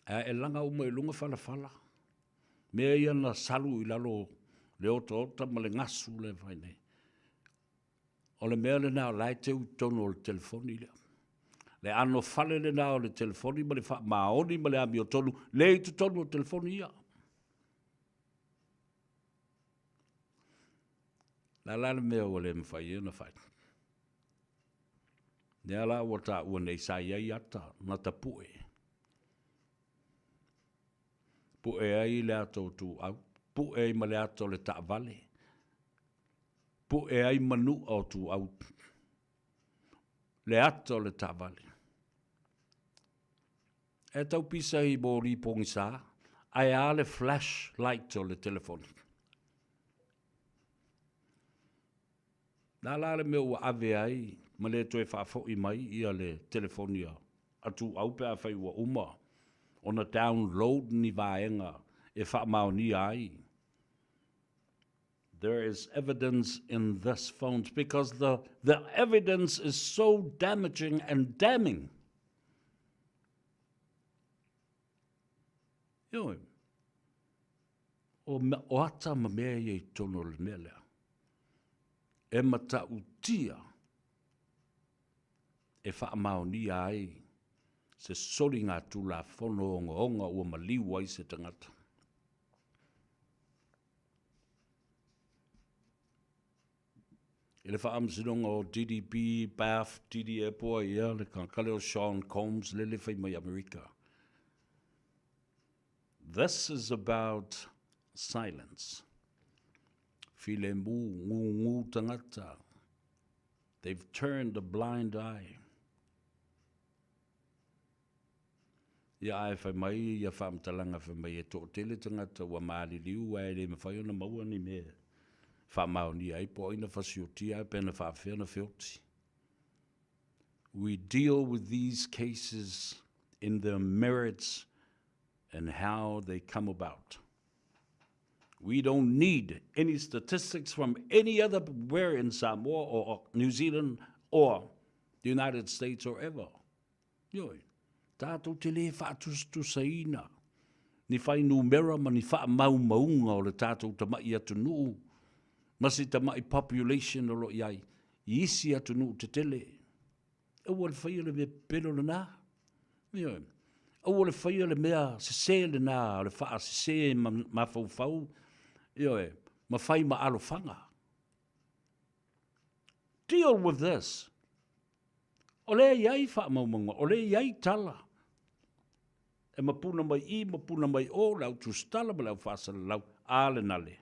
E langa uma I lunga fala. Mea ia na salu I lalo le ota ma le ngasu le vai nei. O le mea le nao lai te utono o le telefoni lea. Le ano fale le nao le telefoni ma le wha maoni ma le ami o tonu. Le I tu tonu o telefoni ia. La le mea o le mwhai ia na whai. Nea la ua ta ua nei sa iai ata na ta pue. Pue ai le ato tu au. Pue ai ma le ato le ta vale. Pue ai manu au tu au. Le ato le ta vale. E tau pisa I bo ripongi sa. Ai a le flashlight o le telefoni. Nā la le mea ua ave ai. Ma le toe whaafo I mai ia le telefonia. Atu au pe a whai ua uma. Ona download ni vaenga e wha mao ni ai. There is evidence in this phone because the evidence is so damaging and damning. Ioi. O ata ma mea I tono le mea lea. E mata utia. E wha mao ni ai. Se sori ngā tūla whono onga ua maliwa I se tangata. E le wha amsinonga o DDP, BAF, DD Airport, ia le kankale o Sean Combs, le whai mai Amerika. This is about silence. File ngu tangata. They've turned a blind eye. Ia ai whai mai, ia whaamtalanga whai mai e tō tele tangata ua maari liu ai le mawhai ona maua ni mea. Whamau ni ai po ina whasioti ai pēna whaawhena whioti. We deal with these cases in their merits and how they come about. We don't need any statistics from any other where in Samoa or New Zealand or the United States or ever. Yoi. Tātou te le whātustu saina. Ni whai numera ma ni wha maunga o le tātou tamai atu nuu. Masi tamai population o lo iai. I isi atu nuu te tele. Awa le whai le me pelo le nā. Awa le whai le mea se se le nā. Le wha se se ma fau. Ma whai ma alo whanga. Deal with this. O le iai wha maumanga. O le iai tala. E mapuna mai mapuna mai o, lau tu stala ma lau whaasala lau, ale nale.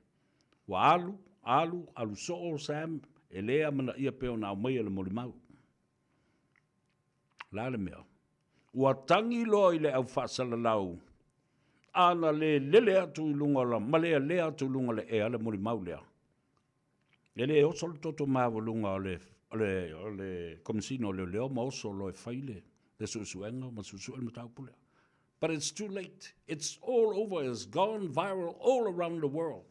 Wa alu so Sam, e lea mana ia peo na mai le mori mau. Lale mea. Ua tangi loa I le au whaasala lau, ana le lele atu lunga la, ma le atu lunga le e ale mori mau lea. E oso le toto mawa lunga o le komisino le leo ma oso lo e whaile, le susuenga ma susuenga matau pulea. But it's too late. It's all over. It's gone viral all around the world.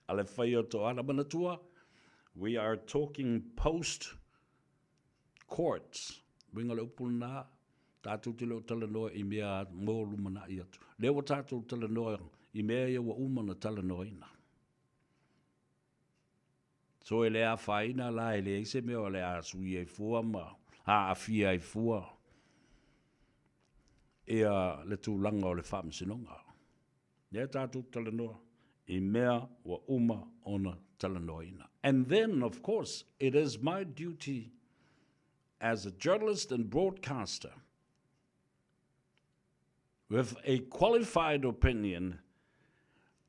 Ale whai o to ana manatua. We are talking post-courts. Winga le upuna. Tātou te leo talanoa I mea mōlu mana I atu. Leo tātou talanoa I mea ia wa umana talanoa ina. So e lea whaina la e lea ise mea o lea sui e fua ma a fia e fua. Ea le tūlanga o le whamsinonga. Nea tātou talanoa I mea wa uma ona talanoina. And then, of course, it is my duty as a journalist and broadcaster with a qualified opinion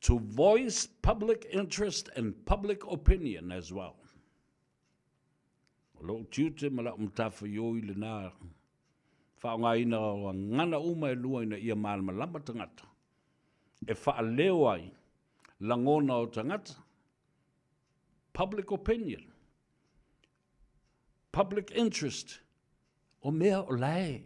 to voice public interest and public opinion as well. Lo tiute mala umtafa yoi le nā whaongaina o ngana uma e lua ina ia malama lama tangata. E whaaleo ai langona o tangata. Public opinion. Public interest. O mea o lai.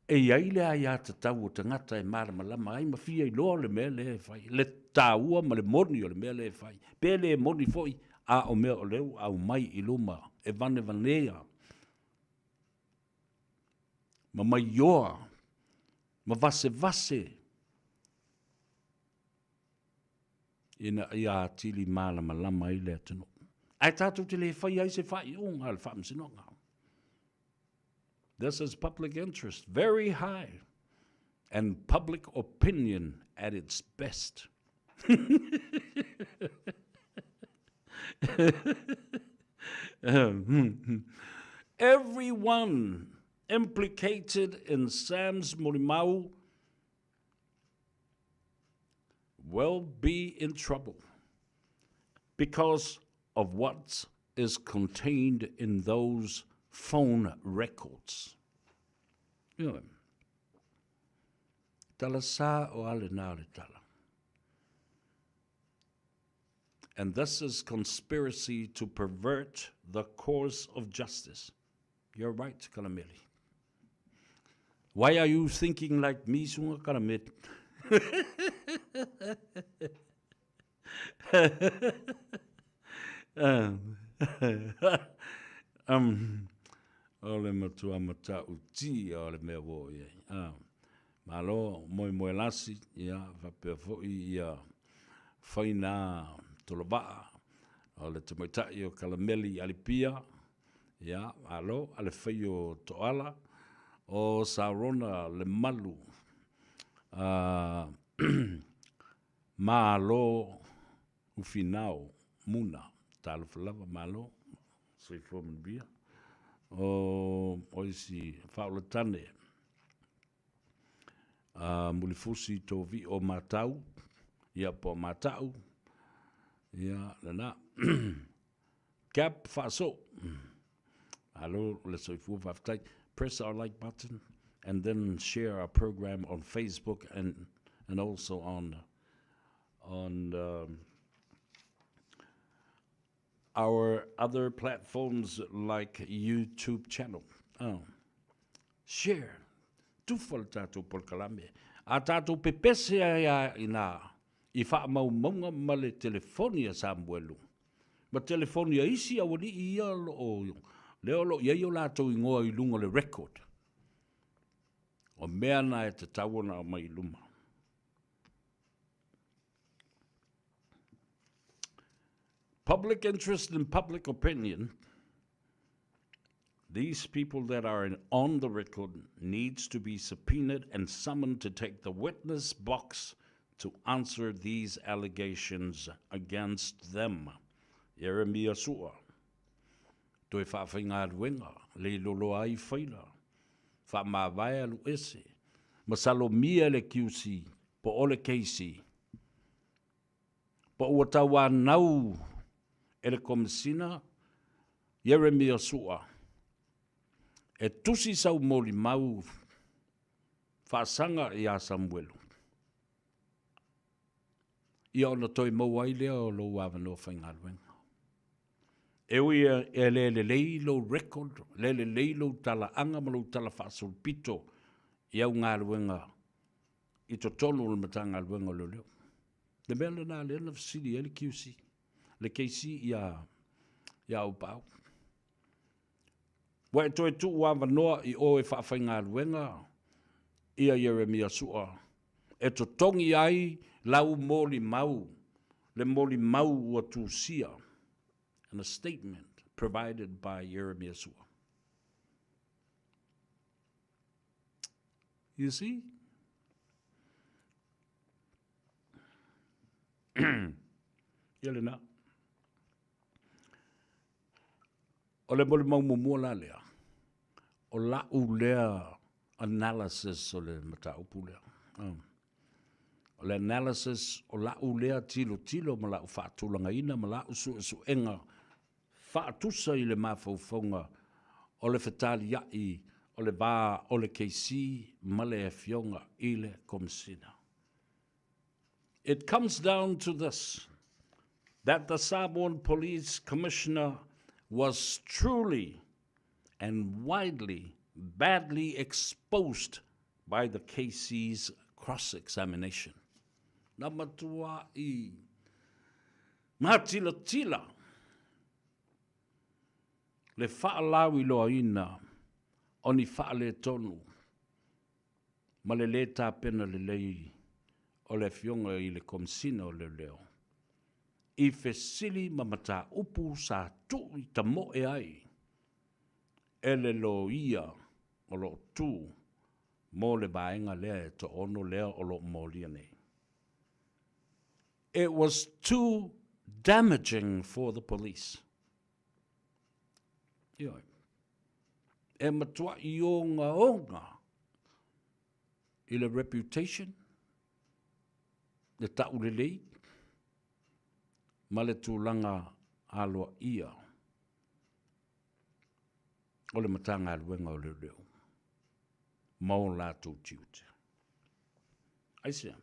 E iaile a ia te tau o tangata e marama lama ai ma fia I loa le mea le fai. Le tāua ma le moni o le mea le fai. Pe le moni foi a o mea o leu au mai I luma. E vane vanea. Ma mai yoa. Ma vase vase. Ina ia tili malama lama I le atano. Ai tātou te le fai ai se fai o ngā le whamsinonga. This is public interest, very high, and public opinion at its best. Everyone implicated in Sam's Morimau will be in trouble because of what is contained in those phone records. Tala sa o ale nare tala. And this is conspiracy to pervert the course of justice. You're right, Kalameli. Why are you thinking like me, Sunga Kalameli? Ole matua mata uti ole mea wo ye. Malo moi lasi ia va pe fo ia faina tolaba ole te mata io Kalameli alipia ia alo ale feio toala o sarona le malu malo ufinao muna talo flava malo soi formen bia o oisi faulatane mulifusi to vi o matau ia po matau ia lana cap faso allo le soi fu faftai press our like button and then share our program on Facebook and also on our other platforms like YouTube channel. Share. Tu fal tato por kalame. A tato pepese ya ina. Ifa mau maunga male telefonia Samuelu. Ma telefonia isi awani ia lo leo ia yo lato ingoa ilunga le record. O mea na e te tawana mai luma. Public interest and public opinion, these people that are on the record needs to be subpoenaed and summoned to take the witness box to answer these allegations against them. Yeremia Sua, toi whawhainga aruenga, le lolo ai whaila, whamawai alu ese, masalo mia le kiusi, po ole keisi, po ua tawa nau, ele komisina, Yeremia Sua, e tusi sau moli mau, whaasanga I a Samuelu. Ia ona toi mauai lea o lo wawano whaingaruenga. Ewi e le leilo record, le leilo tala anga malo tala whaasolpito, iau ngaruenga, I to tonu le matanga aruenga lo leo. Le mea le nā lena fasili ele kiusi. Le keisi ia upau. Wa e toi tu wava noa I o e whawhainga aruenga, ia Yeremia Sua. E to tongi ai lau moli mau, le moli mau ua tūsia, and a statement provided by Jeremiah Sua. You see? Yelena. O le moli mau mumua la lea. O la u lea analysis o le mata upu lea. O le analysis o la u lea tilo ma la u whaatulanga ina, ma la u su enga whaatusa i le mawhauwhaunga o le whetali iai, o le vā, o le keisi, ma le e fionga i le komisina. It comes down to this, that the Samoan Police Commissioner was truly and widely, badly exposed by the KC's cross-examination. Namatua I Matila le whaalawi loa ina o ni whaale tonu ma le le tāpena le lei o le fionga I le komisina o le leo. I fesili mamata upu sa tui ta moe ai e le lo ia o lo tu mo le baenga lea to ono lea o lo molia nei. It was too damaging for the police. Ioi. E matua I onga I le reputation le tau le lei ma le tūlanga aloa ia o le matanga aluenga o le leo. Mau lātou tiute. Aisea.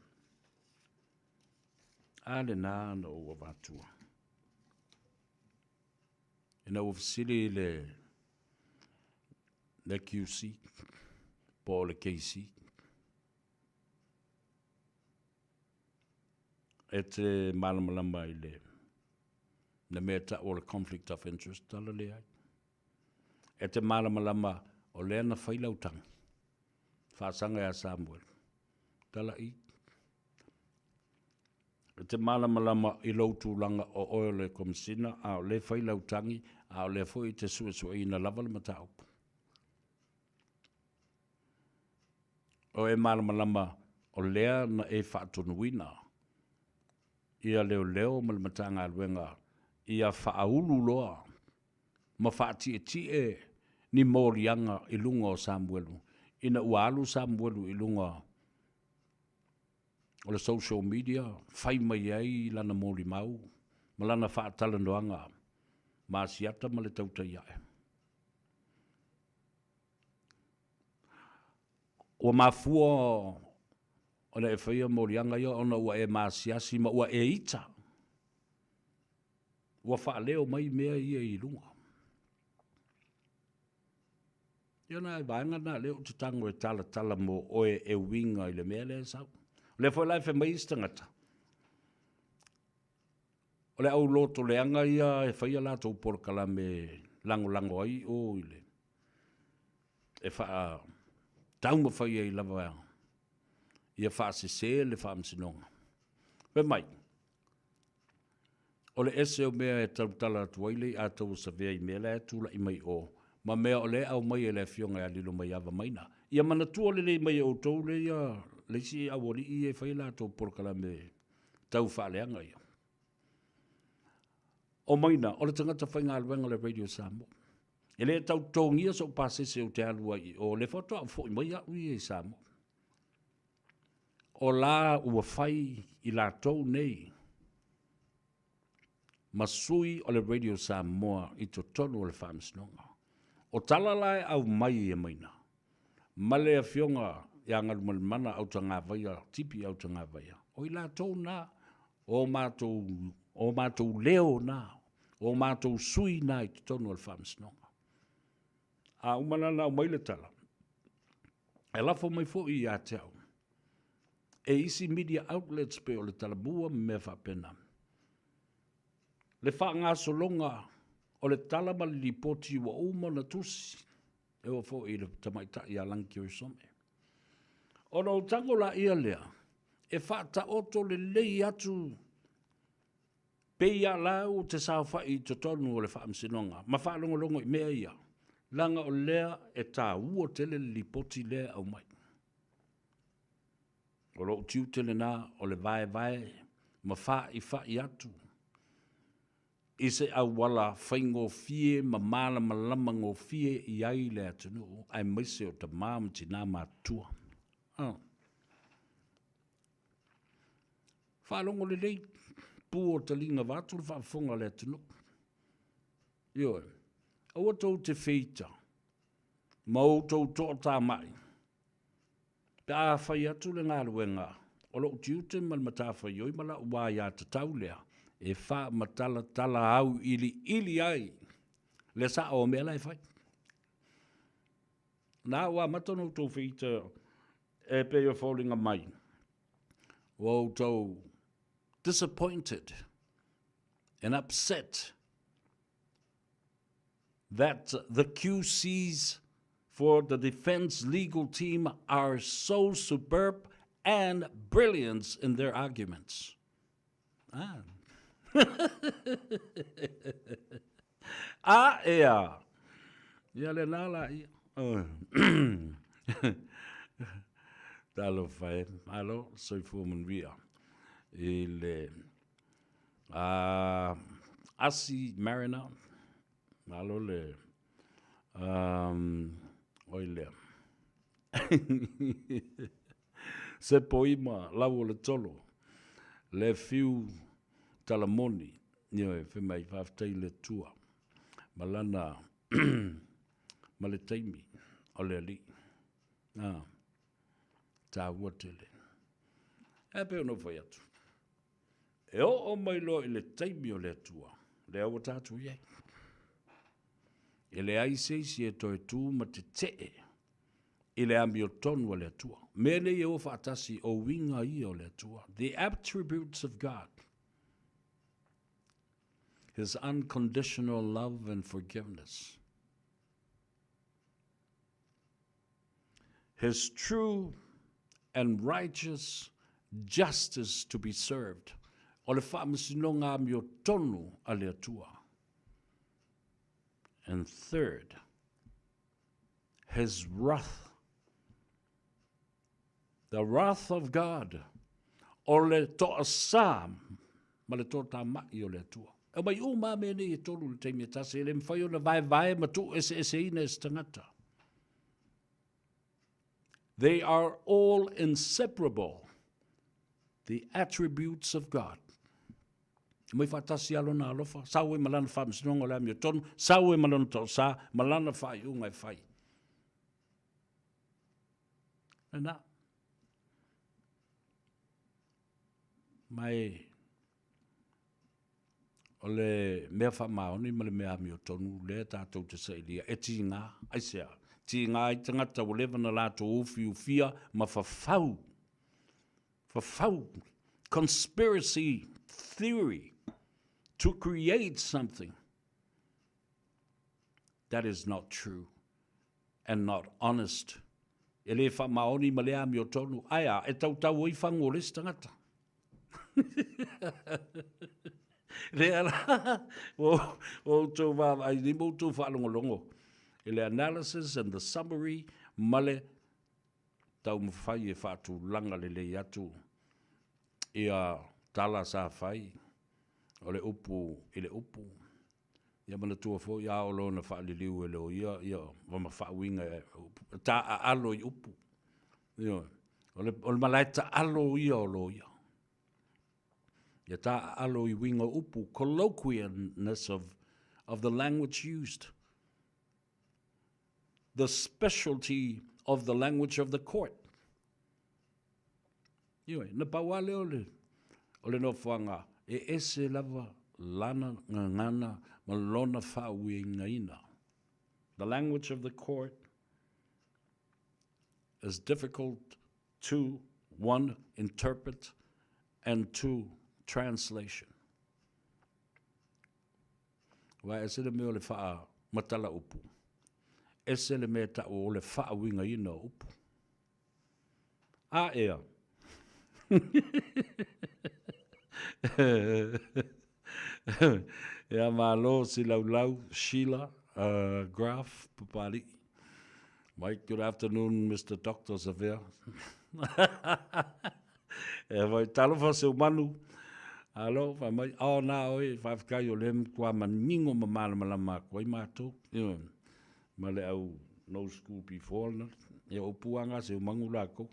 Ale nā na ua wātua. E na ufisiri le QC, po le KC. E te malamalama I le na mea ta o le conflict of interest tala le ai. E te malamalama o lea na whailautangi. Whaasanga a Samuel. Tala I. E te malamalama I loutu langa o oe le komisina a o le whailautangi a o le fwoi te suesua I na lava le matau. O e malamalama o lea na e whaatonuina. Ia leo ma le matanga aluenga. Ia whaaulu loa. Ma whaatie ni morianga I lunga o Samuelu. Ina ualu Samuelu I lunga o le social media. Whai mai ai lana mori mau. Ma lana whaatalandoanga. Ma siata ma le tauta iae. O mafua o le e whaia morianga ia ona ua e maasiasi ma ua e ita. Ua whaaleo mai mea ia I lunga. Iona e vaenga na leo te tango e tala mo oe e winga I le mea le sau. Le fo lai fe mai stangata. O le au loto le anga ia e whaia la tau porkala me lango ai o ile. E wha tauma whaia I lava ea. Ia wha se le wha amsinonga. Pe mai. O le ese o mea e tautala tuaile a tau sa vea I mea le tula I mai o. Ma mea o le au mai e le fionga e alilo mai ava maina. Ia manatua le mai o tau le ia le si awori I e whaila tau porkala me tau whaaleanga ia. O maina, o le tangata whainga aluenga le Radio Samoa. E le tau tongia so pasese o te alua I o le foto a fo I mai a ui e Samoa. O la ua whai I la tau nei. Masui o le Radio Samoa I to tonu o le whamsinonga. O talalai au mai e maina. Male a fionga I angaru malimana au tanga vaia, tipi au tanga vaia. O I la tau na, o mātou leo na, o mātou sui na I to tonu o le whamsinonga. A umana na au maile tala. E lafo mai fo I a te au. E isi media outlets pe o le talabua me whapena. Le wha ngā solonga o le talama li poti wa uma na tusi. E o fo I le tamaita I a lanki o some. O no tango la ia lea. E wha ta oto le lei atu Peia lau te sao whai to tonu o le whaamsinonga. Ma whaalongolongo I mea ia. Langa o lea e tā ua tele li poti lea au mai. O lo tiu tele nā o le vai ma whai atu. I se au wala whaingo fie ma malama ngō fie I ai le atunu ai maise o ta māma ti nā mātua. Whaalongo le lei pū o ta linga wātu le whaafonga le atunu. Ioe, aua tau te whita, ma o tau tō tā mai. Tā whai atu le ngā ruenga, o lo tiute ma tā whai oi ma la ua ia ta tau lea. E wha matala tala au ili ai. Le sa o mea lai whai. Nā wā matano tō whita e peo whaulinga mai. Wau tau disappointed and upset that the QCs for the defense legal team are so superb and brilliant in their arguments. Ea. Ia le nala ia. Talo whae. Alo, soifua man ria. I le Asi Mariner. Alo le oi le. Se poima lau o le tolo. Le fiu talamoni. Nioe, whemai whaaftei le tua. Malana ma le taimi o le ali. Tā ua tele. E peo no whai atu. E o mai lo I le taimi o le tua. Le awa tātu iei. E le aiseisi e toi tū ma te tee. I le ami o tonu o le tua. Mene e o whaatasi o winga I o le tua. The attributes of God. His unconditional love and forgiveness. His true and righteous justice to be served. O le whaamasinonga mi o tonu a le atua. And third, his wrath. The wrath of God. O le toa sa, ma le toa ta mai o le atua. E mai o mā mene I tolu le teimi atase, e le mwhai o na vai ma tu ese ina es tangata. They are all inseparable, the attributes of God. Mai whaatasi alo na alofa, sau e malana whaamsinonga le ami o tonu, sau e malana tau sa, malana whai unga e whai. E nā. Mai o le mea whamaoni ma le mea ami o tonu, le tātou te sailia, e ti ngā, aisea. Ti ngā I tangata o lewa na lātou uwhi uwhia ma whawhau. Whawhau. Conspiracy theory to create something that is not true and not honest. E le whamaoni ma le ami o tonu, aia, e tau I whangu o les tangata. Le ala, o tō wā, ai ni mō tō whaalongolongo. Le analysis and the summary male tau mwhai e whātu langa le atu ia tala sa whai o le upu I le upu ia mana tua fo ia o lona whaaliliu e leo ia wama whaawinga e upu ta a alo I upu o le malai ta alo ia o lo ia ia ta a alo I winga upu colloquialness of the language used. The specialty of the language of the court. Ioi, na pawale o le no whanga, e ese lava lana ngangana ma lona whaui ngaina. The language of the court is difficult to, one, interpret, and two, translation. Wa ese le meo le wha matala upu. Ese le mea ta o le whaawinga I na upu. A ea. Ia malo si lau Sheila Graf Papali. Mike, good afternoon, Mr. Dr. Xavier. E vai talofa se umanu. Alo, vai mai, na oi, vai fikai o lem kua maningo mamala malama kua i mātou. Ma le au no school before na. E o puanga se umangu lako.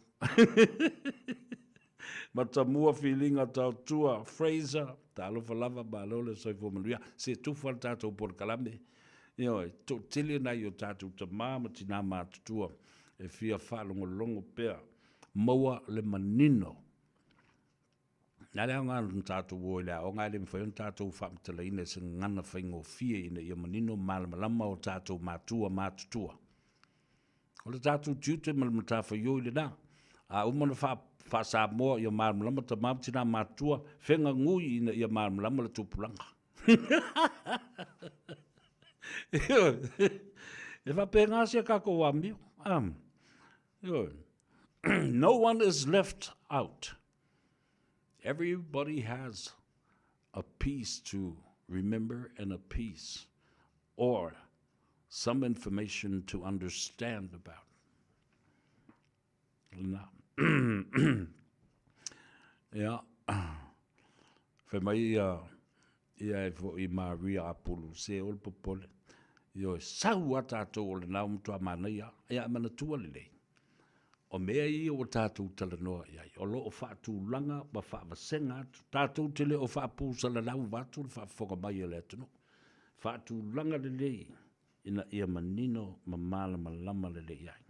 Ma tamua feelinga tau tua Fraser. Talofa lava ba lo le soifo manuia. Se tufa tātou por kalame. To tili na yo tātou ta māma tina mātutua. E fia whalongo longo pēr. Maua le manino. Nā leo ngā tātou woi lea, o ngā le mwhaion tātou whamitala ina se ngana whaingo fie ina ia manino malamalama o tātou mātua mātutua. O le tātou tiute malamata whaioi le nā. A umana wha Samoa ia malamalama ta mātina mātua, whenga ngui ina ia malamalama le tūpulanga. E wha pēngā sia kako wamio. No one is left out. Everybody has a piece to remember and a piece or some information to understand about. Yeah. Fe mai ia e fo I Maria Apulu se ol popole. Yo sau ata to le na mtu amana ia mana tua le. O mea I o tātou talanoa iai. O lo o whaatu langa ma whaawasenga. Tātou tele o whaapusa la lau watu le whaafonga mai le atano. Whaatu langa le lei. Ina ia manino ma mala ma lama le lei iai.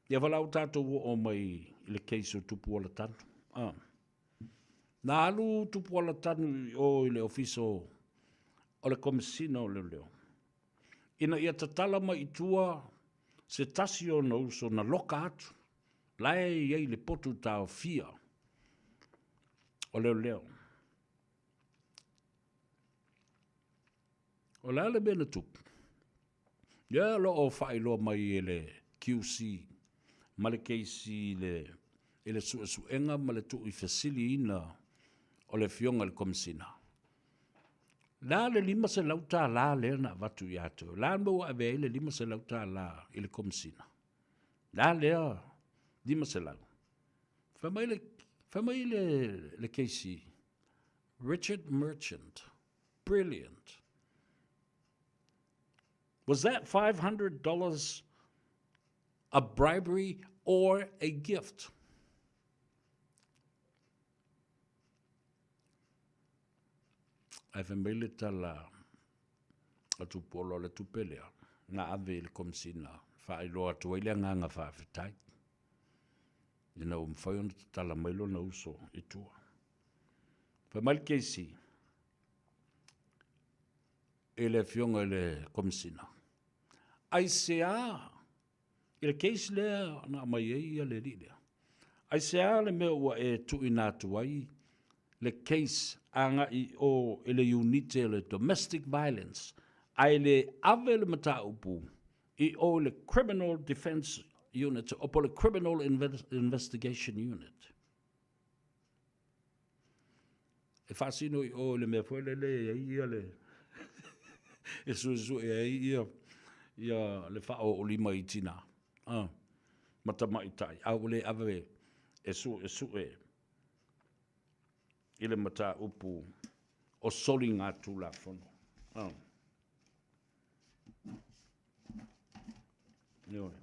Ia walau tātou o mai le keiso tupu ala tanu. Nā alu tupu ala tanu o le ofiso o le komisina o leo. Ina ia tatala ma I tua se tasi o na uso na loka atu. Lae iei le potu tau fia. O leo. O lae le bena tupu. Ia lo o whaelo mai le QC. Ma le keisi le suenga ma le tu I fasili ina o le fionga le komisina. La le lima se lauta la le na watu I ato. La mo ave le lima se lauta la I le komisina. La le lima se lau. Famai le keisi. Richard Merchant. Brilliant. Was that $500 a bribery or a gift? Ai famile tala atu polo le tupelea na ave le komisina fa ilo atu ile nganga fa fitai ina mfayon tala mailo na uso itua fa mal keisi ele fionga le komisina ai sea ile keisi le na mai le lile ai sea le me wa e tu inatu ai le case anga I o ele unite le domestic violence ai le ave le mata upu I o le criminal defense unit o po le criminal investigation unit e fasino I o le me foi le ia le e su ia le fa o lima itina mata mai tai au le ave e su ile mata upu o soli ngā tūla whono. Niore.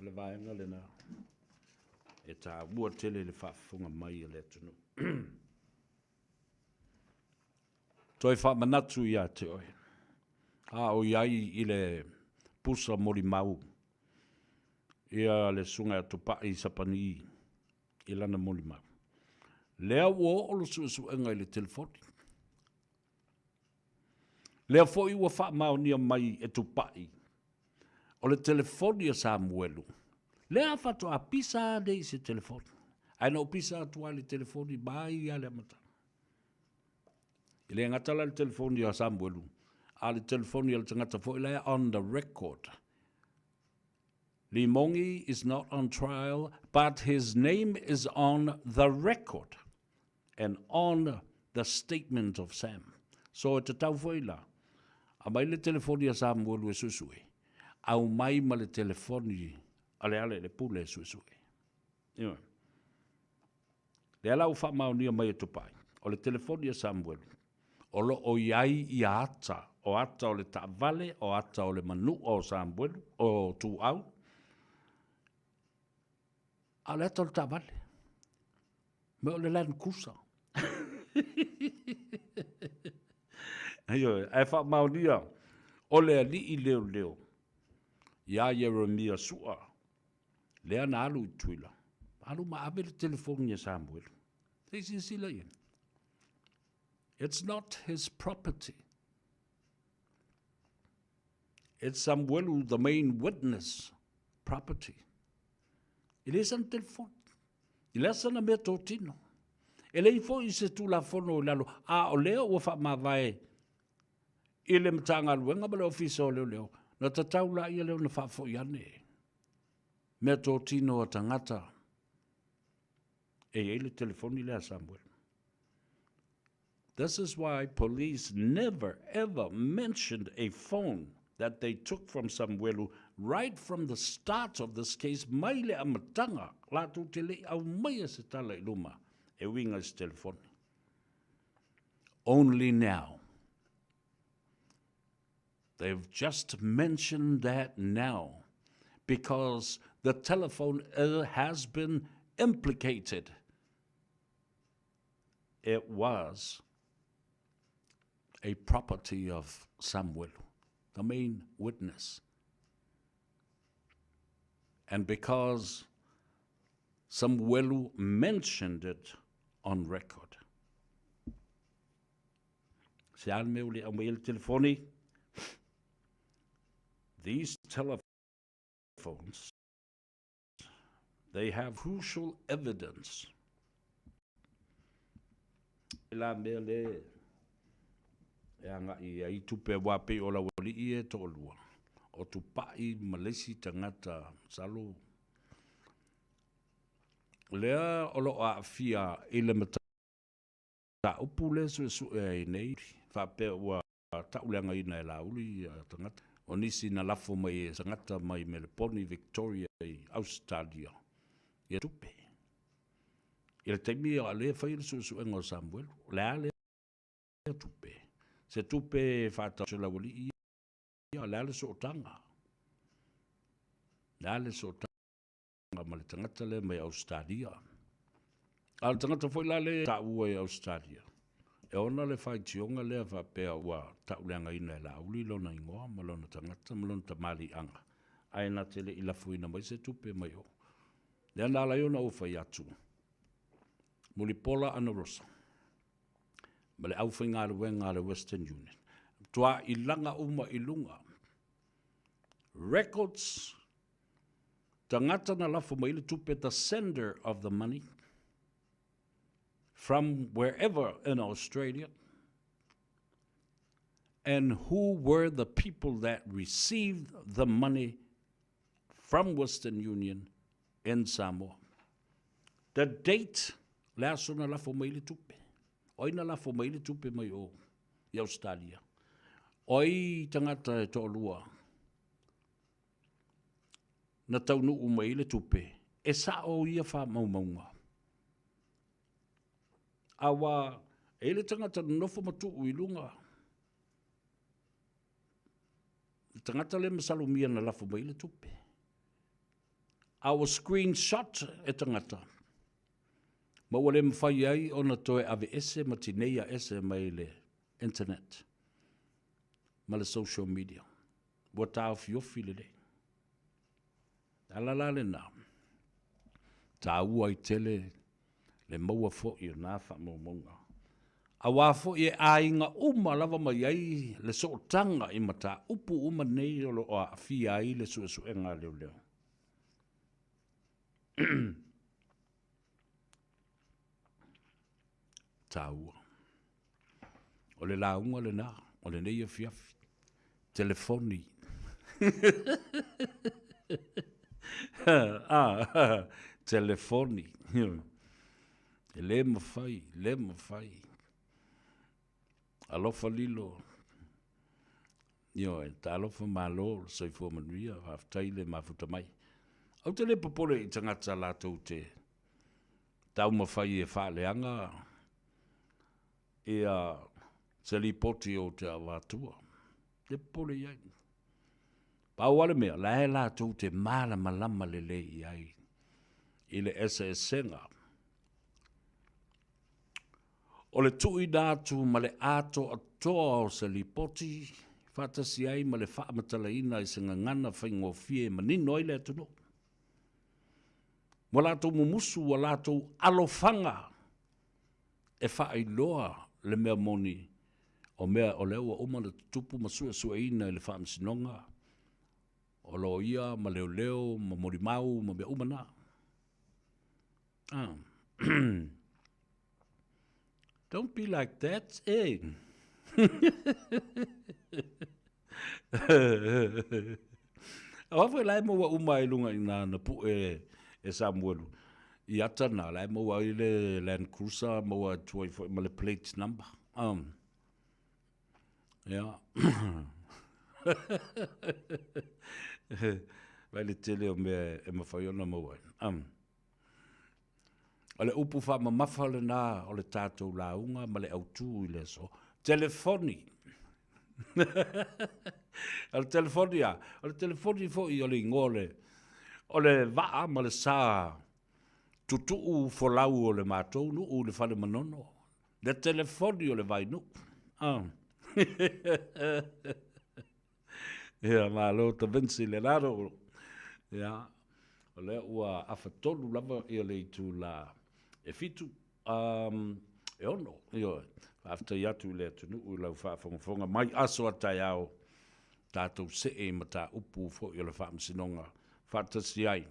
Le vaenga le na. E tā ua tele le whaafunga mai le tunu. Toi whaamanatu ia te oi. O iai I le pusa mori mau. Ia le sunga tupai sapani I lana mori mau. Lea ua olo suenga I le telefoni. Lea foi ua wha maonia mai e tupai. O le telefoni a Samuelu. Lea whato a pisa nei se telefoni. Ai no pisa atua le telefoni mai a le amata. I le ngatala le telefoni a Samuelu. A le telefoni a le tangata foi lea on the record. Limongi is not on trial, but his name is on the record. and honor the statement of Sam. So te tau foi la. A mai le telefoni a Samuelu e susue. Au mai ma le telefoni ale le pule e susue. Iwa. Le ala ufa maonia mai e tupai. O le telefoni a Samuelu. O lo o iai i ata. O ata o le taavale, o ata o le manu o Samuelu, o tu au. A le ata o le taavale. Me o le lan kusa. Ayo, e wha maunia, o lea li i leo leo, ia Jeremia sua, lea na alu i tuila, alu ma abe le telefoni ya Samuel. Teisi sila ien. It's not his property. It's Samuel, the main witness, property. It isn't telefoni. Ilasa na mea tōtino. Elei fo i se tula fono lalo, a o leo ua wha mawai, ile mtanga luenga bale ofisa o leo. Na tatau la ia leo na whafo iane. Mea tō tino a tangata. E ele telefoni lea Samuel. This is why police never ever mentioned a phone that they took from Samuelu right from the start of this case. Maile a matanga. La tu te le au mai se tala I luma. E winga se telefoni. Only now. They've just mentioned that now because the telephone has been implicated. It was a property of Samuel, the main witness. And because Samuel mentioned it on record. Se al meu le au mail telefoni. These telephones, they have crucial evidence. La mele nga I tupe wape o la wali I tolua. O tu pai malesi tangata salo. Lea o lo a fia ile mata upule su nei fa pe wa taulanga ina la uli tangata. O nisi na lafo mai sangata mai Melbourne, Victoria, Australia. Ia tupe. Ia teimi a le whai su engo Samuel. Lea le tupe. Se tupe whata se la wali ia lea le so tanga. Lea le so tanga ma le tangata le mai Australia. Al tangata foi la le ta ua Australia. E ona le whai tionga lea whapea ua tauleanga ina la uli lona ingoa ma lona tangata ma lona tamali anga. Aina tele ila fuina mai se tupe mai o. Lea nala iona o whai atu. Muli pola ana rosa. Ma le au whai ngā ruenga le Western Union. Tua ilanga uma ilunga. Records tangata na lafo mai le tupe the sender of the money. From wherever in Australia, and who were the people that received the money from Western Union in Samoa. The date, laso na la fomaili tupe. Oi na la fomaili tupe mai o I Australia. Oi tangata e tolua. Na taunu umaile tupe. E sa o ia wha maumaunga. Awa, ele tangata nofo matu uilunga. Tangata le masalumia na lafo mai le tupe. Awa screenshot e tangata. Ma wale mwhai ai o na toe ave ese matineia ese mai le internet. Ma le social media. Wa tau fiofi le le. Alala le na. Tau ai tele le maua fo I na wha maunga. A wafo I ainga uma lava mai ai le sootanga I mata upu uma nei o lo a fia ai le suenga leo leo. Taua. O le launga le na, o le nei a fiafi. Telefoni. Telefoni. E le mawhai. Alofa lilo. Io, ta alofa malo, sai fua manuia, haftai le mafuta mai. Au te le popole i tangata lātou te tau mawhai e whaaleanga e a te li poti o te awatua. Te popole iai. Pau wale mea, la e lātou te māla malama le le iai. I le esa e senga. O le tui dātu ma le ato atoa o se li poti, whatasi ai ma le whaamatala ina i se ngangana whaingo fie manino ai le atunu. Wa lātou mumusu, wa lātou alofanga e whaailoa le mea moni o mea o lewa oma le tupu masua sua ina i le whaamsinonga. O lo ia, ma leo leo, ma morimau, ma mea umana. Don't be like that, eh? Awafo lai mo wa umai lunga ina na pu e Samuelu. I ata na lai mo wa ile Land Cruiser mo wa tuai fo ma le plate number. Yeah. Vai le tele o me e mawhaiona mo wa. O le upu wha ma mawhale nā o le tātou launga ma le autu i le so. Telefoni. O le telefoni a. O le telefoni fo i o le ngole. O le waa ma le sā. Tutuu fo lau o le mātou nu o le whale manono. Le telefoni o le vai nu. Ia malo ta Vinci le raro. Ia. O le ua awhatolu lava i o le itu la e fitu. E ono. Ia. After yatu le tunu u lau whaafonga mai aso atai au. Tātou se e ma tā upu fo i o le whaamsinonga. Whaatasi ai.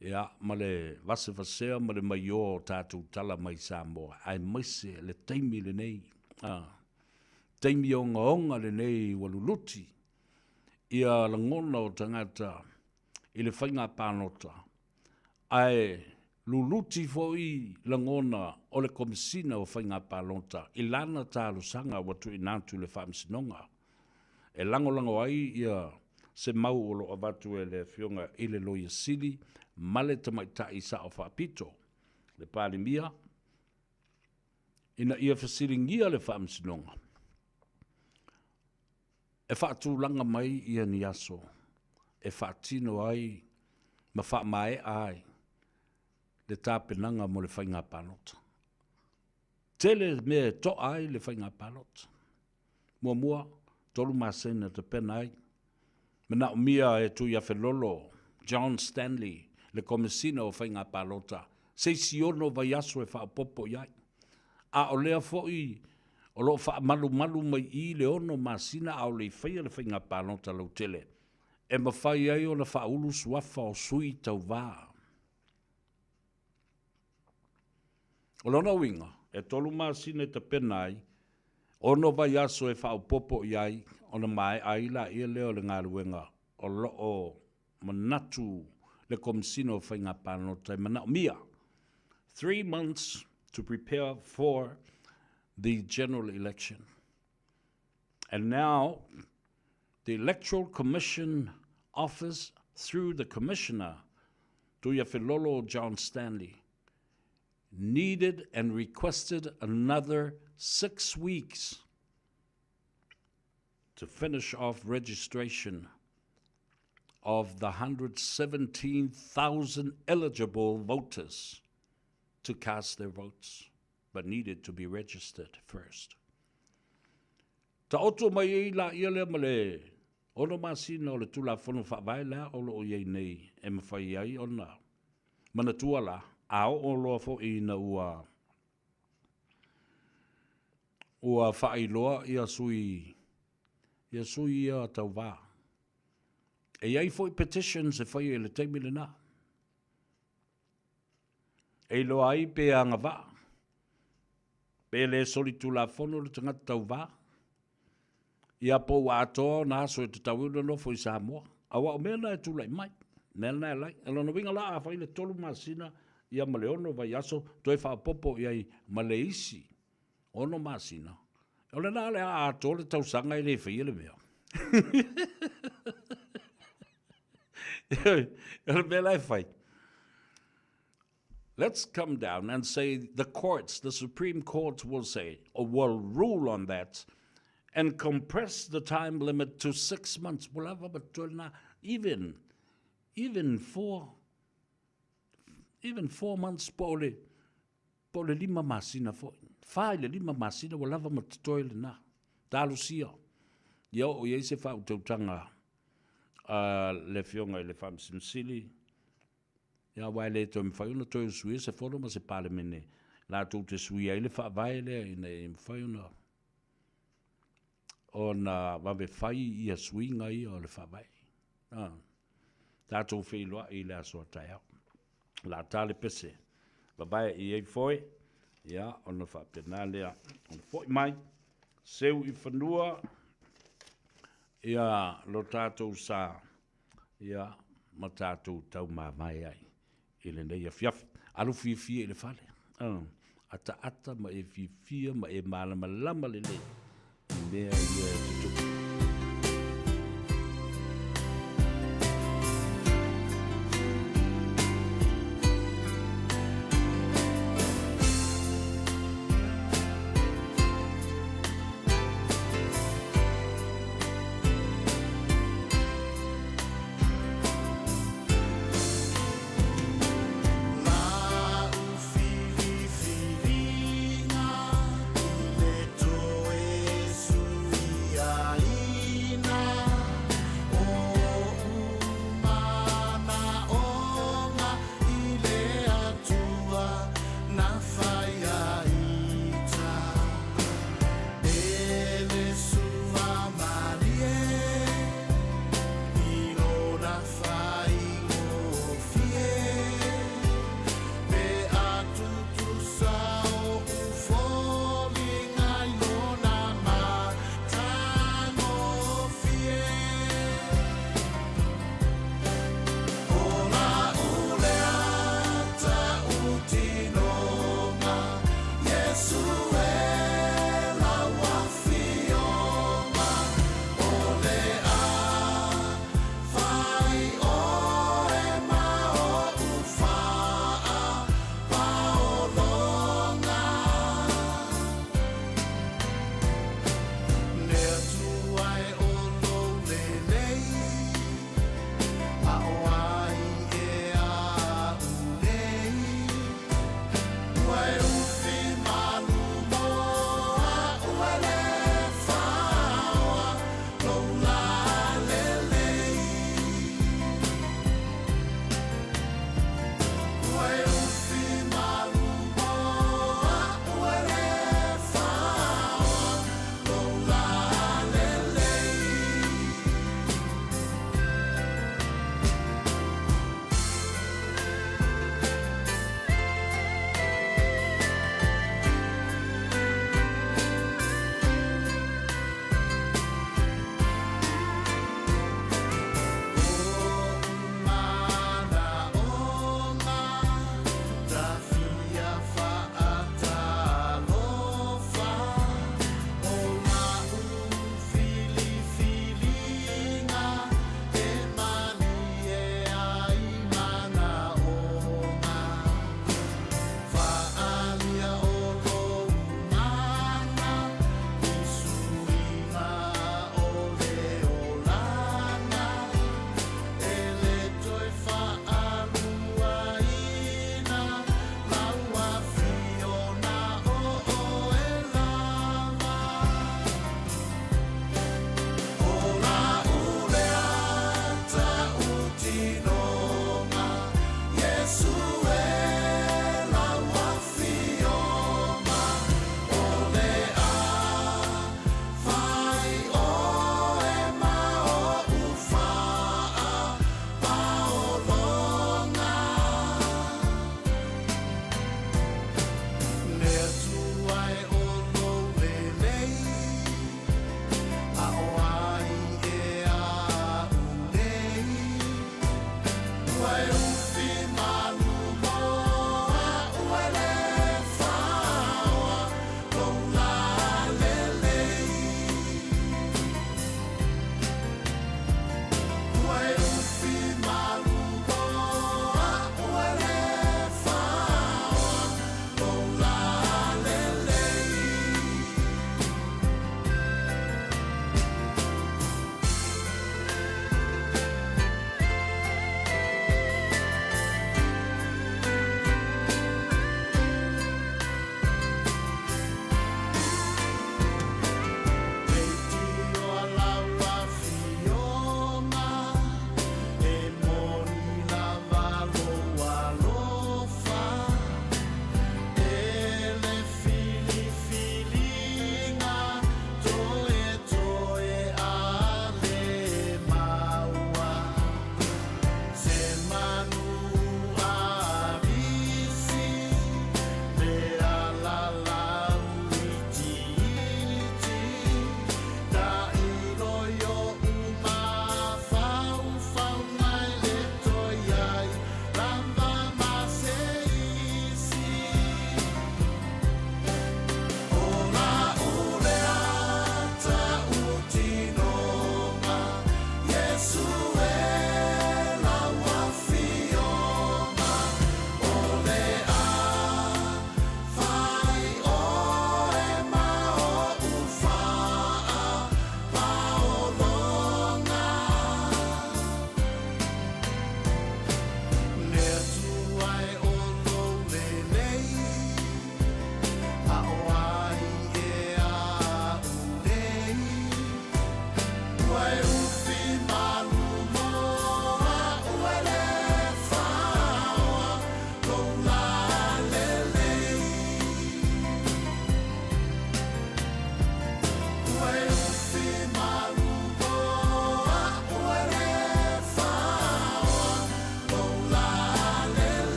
Ia, ma le vase vasea ma le mai o tātou tala mai Samoa. Ai maise le teimi le nei. Teimi o onga le nei waluluti. Ia langona o tangata i le whainga pānota. Ai luluti fo i langona o le komisina o whainga pānota. I lana tālo sanga watu i nātu le whaamsinonga. E lango ai ia se mau o lo avatu e le fionga i le loia sili. Male tamaita i sa o whaapito. Le pālimia. Ina ia whasiringia le whaamsinonga. E whaatūlanga mai ia ni aso. E whaatino ai. Ma whaamae ai. Le tāpenanga mo le whainga pānota. Tele me to ai le whainga pānota. Mua, tolu māsena te pena ai. Mena o mia e tu ia whelolo. John Stanley. Le komisina o whainga pālota. Seisi ono vai aso e whaapopo iai. A o lea foi, o lo malu mai i le ono masina a o le whaia le whainga pālota lau tele. E mawhai ai o le whaulu suafa o sui tau wā. O lona winga, e tolu masina e te penai, ono vai aso e whaapopo iai, o na mai aila ia leo le ngā ruenga, o lo o manatu le komisino whainga pānota e mana mia. 3 months to prepare for the general election. And now, the Electoral Commission Office, through the Commissioner, Tuia Filolo John Stanley, needed and requested another 6 weeks to finish off registration of the 117,000 eligible voters to cast their votes, but needed to be registered first. Ta oto mai e la ia le male, ono masina o le tula fono whaavai la o lo iei nei e mawhai ai ona. Mana tua la, ao o loa fo i na ua whailoa ia sui ia tau wā. E iai foi petitions e whai e le teimi le nā. E lo ai pe anga wā. Pe le soli tu la fono le tangata tau wā. Ia po wa atoa nā so e te tau ina no foi Samoa. Awa o mea na e tu lai mai. Mea na e lai. E lona winga la a whai le tolu masina ia ma le ono vai aso toe whaapopo iai ma le isi ono masina o le nā le a ato le tausaga i le whaia le mea le mea lai whai let's come down and say the courts, the Supreme Court will say, or will rule on that, and compress the time limit to 6 months. Even 4 months pole lima masina fo. Fai le lima masina wala va matoi le na. Talusia. Yo o ye se fa utanga le fionga le fam simsili. Ya wai le to mfai una to sui se fono ma se pale mene la to te sui ai le fa vai le in mfai una ona va be fai ia sui ngai o le fa vai ta to fe lo i la so ta ya la tale pese va vai i foi ya ona fa penale on foi mai seu i fanua ia lo tato sa ia matato tau ma mai ai ele nei fiaf alu fi ele fale ata ma e fi ma e mala malama le le ia tutu
Ai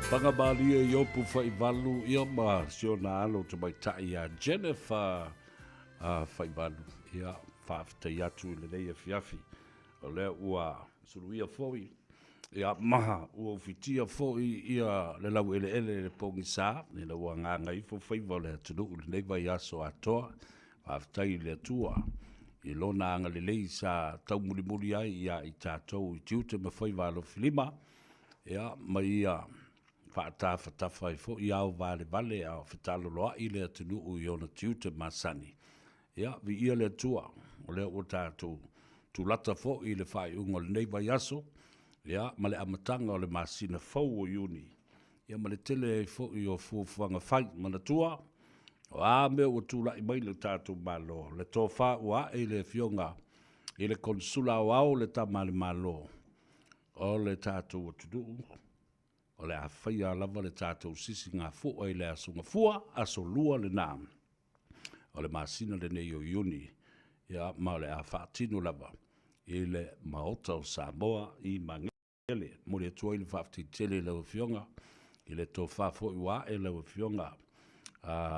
Pangabalia yopu Faivalu ioma siona alo te mai tai a Jennifer Faivalu ia whaafta iatu i le reia fiafi o lea ua suruia foi ia maha ua ufitia foi ia le lau ele le pongi sa le lau nganga i fo Faiva le tunu le nei vai aso atoa whaafta i le tua i lona anga le lei sa tau muri muri ai ia i tātou i tiute me Faiva filima ia mai ia whaatafa i fo i au vale au whetalo loa i le tunu i ona tiute masani. Ia, vi ia le tua, o lea o tātou tu lata fo i le whai ungo le neiva yaso, ia, ma le amatanga o le masina fau o iuni. Ia, ma le tele fo i o fuafuanga whai mana tua, o a mea o tūla i mai le tātou malo, le tō wha ua e le fionga, i le konsula o au le tamale malo, o le tātou o tudu, o le a whaia lava le tātou sisi ngā fua i le asunga fua, aso lua le nām. O le masina le nei o iuni, ia ma le a whaatino lava, i le maota o Samoa i mangele, mo le tua i le whaafti tele le fionga, i le tō whafo i wā e le fionga.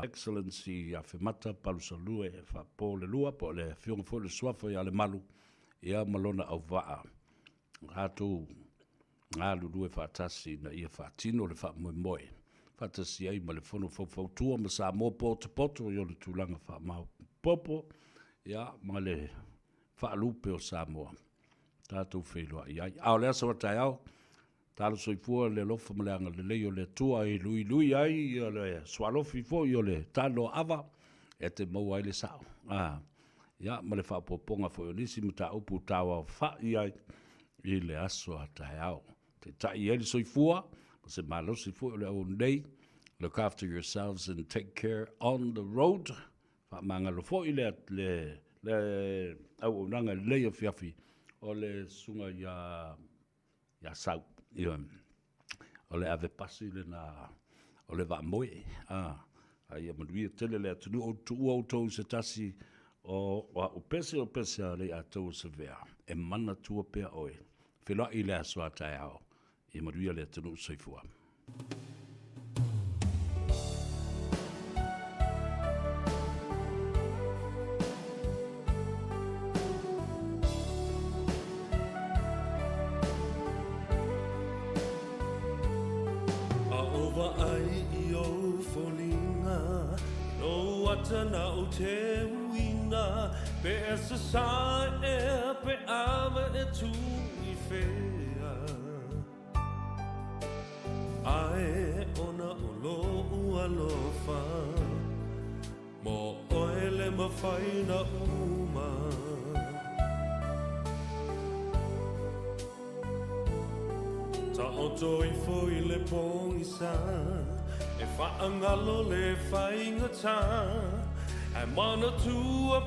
Excellency a whemata palusalue e whapo le lua, po le fionga fo le suafo i ale malu, ia malona au waa. Hato ngā lulu e whaatasi na ia whaatino le wha moe. Whaatasi ai ma le whono whautua ma sa mō poto i ole tūlanga wha mau popo. Ia, ma le whaalupe o Samoa. Tātou wheloa i ai. Ao lea sawa tai au. Tālo soifua le lofa ma le anga le leo le tua i lui ai. I le swalofi fo i ole tālo ava. E te mau ai le sao. Ia, ma le whaapoponga fo i nisi ma tā upu tāwa wha i ai. I le aso a tai au. Te tai ele soifua, se malo soifua le au nei, look after yourselves and take care on the road. Fa manga lo fo i le au nanga le fiafi o le sunga ya sau. O le ave pasi le na o le va moe. Ai manuia tele le atunu o tu o to se tasi o pese le atou se vea. E mana tua pea oe. Wheloa i le asua tai au. I maruia le tunu soifua.
A ova ai I o folinga, no atana o te uina, pe esa sa e pe ava e tu I fea. Ai ona o lo ua lofa, mo oele ma whaina uma. Ta oto I foi le pongisa, e whaangalo le whainga ta, e mana tua